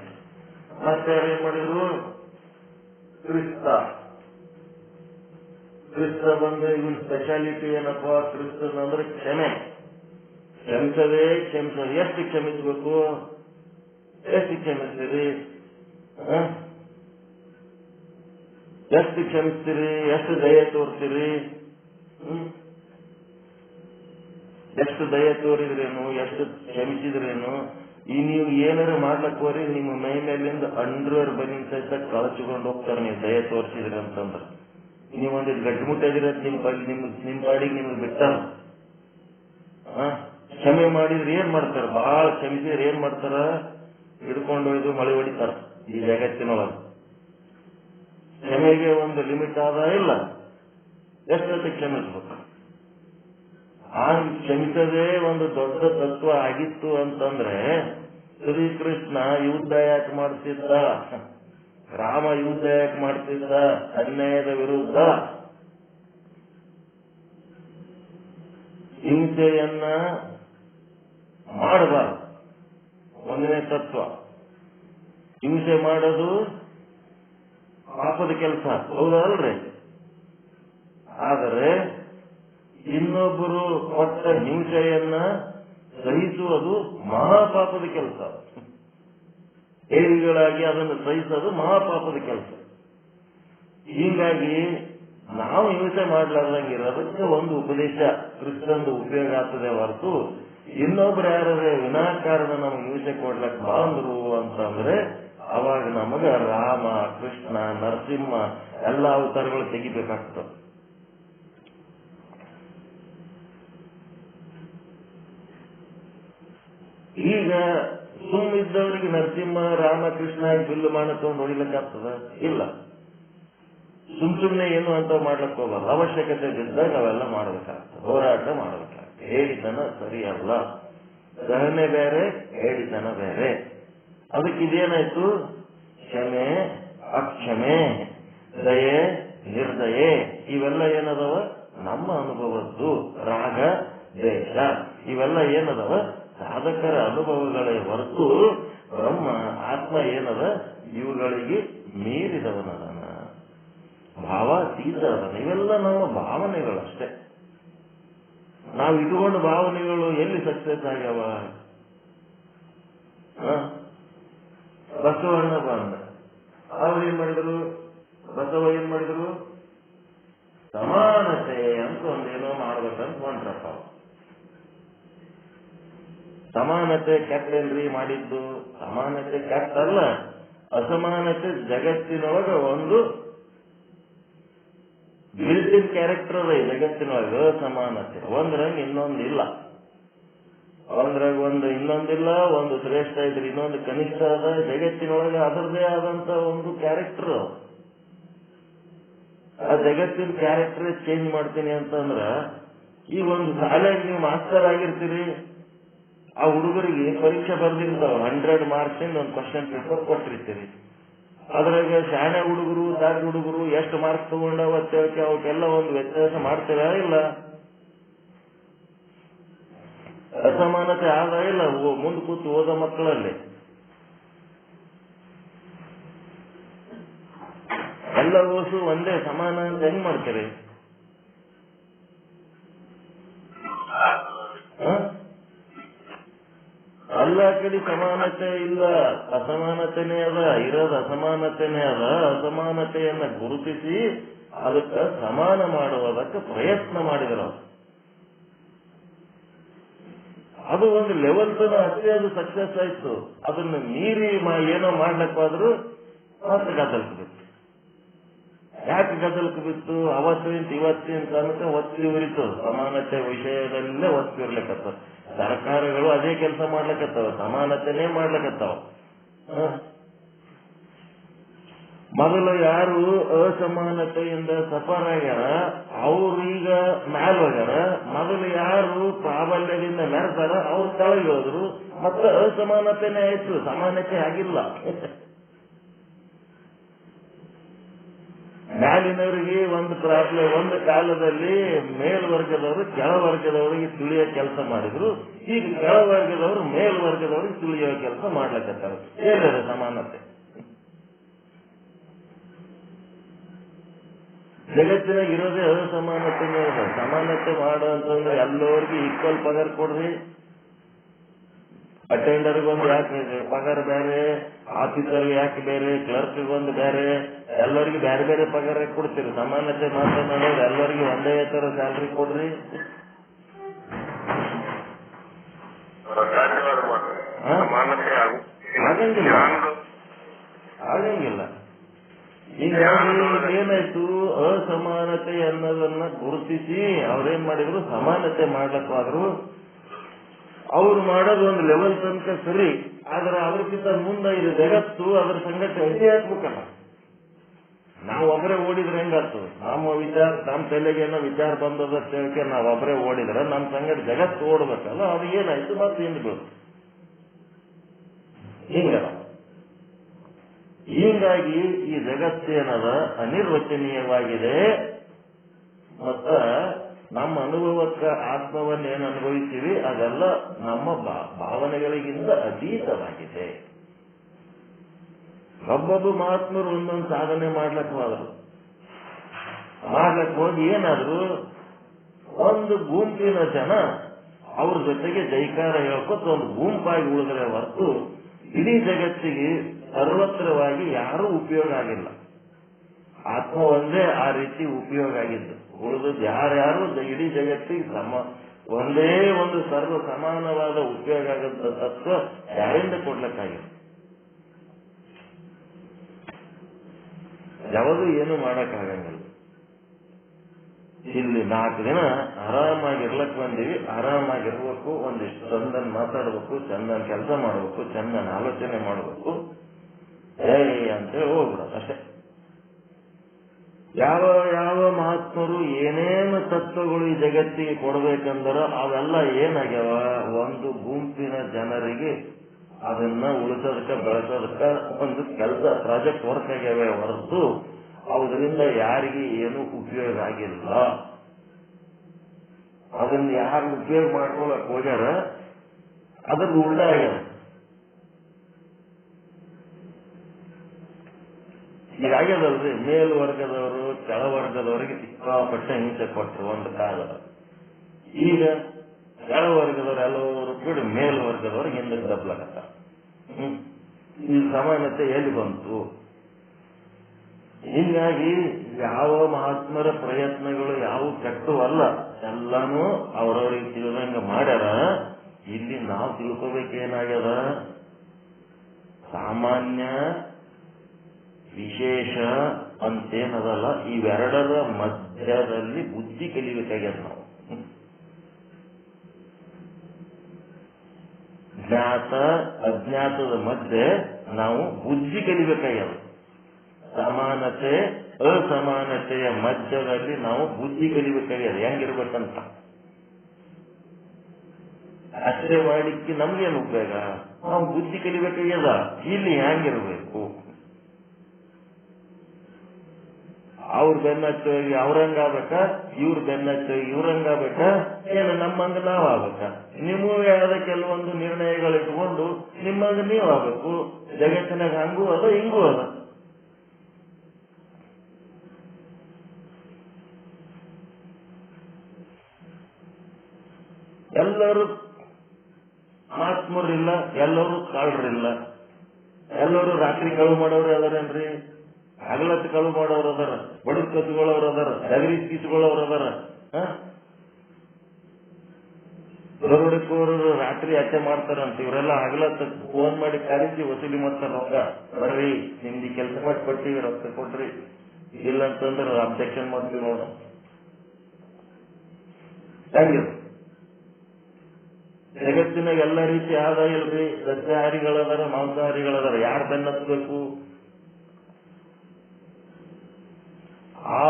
ಮತ್ತೆ ಏನ್ ಮಾಡಿದ್ರು? ಕ್ರಿಸ್ತ ಬಂದು ಇವನ್ ಸ್ಪೆಷಾಲಿಟಿ ಏನಪ್ಪ? ಕ್ರಿಸ್ತನ್ ಅಂದ್ರೆ ಕ್ಷಮೆ. ಕ್ಷಮಿಸದೇ ಕ್ಷಮಿಸೋದು. ಎಷ್ಟು ಕ್ಷಮಿಸ್ಬೇಕು? ಎಷ್ಟು ಕ್ಷಮಿಸ್ತೀರಿ? ಎಷ್ಟು ಕ್ಷಮಿಸ್ತೀರಿ? ಎಷ್ಟು ದಯೆ ತೋರ್ತೀರಿ? ಎಷ್ಟು ದಯೆ ತೋರಿದ್ರೇನು? ಎಷ್ಟು ಕ್ಷಮಿಸಿದ್ರೇನು? ಈ ನೀವು ಏನಾರು ಮಾಡ್ಲಕ್ ಹೋರಿ ನಿಮ್ಮ ಮೈ ಮೇಲಿಂದ ಅಂಡ್ರರ್ ಬನ್ನಿ ಸಹಿತ ಕಳಚಿಕೊಂಡು ಹೋಗ್ತಾರೆ ನೀವು ದಯೆ ತೋರಿಸಿದ್ರಿ ಅಂತಂದ್ರೆ. ನೀವೊಂದು ಗಟ್ಟಿಮುಟ್ಟಿದಿರ ನಿಮ್ ಪಾಡಿಗೆ ನಿಮ್ಗೆ ಬಿಟ್ಟಾರ. ಕ್ಷಮೆ ಮಾಡಿದ್ರೆ ಏನ್ ಮಾಡ್ತಾರ? ಬಹಳ ಕ್ಷಮಿಸಿದ್ರೆ ಏನ್ ಮಾಡ್ತಾರ? ಹಿಡ್ಕೊಂಡು ಹೋಯ್ದು ಮಳೆ ಹೊಡಿತಾರ ಈ ಜಗತ್ತಿನೊಳಗೆ. ಕ್ಷಮೆಗೆ ಒಂದು ಲಿಮಿಟ್ ಆದ ಇಲ್ಲ. ಎಷ್ಟೊತ್ತು ಕ್ಷಮಿಸ್ಬೇಕು? ಕ್ಷಮಿಸದೇ ಒಂದು ದೊಡ್ಡ ತತ್ವ ಆಗಿತ್ತು ಅಂತಂದ್ರೆ ಶ್ರೀಕೃಷ್ಣ ಯುದ್ಧ ಯಾಕೆ ಮಾಡ್ತಿದ್ದ? ರಾಮ ಯುದ್ಧ ಯಾಕೆ ಮಾಡ್ತಿದ್ದ? ಅನ್ಯಾಯದ ವಿರುದ್ಧ. ಹಿಂಸೆಯನ್ನ ಮಾಡಬಾರದು. ಒಂದನೇ ತತ್ವ. ಹಿಂಸೆ ಮಾಡೋದು ಪಾಪದ ಕೆಲಸ, ಹೌದಲ್ರಿ? ಆದರೆ ಇನ್ನೊಬ್ಬರು ಕೊಟ್ಟ ಹಿಂಸೆಯನ್ನ ಸಹಿಸುವುದು ಮಹಾಪಾಪದ ಕೆಲಸ. ಹೇರಿಗಳಾಗಿ ಅದನ್ನು ಸಹಿಸೋದು ಮಹಾಪಾಪದ ಕೆಲಸ. ಹೀಗಾಗಿ ನಾವು ಹಿಂಸೆ ಮಾಡ್ಲಾರ್ದಂಗಿರೋದಕ್ಕೆ ಒಂದು ಉಪದೇಶ ಕ್ರಿಸ್ತಂದು ಉಪಯೋಗ ಆಗ್ತದೆ ಹೊರತು ಇನ್ನೊಬ್ರು ಯಾರೇ ವಿನಾಕಾರಣ ನಮ್ಗೆ ಹಿಂಸೆ ಕೊಡ್ಲಕ್ ಬಂದ್ರು ಅಂತಂದ್ರೆ ಅವಾಗ ನಮಗ ರಾಮ, ಕೃಷ್ಣ, ನರಸಿಂಹ ಎಲ್ಲ ಅವತಾರಗಳು ತೆಗಿಬೇಕಾಗ್ತದೆ. ಈಗ ಸುಮ್ಮಿದ್ದವರಿಗೆ ನರಸಿಂಹ, ರಾಮ, ಕೃಷ್ಣ ಬಿಲ್ಲು ಮಾಡ ತಗೊಂಡು ಹೊಡಿಲಕ್ಕಾಗ್ತದ? ಇಲ್ಲ. ಸುಮ್ನೆ ಏನು ಅಂತ ಮಾಡ್ಲಕ್ ಹೋಗಲ್ಲ. ಅವಶ್ಯಕತೆ ಬಿದ್ದಾಗ ಅವೆಲ್ಲ ಮಾಡ್ಬೇಕಾಗ್ತದೆ, ಹೋರಾಟ ಮಾಡ್ಬೇಕಾಗ್ತದೆ. ಹೇಳಿತನ ಸರಿಯಲ್ಲ. ಸಹನೆ ಬೇರೆ, ಹೇಳಿತನ ಬೇರೆ. ಅದಕ್ಕೆ ಇದೇನಾಯ್ತು? ಕ್ಷಮೆ, ಅಕ್ಷಮೆ, ದಯೆ, ನಿರ್ದಯೆ ಇವೆಲ್ಲ ಏನದವ? ನಮ್ಮ ಅನುಭವದ್ದು. ರಾಗ, ದ್ವೇಷ ಇವೆಲ್ಲ ಏನದವ? ಸಾಧಕರ ಅನುಭವಗಳೇ ಹೊರತು ಬ್ರಹ್ಮ ಆತ್ಮ ಏನದ? ಇವುಗಳಿಗೆ ಮೀರಿದವನದನ, ಭಾವಾತೀತ ಅದನ. ಇವೆಲ್ಲ ನಮ್ಮ ಭಾವನೆಗಳಷ್ಟೇ. ನಾವು ಇಟ್ಕೊಂಡು ಭಾವನೆಗಳು ಎಲ್ಲಿ ಸಕ್ಸಸ್ ಆಗ್ಯಾವ? ಬಸವಣ್ಣ ಬಂದ, ಅವ್ರು ಏನ್ ಮಾಡಿದ್ರು? ಬಸವ ಏನ್ ಮಾಡಿದ್ರು? ಸಮಾನತೆ ಅಂತ ಒಂದೇನೋ ಮಾಡ್ಬೇಕಂತ ಹೊಂಟ್ರಪ್ಪ. ಸಮಾನತೆ ಕೆಟ್ಟೇನ್ರಿ ಮಾಡಿದ್ದು? ಸಮಾನತೆ ಕೆಟ್ಟಲ್ಲ. ಅಸಮಾನತೆ ಜಗತ್ತಿನೊಳಗ ಒಂದು ಬಿಲ್ಟ್-ಇನ್ ಕ್ಯಾರೆಕ್ಟರ್ ಅದ. ಈ ಜಗತ್ತಿನೊಳಗೆ ಅಸಮಾನತೆ ಒಂದ್ರಂಗ್ ಇನ್ನೊಂದಿಲ್ಲ. ಒಂದ್ರಾಗ ಒಂದು ಇನ್ನೊಂದಿಲ್ಲ. ಒಂದು ಶ್ರೇಷ್ಠ ಇದ್ರೆ ಇನ್ನೊಂದು ಕನಿಷ್ಠ ಅದ. ಜಗತ್ತಿನೊಳಗೆ ಅದರದೇ ಆದಂತ ಒಂದು ಕ್ಯಾರೆಕ್ಟರ್. ಆ ಜಗತ್ತಿನ ಕ್ಯಾರೆಕ್ಟರ್ ಚೇಂಜ್ ಮಾಡ್ತೀನಿ ಅಂತಂದ್ರ, ಈಗ ಒಂದು ಶಾಲೆಗೆ ನೀವು ಮಾಸ್ಟರ್ ಆಗಿರ್ತೀರಿ. ಆ ಹುಡುಗರಿಗೆ ಪರೀಕ್ಷೆ ಬರ್ದಿರ್ತಾವ. 100 ಮಾರ್ಕ್ಸ್ ಇಂದ ಒಂದು ಕ್ವಶನ್ ಪೇಪರ್ ಕೊಟ್ಟಿರ್ತೀರಿ. ಅದ್ರಾಗ ಶಾಣೆ ಹುಡುಗರು, ದಾರಿ ಹುಡುಗರು ಎಷ್ಟು ಮಾರ್ಕ್ಸ್ ತಗೊಂಡಾವ ಅವಕ್ಕೆಲ್ಲ ಒಂದು ವ್ಯತ್ಯಾಸ ಮಾಡ್ತೀರಾ? ಇಲ್ಲ. ಅಸಮಾನತೆ ಆದ ಇಲ್ಲ ಮುಂದೆ ಕೂತು ಓದೋ ಮಕ್ಕಳಲ್ಲಿ. ಎಲ್ಲ ಓಸು ಒಂದೇ ಸಮಾನ ಅಂತ ಹೆಂಗ್ ಮಾಡ್ತೀರಿ? ಎಲ್ಲ ಕಡೆ ಸಮಾನತೆ ಇಲ್ಲ, ಅಸಮಾನತೆನೇ ಅದ. ಇರೋದು ಅಸಮಾನತೆನೇ ಅದ. ಅಸಮಾನತೆಯನ್ನ ಗುರುತಿಸಿ ಅದಕ್ಕೆ ಸಮಾನ ಮಾಡುವುದಕ್ಕೆ ಪ್ರಯತ್ನ ಮಾಡಿದ್ರು. ಅದು ಒಂದು ಲೆವೆಲ್ ತನ ಅಷ್ಟೇ ಅದು ಸಕ್ಸಸ್ ಆಯ್ತು. ಅದನ್ನು ಮೀರಿ ಏನೋ ಮಾಡ್ಲಕ್ಕಾದ್ರೂ ಮತ್ತೆ ಗದ್ದಲಕ್ಕೆ ಬಿತ್ತು. ಯಾಕೆ ಗದ್ದಲಕ್ಕೆ ಬಿತ್ತು? ಅವತ್ತಿಂತ ಇವತ್ತಿನ ತನಕ ಒತ್ತಿ ಉರಿತು. ಸಮಾನತೆ ವಿಷಯದಲ್ಲೇ ಒತ್ತಿ ಇರ್ಲಿಕ್ಕತ್ತ. ಸರ್ಕಾರಗಳು ಅದೇ ಕೆಲಸ ಮಾಡ್ಲಿಕ್ಕತ್ತಾವ, ಸಮಾನತೆನೇ ಮಾಡ್ಲಿಕ್ಕತ್ತಾವ. ಮೊದಲು ಯಾರು ಅಸಮಾನತೆಯಿಂದ ಸಫರ್ ಆಗ್ಯಾರ ಅವ್ರೀಗ ಮ್ಯಾಲ್ ಹೋಗ್ಯಾರ. ಮೊದಲು ಯಾರು ಪ್ರಾಬಲ್ಯದಿಂದ ಮೆರೆದಾರ ಅವ್ರು ಕೆಳಗೆ ಹೋದ್ರು. ಮತ್ತೆ ಅಸಮಾನತೆನೇ ಆಯ್ತು, ಸಮಾನತೆ ಆಗಿಲ್ಲ. ಮ್ಯಾಲಿನವರಿಗೆ ಒಂದು ಪ್ರಾಬ್ಲಮ್, ಒಂದು ಕಾಲದಲ್ಲಿ ಮೇಲ್ವರ್ಗದವರು ಕೆಳವರ್ಗದವರಿಗೆ ತಿಳಿಯೋ ಕೆಲಸ ಮಾಡಿದ್ರು. ಈಗ ಕೆಳವರ್ಗದವರು ಮೇಲ್ವರ್ಗದವರಿಗೆ ತಿಳಿಯೋ ಕೆಲಸ ಮಾಡ್ಲಕತ್ತಾರ. ಏನಿದೆ ಸಮಾನತೆ? ಜಗತ್ತಿನಾಗ ಇರೋದೇ ಅಸಮಾನತೆನೇ ಇದೆ. ಸಮಾನತೆ ಮಾಡೋ ಅಂತಂದ್ರೆ ಎಲ್ಲರಿಗೂ ಈಕ್ವಲ್ ಪಗಾರ ಕೊಡ್ರಿ. ಅಟೆಂಡರ್ಗೊಂದು ಯಾಕೆ ಪಗಾರ ಬೇರೆ, ಆಫೀಸರ್ಗೆ ಯಾಕೆ ಬೇರೆ, ಕ್ಲರ್ಕ್ಗೊಂದು ಬೇರೆ, ಎಲ್ಲರಿಗೂ ಬೇರೆ ಬೇರೆ ಪಗಾರ ಕೊಡ್ತೀರಿ. ಸಮಾನತೆ ಮಾತನಾಡೋರು ಎಲ್ಲರಿಗೂ ಒಂದೇ ತರ ಸ್ಯಾಲ್ರಿ ಕೊಡ್ರಿ. ಆಗಂಗಿಲ್ಲ. ಹೀಗಾಗಿ ಏನಾಯ್ತು, ಅಸಮಾನತೆ ಅನ್ನೋದನ್ನ ಗುರುತಿಸಿ ಅವ್ರೇನ್ ಮಾಡಿದ್ರು, ಸಮಾನತೆ ಮಾಡ್ಲಕ್ಕಾದ್ರು. ಅವ್ರು ಮಾಡೋದು ಒಂದು ಲೆವೆಲ್ ತನಕ ಸರಿ, ಆದ್ರೆ ಅದಕ್ಕಿಂತ ಮುಂದೆ ಇದು ಜಗತ್ತು ಅದ್ರ ಸಂಗತಿ ಹೆಜ್ಜೆ ಹಾಕ್ಬೇಕಲ್ಲ. ನಾವು ಒಬ್ಬರೇ ಓಡಿದ್ರೆ ಹೆಂಗಾಗ್ತದೆ? ನಮ್ಮ ವಿಚಾರ, ನಮ್ಮ ತಲೆಗೇನೋ ವಿಚಾರ ಬಂದದ ತಿಳ್ಕೆ ನಾವು ಒಬ್ಬರೇ ಓಡಿದ್ರೆ ನಮ್ಮ ಸಂಗತಿ ಜಗತ್ತು ಓಡ್ಬೇಕಲ್ಲ. ಅದು ಏನಾಯ್ತು, ಮತ್ತೆ ಹಿಂದ್ಬೇಕು. ಹೀಗಾಗಿ ಈ ಜಗತ್ತೇನದ ಅನಿರ್ವಚನೀಯವಾಗಿದೆ. ಮತ್ತ ನಮ್ಮ ಅನುಭವಕ್ಕ ಆತ್ಮವನ್ನೇನು ಅನುಭವಿಸ್ತೀವಿ ಅದೆಲ್ಲ ನಮ್ಮ ಭಾವನೆಗಳಿಗಿಂತ ಅತೀತವಾಗಿದೆ. ಒಬ್ಬೊಬ್ಬ ಮಹಾತ್ಮರು ಒಂದೊಂದು ಸಾಧನೆ ಮಾಡ್ಲಕ್ ಹೋಗಿ ಏನಾದ್ರು ಒಂದು ಗುಂಪಿನ ಜನ ಅವ್ರ ಜೊತೆಗೆ ಜೈಕಾರ ಹೇಳ್ಕೊತ ಒಂದು ಗುಂಪಾಗಿ ಉಳಿದ್ರೆ ಹೊರತು ಇಡೀ ಜಗತ್ತಿಗೆ ಸರ್ವತ್ರವಾಗಿ ಯಾರೂ ಉಪಯೋಗ ಆಗಿಲ್ಲ. ಆತ್ಮ ಒಂದೇ ಆ ರೀತಿ ಉಪಯೋಗ ಆಗಿದ್ದು. ಉಳಿದದ್ದು ಯಾರ್ಯಾರು ಇಡೀ ಜಗತ್ತಿಗೆ ಒಂದೇ ಒಂದು ಸರ್ವ ಸಮಾನವಾದ ಉಪಯೋಗ ಆಗಂತ ತತ್ವ ಯಾರಿಂದ ಕೊಡ್ಲಿಕ್ಕಾಗಿಲ್ಲ. ಯಾವುದು ಏನು ಮಾಡಕ್ಕಾಗಂಗಿಲ್ಲ. ಇಲ್ಲಿ 4 ದಿನ ಆರಾಮಾಗಿರ್ಲಕ್ ಬಂದೀವಿ. ಆರಾಮಾಗಿರ್ಬೇಕು, ಒಂದಿಷ್ಟು ಚಂದನ್ ಮಾತಾಡ್ಬೇಕು, ಚಂದನ್ ಕೆಲಸ ಮಾಡ್ಬೇಕು, ಚಂದನ್ ಆಲೋಚನೆ ಮಾಡ್ಬೇಕು, ಅಂತೇಳಿ ಹೋಗ್ಬಿಡೋದು ಅಷ್ಟೇ. ಯಾವ ಯಾವ ಮಹಾತ್ಮರು ಏನೇನು ತತ್ವಗಳು ಈ ಜಗತ್ತಿಗೆ ಕೊಡ್ಬೇಕಂದ್ರ ಅವೆಲ್ಲ ಏನಾಗ್ಯಾವ, ಒಂದು ಗುಂಪಿನ ಜನರಿಗೆ ಅದನ್ನ ಉಳಿಸೋದಕ್ಕ ಬೆಳೆಸೋದಕ್ಕ ಒಂದು ಕೆಲಸ ಪ್ರಾಜೆಕ್ಟ್ ವರ್ಕ್ ಆಗ್ಯಾವೆ ಹೊರತು ಅದರಿಂದ ಯಾರಿಗೆ ಏನು ಉಪಯೋಗ ಆಗಿಲ್ಲ. ಅದನ್ನ ಯಾರು ಉಪಯೋಗ ಮಾಡ್ಕೊಳಕ್ ಹೋಗ್ಯಾರ ಅದ್ರ ಉಲ್ಟ ಆಗ್ಯಾರ. ಹೀಗಾಗ್ಯದಲ್ರಿ, ಮೇಲ್ವರ್ಗದವರು ಕೆಳವರ್ಗದವರಿಗೆ ಸಿಕ್ಕಾಪಟ್ಟೆ ಹಿಂಸೆ ಕೊಟ್ಟರು ಒಂದು ಕಾಲ. ಈಗ ಕೆಳವರ್ಗದವ್ರು ಎಲ್ಲರೂ ಬಿಡು ಮೇಲ್ವರ್ಗದವ್ರಿಗೆ ಹಿಂದಕ್ಕೆ ದಬ್ಲಕತ್ತ. ಈ ಸಮಾನತೆ ಎಲ್ಲಿ ಬಂತು? ಹೀಗಾಗಿ ಯಾವ ಮಹಾತ್ಮರ ಪ್ರಯತ್ನಗಳು ಯಾವ ಕೆಟ್ಟವಲ್ಲ, ಎಲ್ಲಾನು ಅವ್ರವ್ರಿಗೆ ತಿಳಿದಂಗ ಮಾಡ್ಯಾರ. ಇಲ್ಲಿ ನಾವು ತಿಳ್ಕೋಬೇಕೇನಾಗ್ಯದ, ಸಾಮಾನ್ಯ ವಿಶೇಷ ಅಂತೇನದಲ್ಲ, ಇವೆರಡರ ಮಧ್ಯದಲ್ಲಿ ಬುದ್ಧಿ ಕಲಿಬೇಕಾಗ್ಯದ. ನಾವು ಜ್ಞಾತ ಅಜ್ಞಾತದ ಮಧ್ಯೆ ನಾವು ಬುದ್ಧಿ ಕಲಿಬೇಕಾಗ್ಯದ. ಸಮಾನತೆ ಅಸಮಾನತೆಯ ಮಧ್ಯದಲ್ಲಿ ನಾವು ಬುದ್ಧಿ ಕಲಿಬೇಕಾಗ್ಯದ, ಹೆಂಗಿರ್ಬೇಕಂತ. ಅಷ್ಟೇ ಮಾಡಿಕ್ಕೆ ನಮ್ಗೇನು ಉಪಯೋಗ? ನಾವು ಬುದ್ಧಿ ಕಲಿಬೇಕಾಗ್ಯದ, ಇಲ್ಲಿ ಹೆಂಗಿರ್ಬೇಕು. ಅವ್ರ ಬೆನ್ನಚ್ಚೋಗಿ ಅವ್ರಂಗಾಗಬೇಕ, ಇವ್ರ ಬೆನ್ನಚ್ಚೋಗಿ ಇವ್ರಂಗಾಗಬೇಕ, ಏನು ನಮ್ಮಂಗ ನಾವ್ ಆಗ್ಬೇಕ. ನಿಮಗೆ ಆದ ಕೆಲವೊಂದು ನಿರ್ಣಯಗಳು ಇಟ್ಕೊಂಡು ನಿಮ್ಮಂಗ ನೀವ್ ಆಗ್ಬೇಕು. ಜಗತ್ತಿನಾಗ ಹಂಗೂ ಅದ ಹಿಂಗೂ ಅದ. ಎಲ್ಲರೂ ಮಹಾತ್ಮರಿಲ್ಲ, ಎಲ್ಲರೂ ಕಾಳರಿಲ್ಲ, ಎಲ್ಲರೂ ರಾತ್ರಿ ಕಳು ಮಾಡೋರು ಅದಾರೇನ್ರಿ, ಹಗಲತ್ತು ಕಳು ಮಾಡೋರು ಅದಾರ, ಬಡದ್ ಕತ್ಕೊಳ್ಳೋರು ಅದಾರ, ಡಗರಿ ಕಿಸ್ಕೊಳ್ಳೋರು ಅದಾರ, ದರೋಡೆಕೋರರು ರಾತ್ರಿ ಹತ್ಯೆ ಮಾಡ್ತಾರಂತ. ಇವರೆಲ್ಲ ಹಗಲತ್ತ ಫೋನ್ ಮಾಡಿ ಕರೆಸಿ ವಸೂಲಿ ಮಾಡ್ತಾರ. ರೊಕ್ಕ ಬರ್ರಿ, ನಿಮ್ದು ಕೆಲಸ ಮಾಡಿ ಕೊಡ್ತೀವಿ, ರೊಕ್ಕ ಕೊಡ್ರಿ, ಇಲ್ಲ ಅಂತಂದ್ರೆ ಅಬ್ಜೆಕ್ಷನ್ ಮಾಡ್ತೀವಿ ನೋಡ. ಹೆಂಗಿರು ಜಗತ್ತಿನಾಗ ಎಲ್ಲ ರೀತಿ ಆದಾಯ ಇಲ್ರಿ. ಸಸ್ಯಾಹಾರಿಗಳದಾರ, ಮಾಂಸಾಹಾರಿಗಳದಾರ. ಯಾರು ಬೆನ್ನತ್ತಬೇಕು? ಆ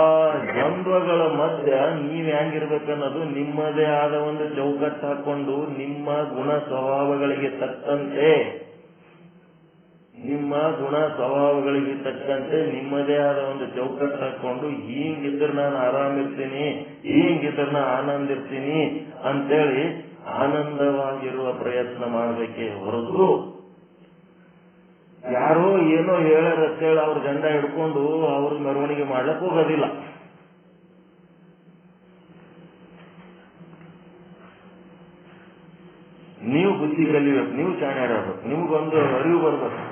ದ್ವಂದ್ವಗಳ ಮಧ್ಯ ನೀವ್ ಹೆಂಗಿರ್ಬೇಕನ್ನೋದು ನಿಮ್ಮದೇ ಆದ ಒಂದು ಚೌಕಟ್ಟು ಹಾಕೊಂಡು ನಿಮ್ಮ ಗುಣ ಸ್ವಭಾವಗಳಿಗೆ ತಕ್ಕಂತೆ ನಿಮ್ಮ ಗುಣ ಸ್ವಭಾವಗಳಿಗೆ ತಕ್ಕಂತೆ ನಿಮ್ಮದೇ ಆದ ಒಂದು ಚೌಕಟ್ಟು ಹಾಕೊಂಡು ಹಿಂಗಿದ್ರೆ ನಾನು ಆರಾಮಿರ್ತೀನಿ, ಹಿಂಗಿದ್ರೆ ನಾನು ಆನಂದ ಇರ್ತೀನಿ ಅಂತೇಳಿ ಆನಂದವಾಗಿರುವ ಪ್ರಯತ್ನ ಮಾಡಬೇಕೇ ಹೊರತು ಯಾರೋ ಏನೋ ಹೇಳರತ್ತೇಳಿ ಅವ್ರ ಗಂಡ ಹಿಡ್ಕೊಂಡು ಅವ್ರ ಮೆರವಣಿಗೆ ಮಾಡ್ಲಕ್ ಹೋಗೋದಿಲ್ಲ. ನೀವು ಬುದ್ಧಿ ಕಲಿಬೇಕು, ನೀವು ಚಾಣ್ಯಾಡಬೇಕು, ನಿಮ್ಗೊಂದು ಅರಿವು ಬರ್ಬೇಕು.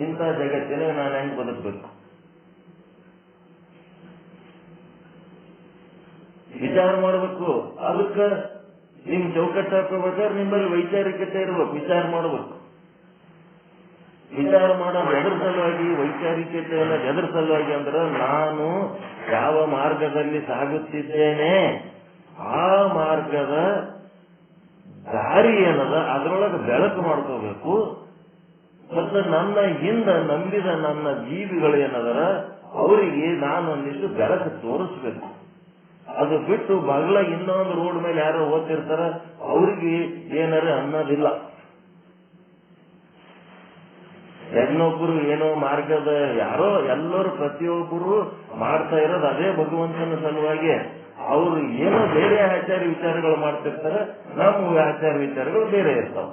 ಇಂಥ ಜಗತ್ತಿನ ನಾನು ಹೆಂಗ್ ಬದುಕಬೇಕು ವಿಚಾರ ಮಾಡಬೇಕು. ಅದಕ್ಕೆ ನಿಮ್ ಚೌಕಟ್ಟು ಹಾಕೋಬೇಕಾದ್ರೆ ನಿಮ್ಮಲ್ಲಿ ವೈಚಾರಿಕತೆ ಇರ್ಬೇಕು, ವಿಚಾರ ಮಾಡಬೇಕು. ವಿಚಾರ ಮಾಡೋದು ಎದ್ರ ಸಲುವಾಗಿ, ವೈಚಾರಿಕತೆ ಅನ್ನೋದು ಎದ್ರ ಸಲುವಾಗಿ ಅಂದ್ರೆ ನಾನು ಯಾವ ಮಾರ್ಗದಲ್ಲಿ ಸಾಗುತ್ತಿದ್ದೇನೆ ಆ ಮಾರ್ಗದ ದಾರಿ ಏನದ ಅದರೊಳಗೆ ಬೆಳಕು ಮಾಡ್ಕೋಬೇಕು. ಮತ್ತೆ ನನ್ನ ಹಿಂದ ನಂಬಿದ ನನ್ನ ಜೀವಿಗಳೇನದರ ಅವರಿಗೆ ನಾನು ಒಂದಿಷ್ಟು ಬೆಳಕು ತೋರಿಸ್ಬೇಕು. ಅದು ಬಿಟ್ಟು ಬಗಲಾಗ ಇನ್ನೊಂದು ರೋಡ್ ಮೇಲೆ ಯಾರೋ ಓದ್ತಿರ್ತಾರ ಅವ್ರಿಗೆ ಏನಾರ ಅನ್ನೋದಿಲ್ಲ. ಇನ್ನೊಬ್ಬರು ಏನೋ ಮಾರ್ಗದ ಯಾರೋ ಎಲ್ಲರೂ ಪ್ರತಿಯೊಬ್ಬರು ಮಾಡ್ತಾ ಇರೋದು ಅದೇ ಭಗವಂತನ ಸಲುವಾಗಿ. ಅವರು ಏನೋ ಬೇರೆ ಆಚಾರ ವಿಚಾರಗಳು ಮಾಡ್ತಿರ್ತಾರೆ, ನಮ್ಮ ಆಚಾರ ವಿಚಾರಗಳು ಬೇರೆ ಇರ್ತಾವ.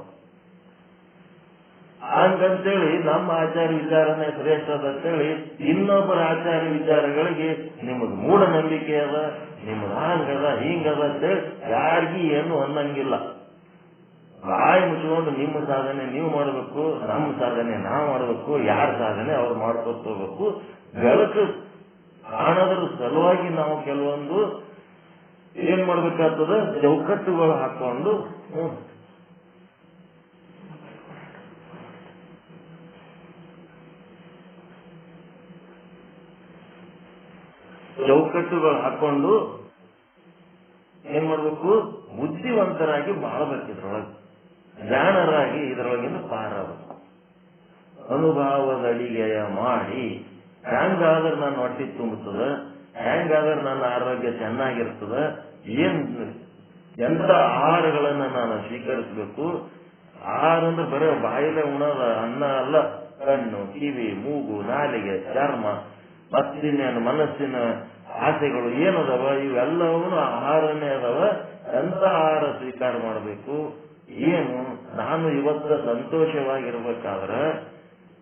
ಹಂಗಂತೇಳಿ ನಮ್ಮ ಆಚಾರ ವಿಚಾರನೇ ಶ್ರೇಷ್ಠ ಅಂತೇಳಿ ಇನ್ನೊಬ್ಬರ ಆಚಾರ ವಿಚಾರಗಳಿಗೆ ನಿಮಗ್ ಮೂಢನಂಬಿಕೆ ಅದ, ನಿಮ್ದು ಹಂಗದ ಹಿಂಗದ ಅಂತೇಳಿ ಯಾರಿಗೂ ಏನು ಅನ್ನಂಗಿಲ್ಲ. ಬಾಯಿ ಮುಚ್ಕೊಂಡು ನಿಮ್ಮ ಸಾಧನೆ ನೀವು ಮಾಡಬೇಕು, ನಮ್ಮ ಸಾಧನೆ ನಾವು ಮಾಡಬೇಕು, ಯಾರ ಸಾಧನೆ ಅವ್ರು ಮಾಡ್ಕೊತ ಹೋಗ್ಬೇಕು. ಬೆಳಕು ಕಾಣೋದ್ರ ಸಲುವಾಗಿ ನಾವು ಕೆಲವೊಂದು ಏನ್ ಮಾಡ್ಬೇಕಾಗ್ತದ, ಚೌಕಟ್ಟುಗಳು ಹಾಕೊಂಡು ಏನ್ ಮಾಡ್ಬೇಕು, ಬುದ್ಧಿವಂತರಾಗಿ ಬಾಳಬೇಕು, ಇದ್ರೊಳಗೆ ಜಾಣರಾಗಿ ಇದರೊಳಗಿಂದ ಪಾರಬೇಕು. ಅನುಭವದ ಅಡಿಗೆಯ ಮಾಡಿ ಹೆಂಗಾದ್ರೆ ನನ್ನ ಹೊಟ್ಟೆ ತುಂಬುತ್ತದ, ಹೆಂಗಾದ್ರೆ ನನ್ನ ಆರೋಗ್ಯ ಚೆನ್ನಾಗಿರ್ತದ, ಎಂತ ಆಹಾರಗಳನ್ನ ನಾನು ಸ್ವೀಕರಿಸಬೇಕು. ಆಹಾರ ಅಂದ್ರೆ ಬರೀ ಬಾಯಿಲೆ ಉಣದ ಅನ್ನ ಅಲ್ಲ, ಕಣ್ಣು, ಕಿವಿ, ಮೂಗು, ನಾಲಿಗೆ, ಚರ್ಮ, ಮತ್ತಿನ್ನೇನು ಮನಸ್ಸಿನ ಆಸೆಗಳು ಏನದವ ಇವೆಲ್ಲವೂ ಆಹಾರನೇ ಅದಾವ. ಎಂತ ಆಹಾರ ಸ್ವೀಕಾರ ಮಾಡಬೇಕು. ಏನು ನಾನು ಇವತ್ತ ಸಂತೋಷವಾಗಿರ್ಬೇಕಾದ್ರೆ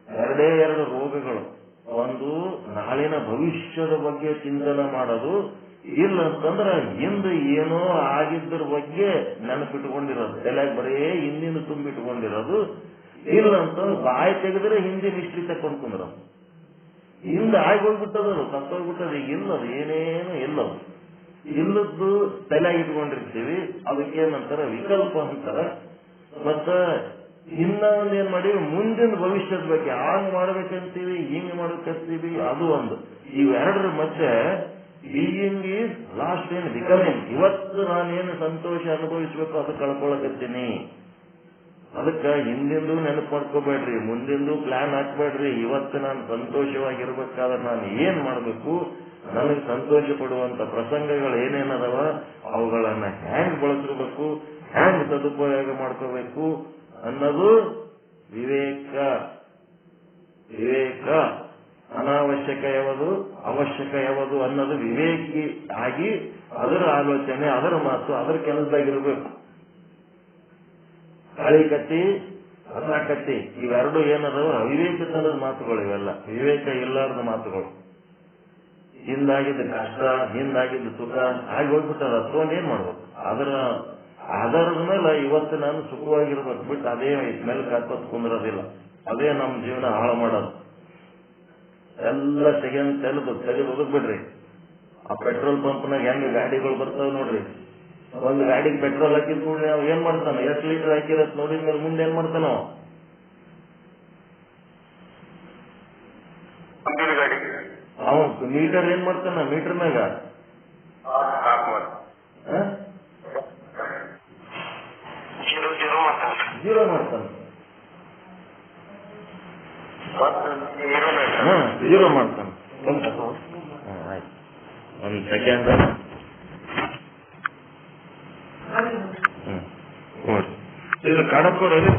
ಎರಡೇ ಎರಡು ರೋಗಗಳು. ಒಂದು ನಾಳಿನ ಭವಿಷ್ಯದ ಬಗ್ಗೆ ಚಿಂತನೆ ಮಾಡೋದು, ಇಲ್ಲ ಅಂತಂದ್ರ ಹಿಂದೆ ಏನೋ ಆಗಿದ್ರ ಬಗ್ಗೆ ನೆನಪಿಟ್ಕೊಂಡಿರೋದು, ತಲೆಯಾಗ ಬರೇ ಹಿಂದಿನ ತುಂಬಿಟ್ಕೊಂಡಿರೋದು. ಇಲ್ಲ ಅಂತಂದ್ರೆ ಬಾಯಿ ತೆಗೆದ್ರೆ ಹಿಂದಿನ ಹಿಸ್ಟ್ರಿ ತಕೊಂಡ್ ಕುಂದ್ರೋದು. ಹಿಂದೆ ಆಗೋಗ್ಬಿಟ್ಟದದು, ಸತ್ತೋಗ್ಬಿಟ್ಟದು, ಈಗ ಇಲ್ಲದು, ಏನೇನು ಇಲ್ಲದು. ಇಲ್ಲದ್ದು ತಲೆಯಾಗಿ ಇಟ್ಕೊಂಡಿರ್ತೀವಿ, ಅದಕ್ಕೇನಂತಾರ ವಿಕಲ್ಪ ಅಂತಾರ. ಮತ್ತ ಇನ್ನ ಒಂದೇನ್ ಮಾಡಿ ಮುಂದಿನ ಭವಿಷ್ಯದ ಬಗ್ಗೆ ಹಾಂಗ್ ಮಾಡ್ಬೇಕಂತೀವಿ, ಹಿಂಗ್ ಮಾಡ್ಬೇಕಂತೀವಿ, ಅದು ಒಂದು. ಇವೆರಡರ ಮಧ್ಯೆ being is lost in becoming. ಇವತ್ತು ನಾನೇನು ಸಂತೋಷ ಅನುಭವಿಸ್ಬೇಕು ಅದು ಕಳ್ಕೊಳಕತ್ತೀನಿ. ಅದಕ್ಕ ಹಿಂದಿಂದು ನೆನಪು ಮಾಡ್ಕೋಬೇಡ್ರಿ, ಮುಂದಿಂದು ಪ್ಲಾನ್ ಹಾಕ್ಬೇಡ್ರಿ. ಇವತ್ತು ನಾನು ಸಂತೋಷವಾಗಿರ್ಬೇಕಾದ್ರೆ ನಾನು ಏನ್ ಮಾಡ್ಬೇಕು, ನನಗೆ ಸಂತೋಷ ಪಡುವಂತ ಪ್ರಸಂಗಗಳು ಏನೇನದವ ಅವುಗಳನ್ನ ಹ್ಯಾಂಗ್ ಬಳಸ್ಕೋಬೇಕು, ಹ್ಯಾಂಗ್ ಸದುಪಯೋಗ ಮಾಡ್ಕೋಬೇಕು ಅನ್ನೋದು ವಿವೇಕ. ವಿವೇಕ ಅನಾವಶ್ಯಕ ಯಾವುದು, ಅವಶ್ಯಕ ಯಾವುದು ಅನ್ನೋದು ವಿವೇಕಿ ಆಗಿ ಅದರ ಆಲೋಚನೆ, ಅದರ ಮಾತು, ಅದರ ಕೆಲಸದಾಗಿರ್ಬೇಕು. ಕತ್ತಿ ಕತ್ತಿ ಇವೆರಡು ಏನದವ ಅವಿವೇಕತನದ ಮಾತುಗಳು. ಇವೆಲ್ಲ ವಿವೇಕ ಇಲ್ಲಾರದ ಮಾತುಗಳು. ಹಿಂದಾಗಿದ್ದ ಕಷ್ಟ, ಹಿಂದಾಗಿದ್ದ ಸುಖ ಆಗಿ ಹೋಗ್ಬಿಟ್ಟದ. ತಗೊಂಡ್ ಏನ್ ಮಾಡ್ಬೇಕು, ಅದರ ಮೇಲೆ ಇವತ್ತು ನಾನು ಸುಖವಾಗಿರ್ಬೇಕು ಬಿಟ್ಟು ಅದೇ ಮೇಲೆ ಕತ್ತತ್ ಕುಂದ್ರೋದಿಲ್ಲ. ಅದೇ ನಮ್ಮ ಜೀವನ ಹಾಳು ಮಾಡೋದು. ಎಲ್ಲ ತೆಗೆದು ಹೋಗ್ಬಿಡ್ರಿ. ಆ ಪೆಟ್ರೋಲ್ ಪಂಪ್ನಾಗ ಹೆಂಗ್ ಗಾಡಿಗಳು ಬರ್ತಾವ ನೋಡ್ರಿ. ಒಂದು ಗಾಡಿಗೆ ಪೆಟ್ರೋಲ್ ಹಾಕಿದ್ ನೋಡಿ ನಾವು ಏನ್ ಮಾಡ್ತಾನ, ಎಷ್ಟು ಲೀಟರ್ ಹಾಕಿರತ್ ನೋಡಿದ ಮೇಲೆ ಮುಂದೆ ಏನ್ ಮಾಡ್ತಾನ ಅವನು ಮೀಟರ್ ಏನ್ ಮಾಡ್ತಾನ, ಮೀಟರ್ನಾಗ ಜೀರೋ ಮಾಡ್ತಾನ. ಜೀರೋ ಮಾಡ್ತಾನ. ಆಯ್ತು, ಒಂದ್ ಸೆಕೆಂಡ್. ಇದು ಕಡಪೂರಲ್ಲಿ